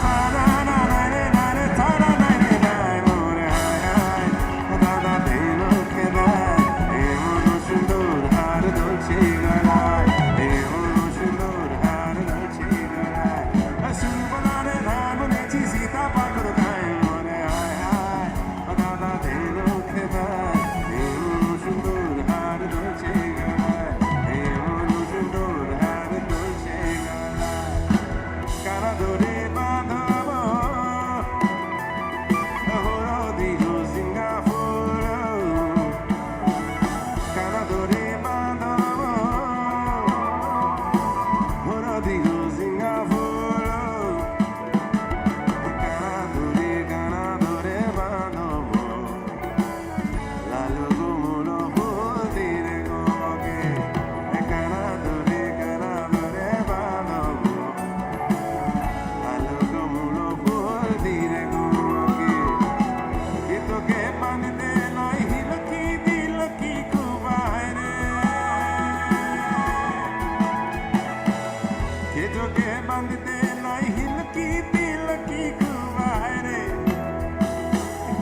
তারা না না রে না রে তারা না রে না মোরে হায় হায় ও দাদা ধেন খেদায় এমন সুন্দর হার দোলছে গলায় এমন সুন্দর হার দোলছে গলায় সুরবনারে ধান মুনেছি সীতা পাখর গায় মোরে হায় হায় ও দাদা ধেন খেদায় এমন সুন্দর হার দোলছে গলায় এমন সুন্দর হার দোলছে গলায় কারা ধরে বাঁধব হরদিহ সিঙ্গাপুর কারা ধরে বাঁধব হরদিহ সিঙ্গাপুর কানা ধরে বাঁধব লালু গুমুল ফুল তীরে গকে কানা ধরে বাঁধব লালু গুমুল ফুল তীরে গকে कि তোকে বাঁধতে নাই হিলকি দিলকি কুবাইরে कि তোকে বাঁধতে নাই হিলকি দিলকি কুবাইরে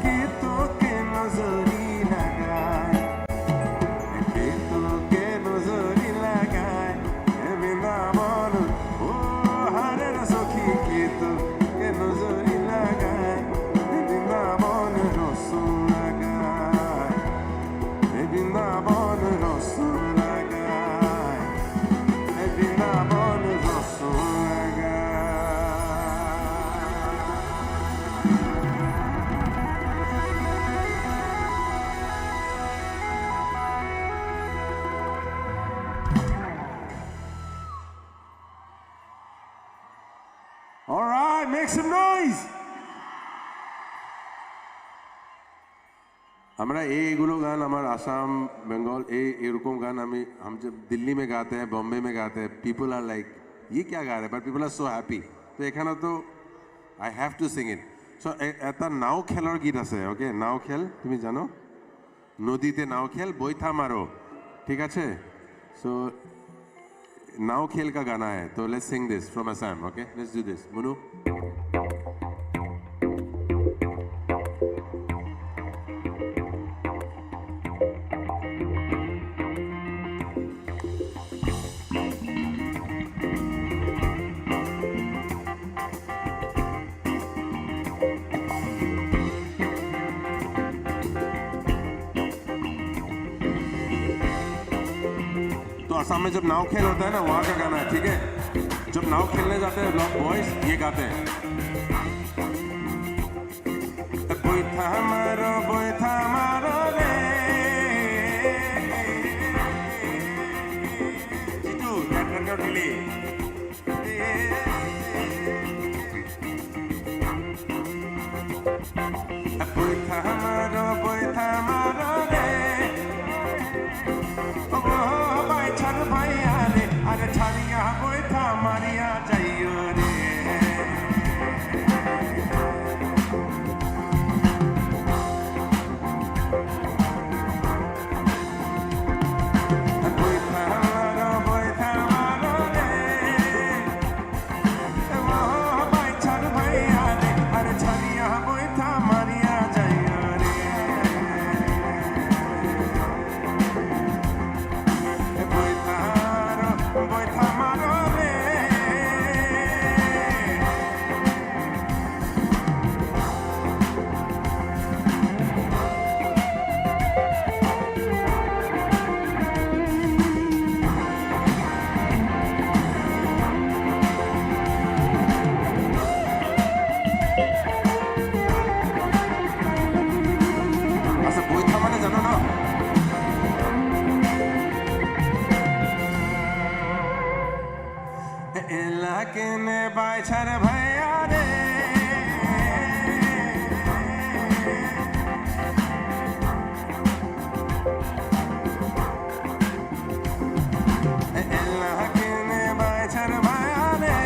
कि তোকে নজরি লাগায় कि তোকে নজরি লাগায় বৃন্দাবন ও হারে সখী कि তোকে নজরি লাগায় বৃন্দাবন রসুন লাগায় বৃন্দাবন রসুন লাগায় বৃন্দাবন রসুন লাগায় All right, make some noise. আমরা এইগুলো গান আমার আসাম বেঙ্গল এরকম গান हम जब दिल्ली में गाते हैं बॉम्बे में गाते हैं पीपल आर लाइक ये क्या गा रहे हैं but people are so happy তো এখানে তো I have to sing it so এটা নাও খেলার গীত আছে ওকে নাও খেল তুমি জানো নদীতে নাও খেল বৈঠা মারো ঠিক আছে সো नाव खेल का गाना है तो let's sing this from Assam okay let's do this मुनु आसाम में जब नाव खेल होता है ना, वहाँ का गाना है, ठीक है? जब नाव खेलने जाते हैं बॉयज ये गाते हैं। बोइथा मारो रे जीतू कैटर क्यों ढीली बोइथा मारो रे ओ भाई छर भाई अरे छारिया बोइथा मारिया जाइयो रे लाकिने बाइछर भैया रे लाकिने बाइछर भैया रे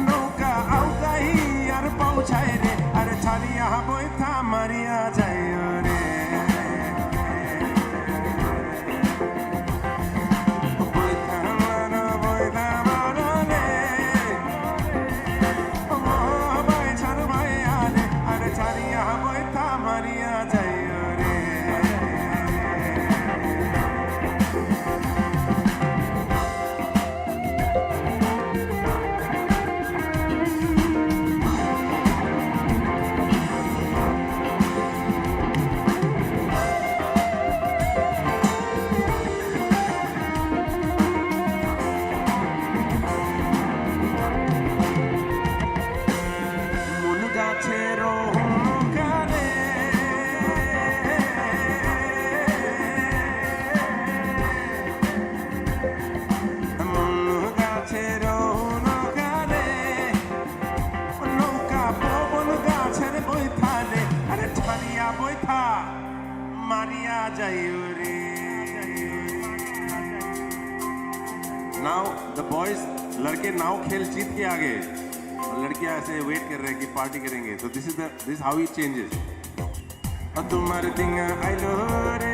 नौका आउता ही यार पहुंचाए रे अरे छालिया बोइथा मारिया जाइयो रे Now the boys, लड़के नाव खेल जीत के आगे और लड़कियां ऐसे वेट कर रहे हैं कि पार्टी करेंगे तो this is how it changes और तुम्हारे दिन आई लो रे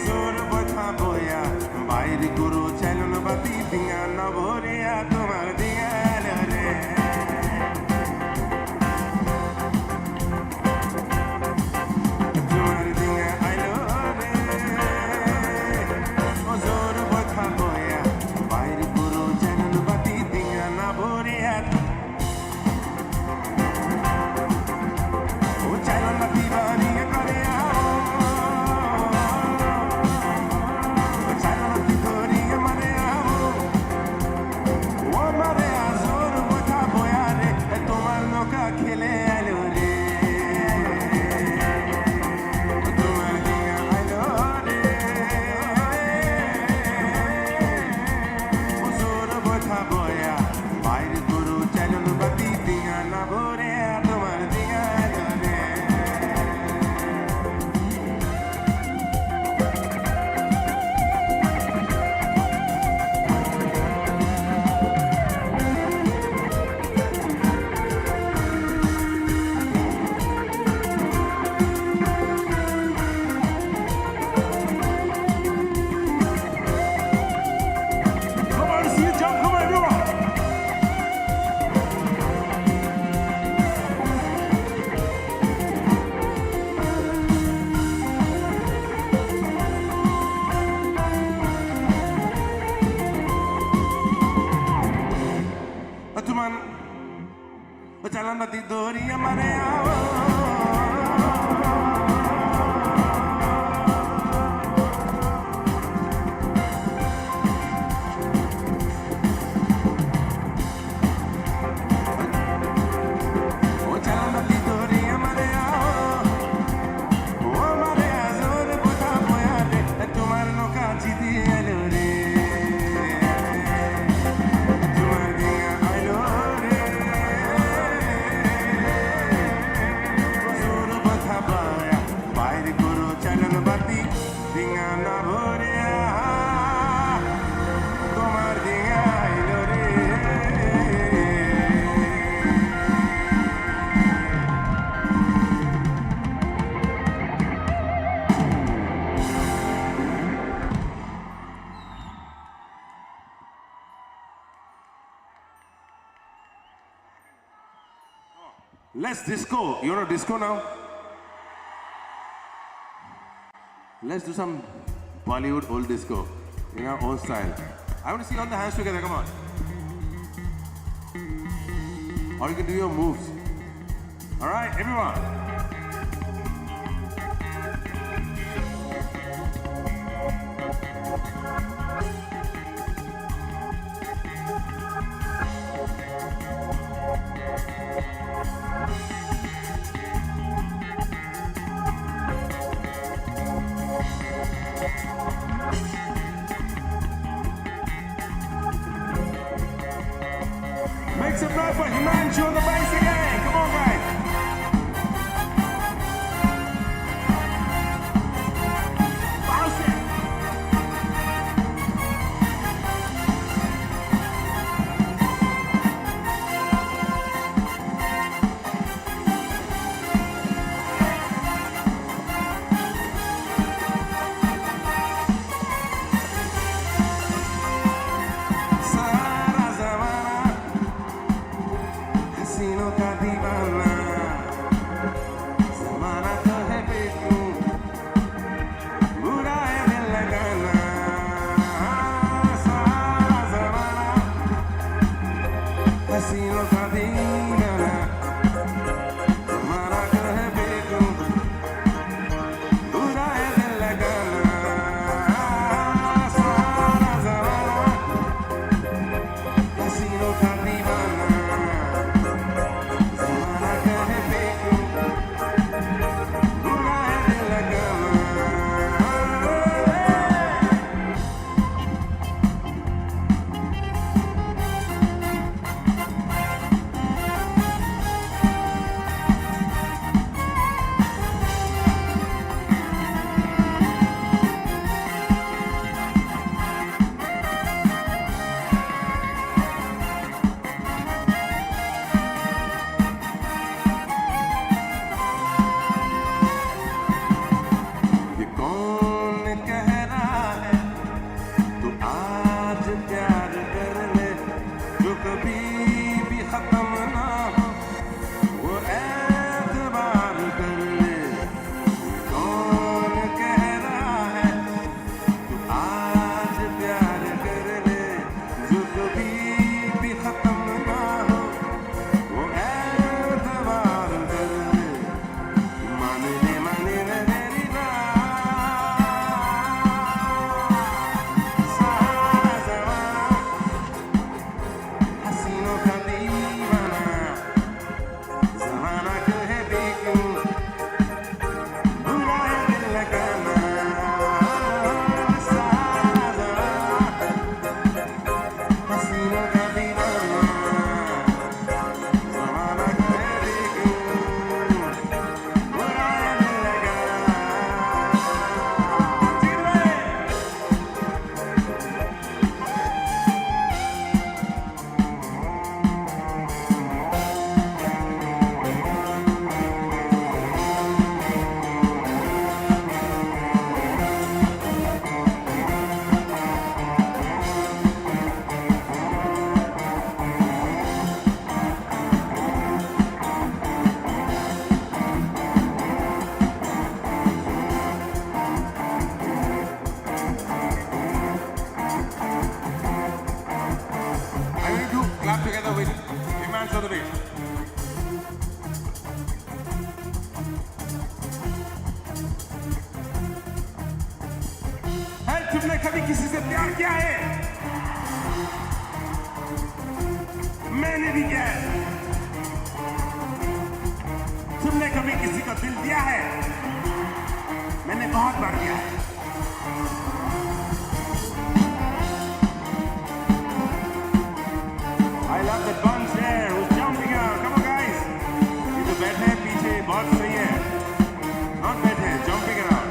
जोर बता बोया बाहरी गुरु चैनल बाती दिया न भोरिया तुम्हारे दिया रे चलन बाती डिंगा ना भोरे তোমার ডিঙ্গা আইলো রে Let's disco. You want to disco now? Let's do some Bollywood old disco in our own style. I want to see all the hands together. Come on. Or you can do your moves. All right, everyone. Make some noise for Himanshu on the bass again. Come on, guys. Bounce it. सारा ज़माना हसीनों का दीवाना ज़माना तो है बेटू बुरा है दिल लगाना सारा ज़माना हसीनों का दीवाना ज़माना तो है बेटू बुरा है दिल लगाना सारा ज़माना हसीनों का दीवाना ज़माना का है बेकूफ बुरा है दिल लगाना ये कौन कह रहा है तू आज प्यार कर ले जो कभी भी खत्म ना हो वो एतबार कर ले ये कौन कह रहा है तू आज प्यार कर ले जो कभी भी खत्म ना हो वो एतबार कर ले मान ले मेरी बात सारा ज़माना हसीनों का दीवाना ज़माना क्यों है बेकूफ बुरा है दिल लगाना सारा ज़माना हसीनों का दीवाना ज़माना क्यों है बेकूफ बुरा है दिल लगाना जिगरे I will do clap together with Himanshu on the bass. है तुमने कभी किसी से प्यार किया है? मैंने भी किया है। तुमने कभी किसी को दिल दिया है? मैंने बहुत बार दिया है। I love the bunch there who's jumping out. Come on, guys. ये तो बैठे हैं पीछे बहुत सही है. Not बैठे, jumping around.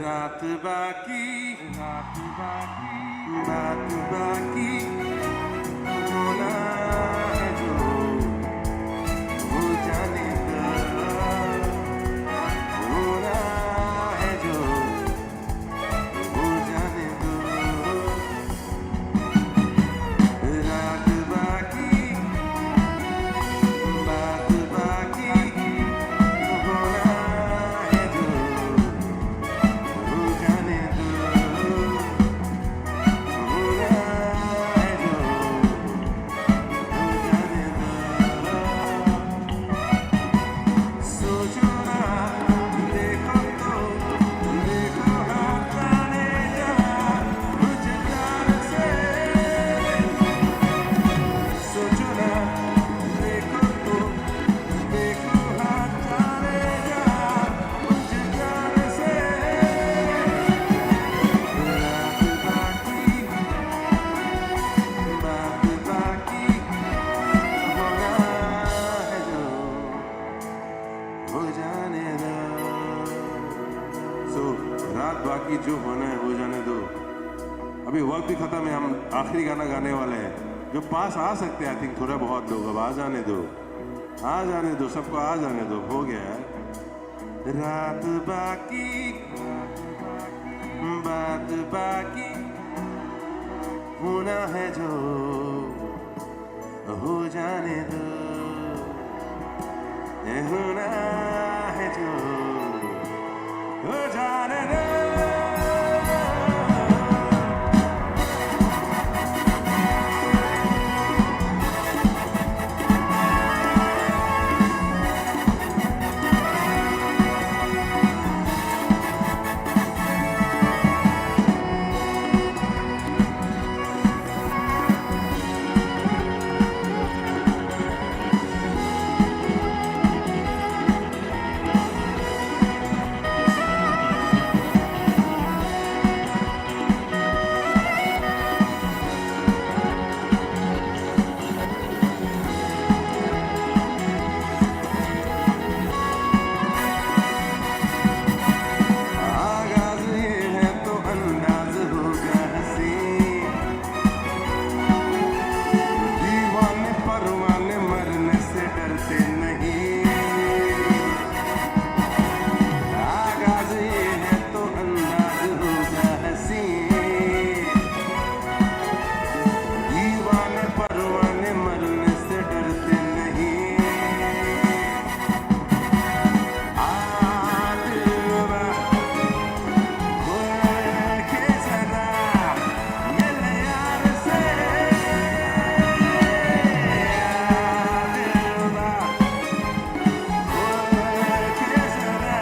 रात बाकी बात बाकी होना है जो हो जाने दो होना है जो हो जाने दो रात बाकी बात बाकी होना है जो हो जाने दो होना है जो हो जाने दो सोचो ना देखो तो देखो हाथ जाने जा मुझे प्यार से सोचो ना देखो तो देखो हाथ जाने जा मुझे प्यार से रात बाकी बात बाकी होना है जो हो जाने दो सो रात बाकी जो होना है हो जाने दो अभी वक्त भी खत्म है हम आखिरी गाना गाने वाले हैं जो पास आ सकते हैं आई थिंक थोड़ा बहुत लोग अब आ जाने दो सबको आ जाने दो हो गया है रात बाकी बात बाकी होना है जो हो जाने दो होना है जो हो जाने दो आगाज ये है तो अंदाज होगा हंसी दीवाने परवाने मरने से डरते नहीं आगाज ये है तो अंदाज होगा हंसी दीवाने परवाने मरने से डरते नहीं आदिलवा खोल के जरा मिल यार से आदिलवा खोल के जरा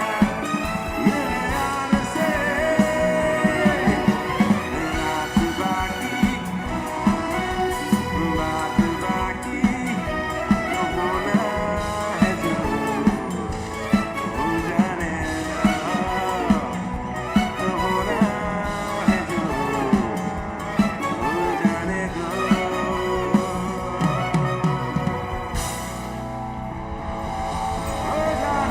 मिल यार से रात बाकी बात बाकी होना है जो हो जाने दो होना है जो हो जाने दो हो जाने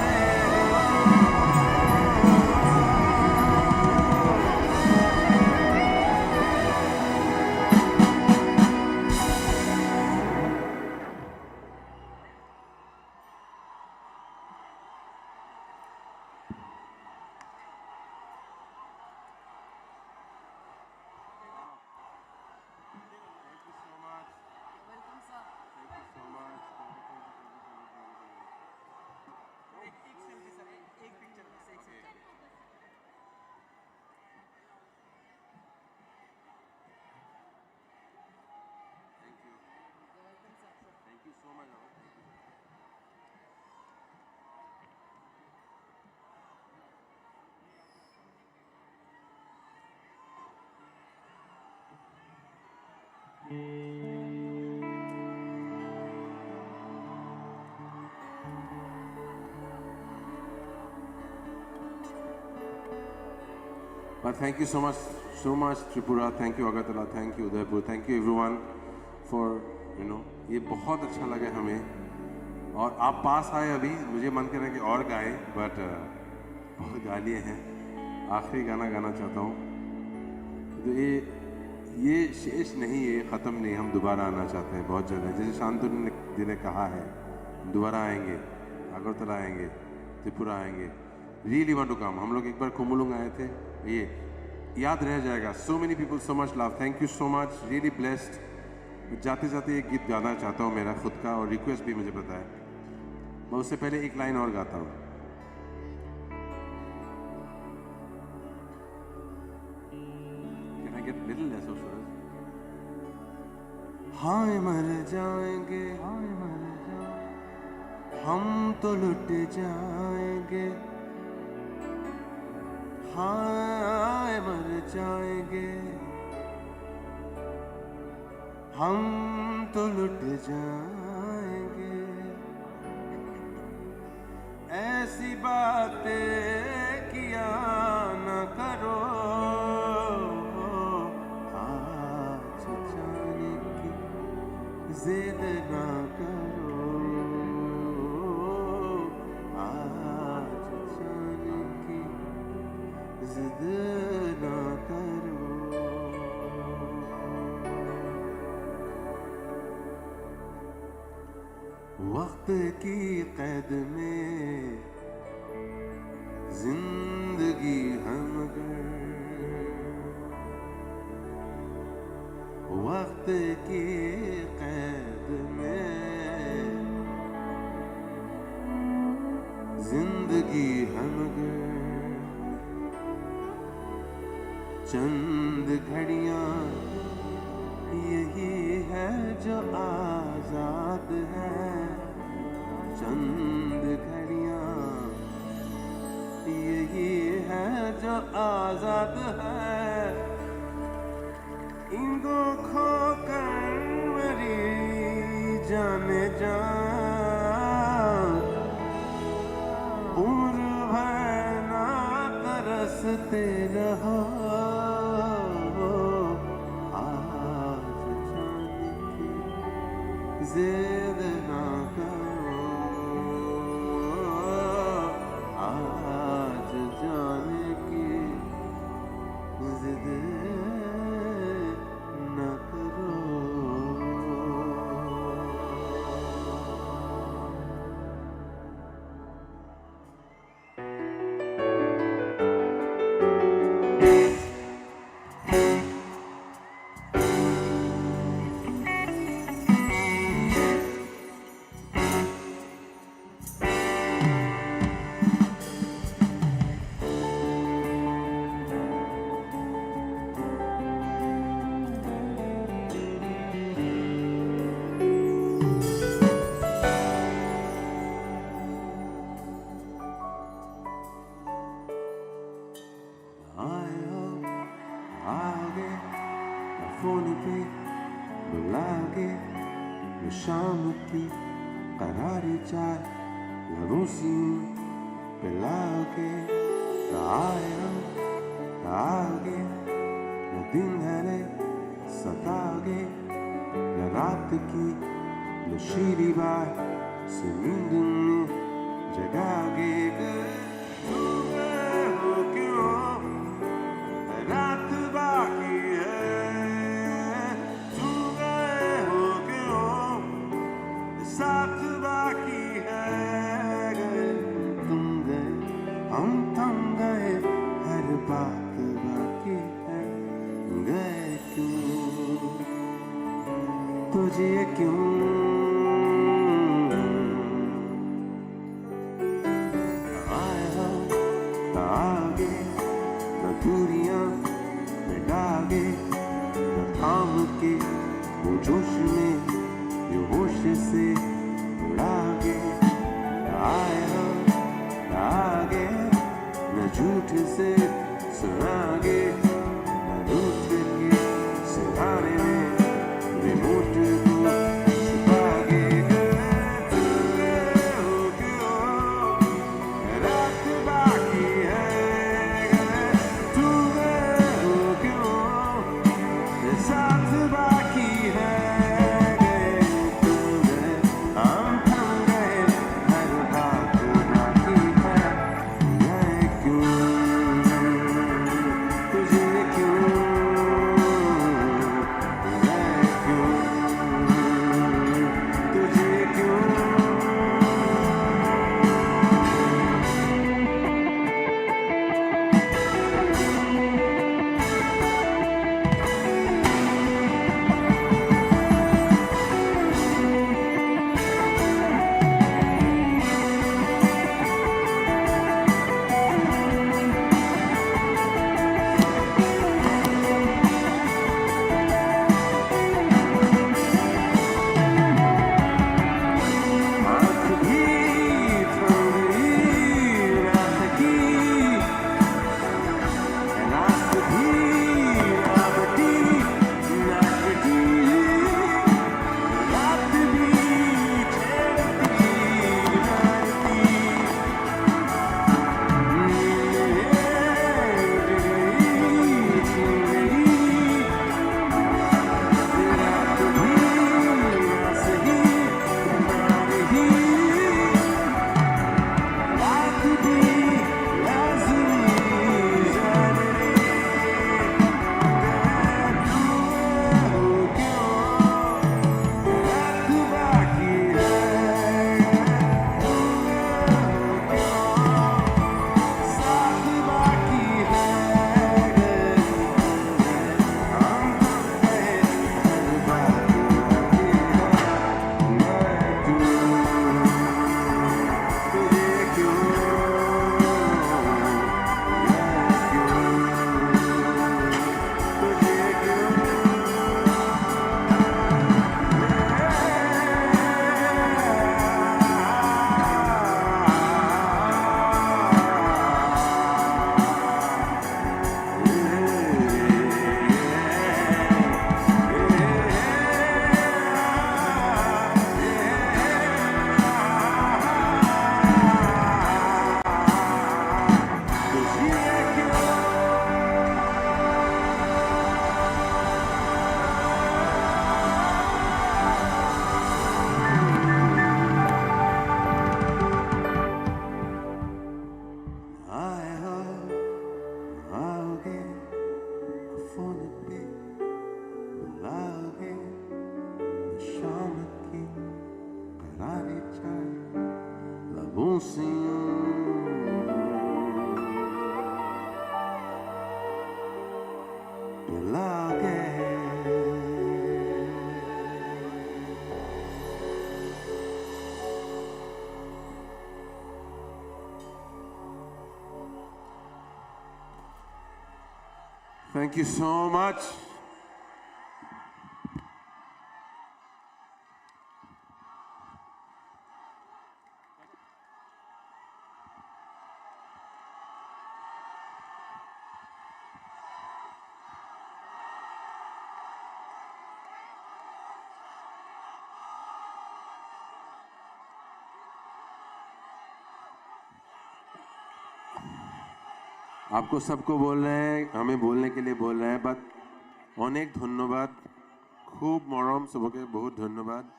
Thank you so much. But thank you so much, Tripura. Thank you, Agartala. Thank you, Udaipur. Thank you, everyone, for ये बहुत अच्छा लगा हमें. और आप पास आए अभी मुझे मन कर रहा है कि और गाएं, but बहुत गा लिए हैं. आखिरी गाना गाना चाहता हूँ। तो ये शेष नहीं, ये ख़त्म नहीं, हम दोबारा आना चाहते हैं बहुत जल्द। जैसे शांतनु जी ने कहा है, दोबारा आएंगे, अगरतला आएंगे, त्रिपुरा आएंगे। Really want to come. हम लोग एक बार कुमुलुंग आए थे, ये याद रह जाएगा। So many people, so much love, thank you so much, really blessed. जाते जाते एक गीत गाना चाहता हूँ मेरा खुद का, और रिक्वेस्ट भी मुझे पता है। मैं उससे पहले एक लाइन और गाता हूँ। Can I get little less of Suraj? हाय मर जाएंगे, हाय मर जाएंगे, हम तो लुट जाएंगे। हाय मर जाएंगे, हम तो लुट जाएंगे। ऐसी बातें किया न करो, आज जाने की जिद ना करो, आज जाने की जिद ना करो। वक्त की कैद में जिंदगी है मगर, वक्त की कैद में जिंदगी है मगर, चंद घड़ियां यही है जो आजाद है। चंद घड़ियां यही है जो आजाद है। इनको खो कर मरी जाने जा, उम्र भर ना तरसते रहो। आज जाने की जिद ना करो, आज जाने की जिद न करो। फोन पे बुलागे, मैं शाम की करारी चाय लबों सी पिलागे। आया आगे न दिन है सतागे, न रात की नशीली बात से नींद में जगागे। तू गए हो क्यों, रात बाकी है। तू गए हो क्यों, साथ बाकी है। गए तुम गए, हम थम गए, हर बात बाकी है। गए क्यों, तुझे क्यों, आगे न दूरियां मिटागे, न थाम के वो जोश में ये होश से उड़ागे। आया आगे न झूठ से सुनागे, न रूठ के सिखाने में रिमोट को छुपागे। तू गए हो क्यों, रात बाकी है। तू गए हो क्यों, साथ बाकी है। लगे Thank you so much. आपको सबको बोल रहे हैं हमें बोलने के लिए बोल रहे हैं बट अनेक धन्यवाद खूब मरम सबके बहुत धन्यवाद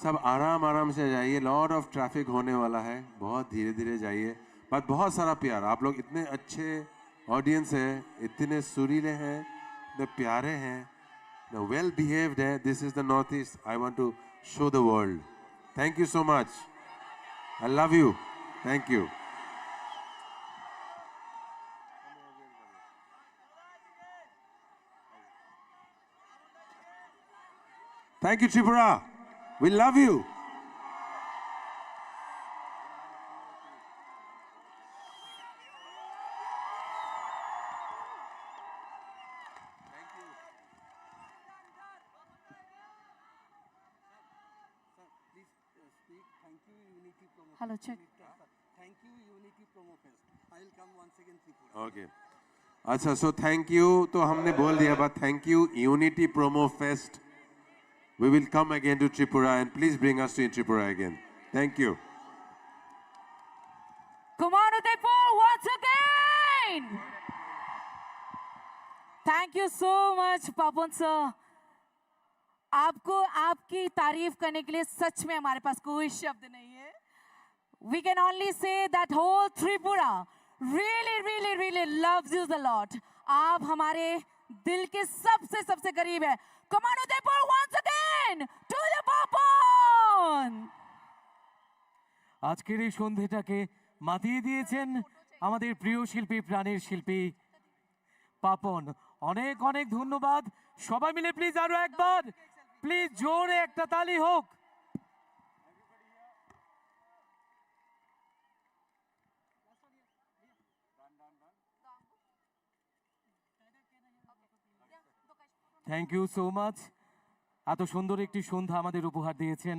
सब आराम आराम से जाइए लॉट ऑफ ट्रैफिक होने वाला है बहुत धीरे धीरे जाइए बट बहुत सारा प्यार आप लोग इतने अच्छे ऑडियंस है इतने सुरीले हैं इतने प्यारे हैं वेल बिहेव्ड है this is the north east I want to show the world thank you so much I love you thank you Thank you, Tripura. We love you. Hello, check. Okay. अच्छा so thank you तो हमने बोल दिया but thank you Unity Promo Fest. We will come again to Tripura and please bring us to Tripura again. Thank you. Come on, Udaipur, once again. Thank you so much, Papan sir. आपको आपकी तारीफ करने के लिए सच में हमारे पास कोई शब्द नहीं है. We can only say that whole Tripura really loves you a lot. आप हमारे दिल के सबसे करीब है. Come on, Udaipur, once again to the Papan. আজকের এই সন্ধ্যাটাকে মাতিয়ে দিয়েছেন আমাদের প্রিয় শিল্পী প্রাণের শিল্পী পাপন অনেক অনেক ধন্যবাদ সবাই মিলে প্লিজ আরো একবার প্লিজ জোরে একটা তালি হোক থ্যাংক ইউ সো মাচ এত সুন্দর একটি সন্ধ্যা আমাদের উপহার দিয়েছেন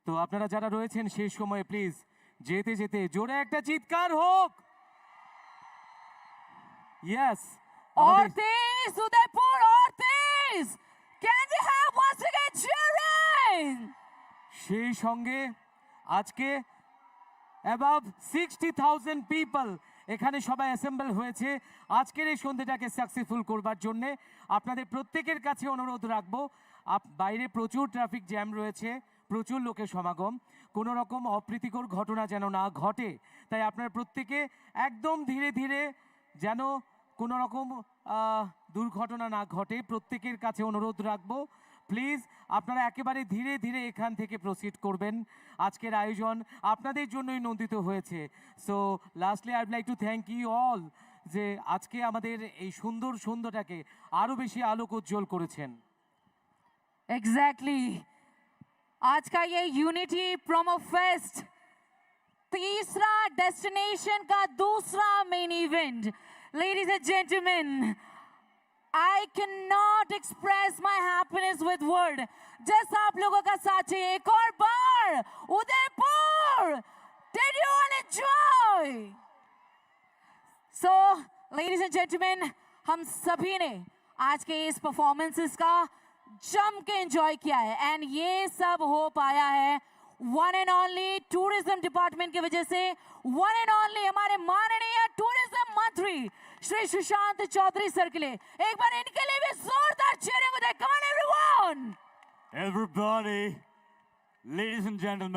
তো আপনারা যারা রয়েছেন সেই সময়ে প্লিজ যেতে যেতে জোরে একটা চিৎকার হোক yes Ortiz, Udaipur, Ortiz! Can we have once again cheering? সেই সঙ্গে আজকে অ্যাবাভ 60,000 পিপল এখানে সবাই অ্যাসেম্বল হয়েছে আজকের এই সন্ধ্যাটাকে সাকসেসফুল করবার জন্য আপনাদের প্রত্যেকের কাছে অনুরোধ রাখবো বাইরে প্রচুর ট্রাফিক জ্যাম রয়েছে প্রচুর লোকের সমাগম কোনো রকম অপ্রীতিকর ঘটনা যেন না ঘটে তাই আপনারা প্রত্যেকে একদম ধীরে ধীরে যেন কোনো রকম দুর্ঘটনা না ঘটে প্রত্যেকের কাছে অনুরোধ রাখবো প্লিজ আপনারা একেবারে ধীরে ধীরে এখান থেকে প্রসিড করবেন আজকের আয়োজন আপনাদের জন্যই নন্দিত হয়েছে so lastly I would like to thank you all যে আজকে আমাদের এই সুন্দর সন্ধ্যাটাকে আরও বেশি আলোক উজ্জ্বল করেছেন Exactly. आज का ये यूनिटी प्रोमो फेस्ट तीसरा डेस्टिनेशन का दूसरा main event Ladies and gentlemen, I cannot express my happiness with word. जैसा आप लोगों का साथ चाहिए एक और बार Udaipur. Did you all enjoy? So, ladies and gentlemen, हम सभी ने आज के इस परफॉर्मेंसेस का जम के एंजॉय किया है एंड ये सब हो पाया है one and only tourism department की वजह से वन एंड ओनली हमारे माननीय टूरिज्म मंत्री श्री सुशांत चौधरी सर के लिए एक बार इनके लिए भी जोरदार cheering हो जाए. Come on everyone. Everybody, ladies and gentlemen.